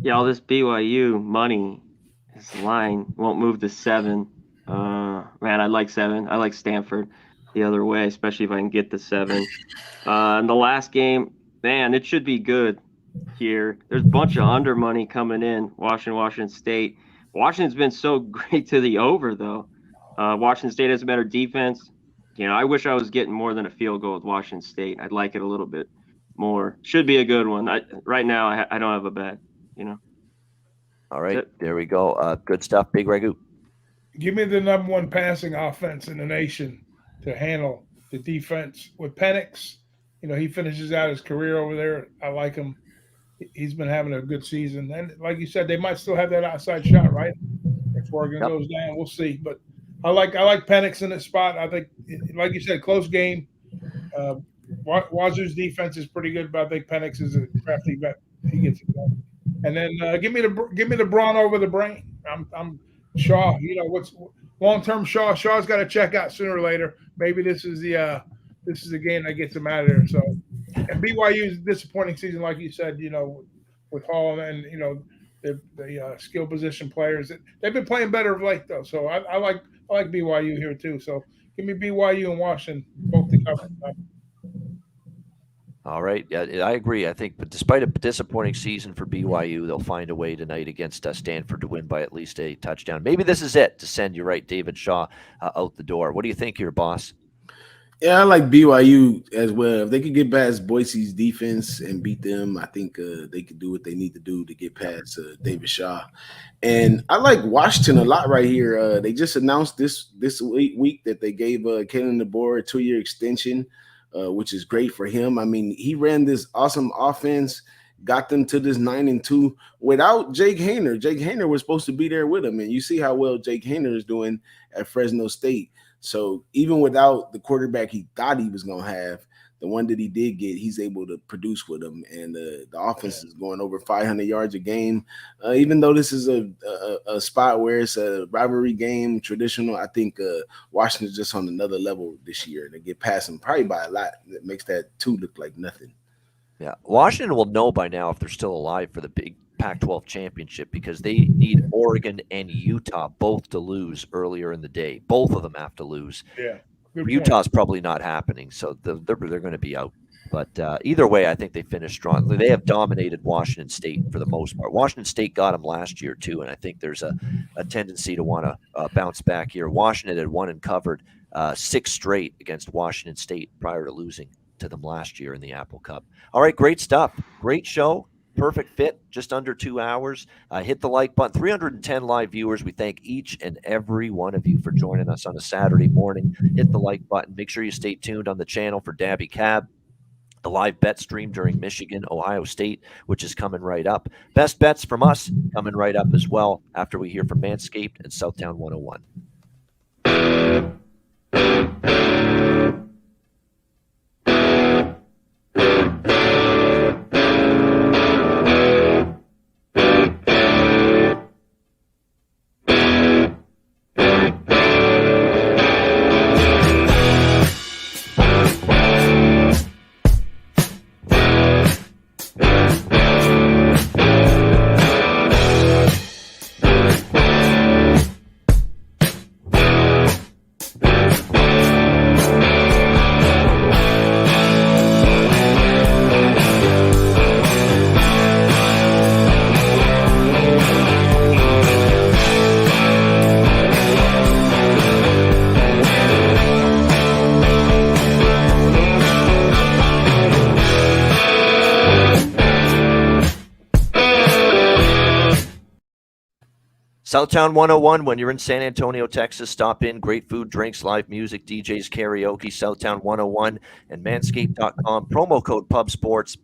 Yeah, all this BYU money, this line won't move to 7. Man, I like 7. I like Stanford the other way, especially if I can get the 7. In the last game, man, it should be good here. There's a bunch of under money coming in. Washington State. Washington's been so great to the over, though. Washington State has a better defense. I wish I was getting more than a field goal with Washington State. I'd like it a little bit more. Should be a good one. Right now, I don't have a bet. All right, there we go. Good stuff. Big Ragoo. Give me the number 1 passing offense in the nation to handle the defense with Penix. He finishes out his career over there. I like him. He's been having a good season. And like you said, they might still have that outside shot, right? If Oregon goes down, we'll see. But I like Penix in this spot. I think, like you said, close game. Wazoo's defense is pretty good, but I think Penix is a crafty bet. He gets it done. And then give me the brawn over the brain. I'm Shaw. What's long-term Shaw? Shaw's got to check out sooner or later. Maybe this is the game that gets him out of there. So. And BYU's disappointing season, like you said, with Hall and the skill position players. They've been playing better of late, though. So I like BYU here too. So give me BYU and Washington both to cover. All right, yeah, I agree. I think, but despite a disappointing season for BYU, they'll find a way tonight against Stanford to win by at least a touchdown. Maybe this is it to send David Shaw out the door. What do you think here, boss? Yeah, I like BYU as well. If they could get past Boise's defense and beat them, I think they could do what they need to do to get past David Shaw. And I like Washington a lot right here. They just announced this week that they gave Kalen DeBoer a 2-year extension, which is great for him. I mean, he ran this awesome offense, got them to this 9-2 without Jake Haener. Jake Haener was supposed to be there with him, and you see how well Jake Haener is doing at Fresno State. So even without the quarterback he thought he was going to have, the one that he did get, he's able to produce with him. And the offense is going over 500 yards a game. Even though this is a spot where it's a rivalry game, traditional, I think Washington's just on another level this year. They get past them probably by a lot. That makes that 2 look like nothing. Yeah, Washington will know by now if they're still alive for the big Pac-12 championship because they need Oregon and Utah both to lose earlier in the day. Both of them have to lose. Yeah, Utah's probably not happening, so they're going to be out. But either way, I think they finished strong. They have dominated Washington State for the most part. Washington State got them last year too, and I think there's a tendency to want to bounce back here. Washington had won and covered 6 straight against Washington State prior to losing to them last year in the Apple Cup. All right, great stuff. Great show. Perfect fit, just under 2 hours. Hit the like button. 310 live viewers. We thank each and every one of you for joining us on a Saturday morning. Hit the like button. Make sure you stay tuned on the channel for Dabby Cab, the live bet stream during Michigan, Ohio State, which is coming right up. Best bets from us coming right up as well after we hear from Manscaped and Southtown 101. Southtown 101, when you're in San Antonio, Texas, stop in. Great food, drinks, live music, DJs, karaoke, Southtown 101 and manscaped.com. Promo code PubSports.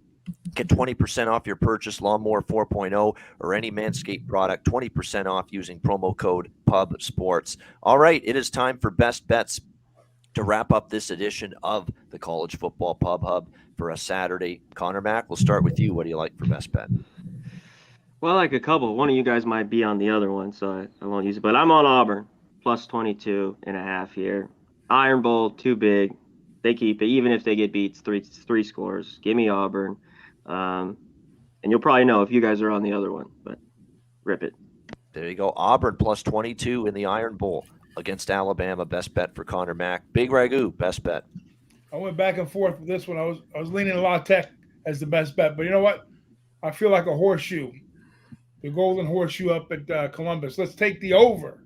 Get 20% off your purchase, Lawnmower 4.0 or any Manscaped product, 20% off using promo code PubSports. All right, it is time for Best Bets to wrap up this edition of the College Football Pub Hub for a Saturday. Conor Mac, we'll start with you. What do you like for Best Bet? Well, I like a couple. One of you guys might be on the other one, so I won't use it. But I'm on Auburn, plus 22.5 here. Iron Bowl, too big. They keep it, even if they get beat three scores. Give me Auburn. And you'll probably know if you guys are on the other one, but rip it. There you go. Auburn plus 22 in the Iron Bowl against Alabama. Best bet for Conor Mac. Big Ragoo, best bet. I went back and forth with this one. I was leaning La Tech as the best bet, but you know what? I feel like a horseshoe. The Golden Horseshoe up at Columbus. Let's take the over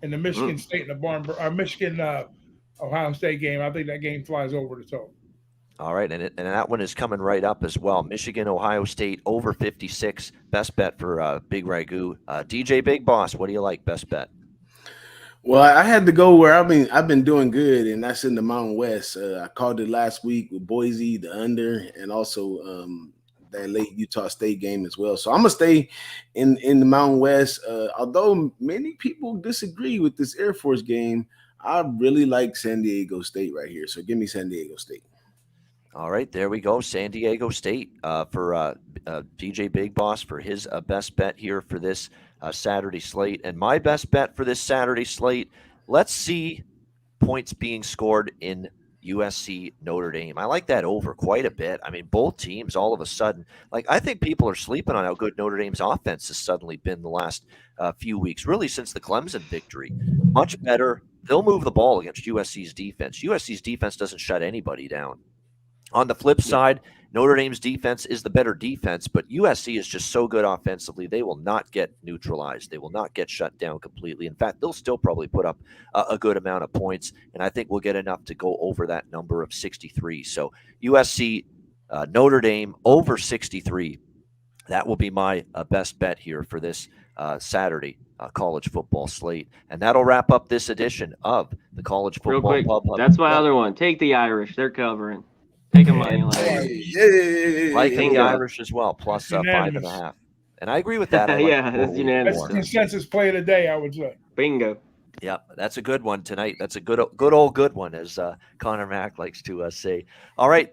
in the Michigan State and the Michigan Ohio State game. I think that game flies over the total. All right, and that one is coming right up as well. Michigan, Ohio State, over 56. Best bet for Big Ragoo. DJ Big Boss, what do you like? Best bet. Well, I had to go where I've been doing good, and that's in the Mountain West. I called it last week with Boise, the under, and also that late Utah State game as well. So I'm gonna stay in the Mountain West. Although many people disagree with this Air Force game, I really like San Diego State right here. So give me San Diego State. All right, there we go. San Diego State for DJ Big Boss for his best bet here for this Saturday slate. And my best bet for this Saturday slate, let's see points being scored in USC Notre Dame. I like that over quite a bit. I mean, both teams all of a sudden, like I think people are sleeping on how good Notre Dame's offense has suddenly been the last few weeks, really since the Clemson victory. Much better. They'll move the ball against USC's defense. USC's defense doesn't shut anybody down. On the flip side, Notre Dame's defense is the better defense, but USC is just so good offensively, they will not get neutralized. They will not get shut down completely. In fact, they'll still probably put up a good amount of points, and I think we'll get enough to go over that number of 63. So USC, Notre Dame, over 63. That will be my best bet here for this Saturday college football slate. And that'll wrap up this edition of the College Football Real quick, Pub Hub. that's my other one. Take the Irish. They're covering. Take a money line. Like the Irish as well, plus 5.5. And I agree with that. That's unanimous. That's the consensus play of the day, I would say. Bingo. Yep, that's a good one tonight. That's a good old one, as Conor Mac likes to say. All right,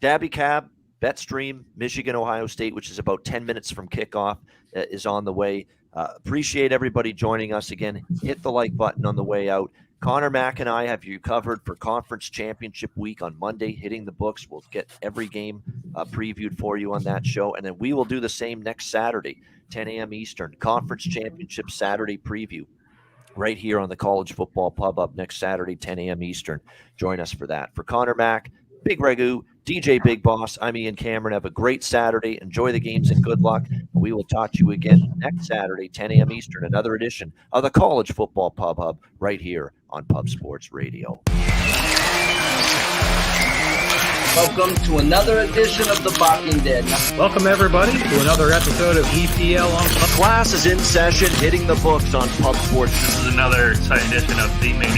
Dabby Cab, BetStream, Michigan, Ohio State, which is about 10 minutes from kickoff, is on the way. Appreciate everybody joining us again. Hit the like button on the way out. Conor Mac and I have you covered for Conference Championship Week on Monday, hitting the books. We'll get every game previewed for you on that show, and then we will do the same next Saturday, 10 a.m. Eastern, Conference Championship Saturday preview right here on the College Football Pub Up next Saturday, 10 a.m. Eastern. Join us for that. For Conor Mac, Big Ragoo, DJ Big Boss, I'm Ian Cameron. Have a great Saturday. Enjoy the games and good luck. We will talk to you again next Saturday, 10 a.m. Eastern, another edition of the College Football Pub Hub right here on Pub Sports Radio. Welcome to another edition of the Barking Dead. Welcome, everybody, to another episode of EPL on Class is in session, hitting the books on Pub Sports. This is another exciting edition of the main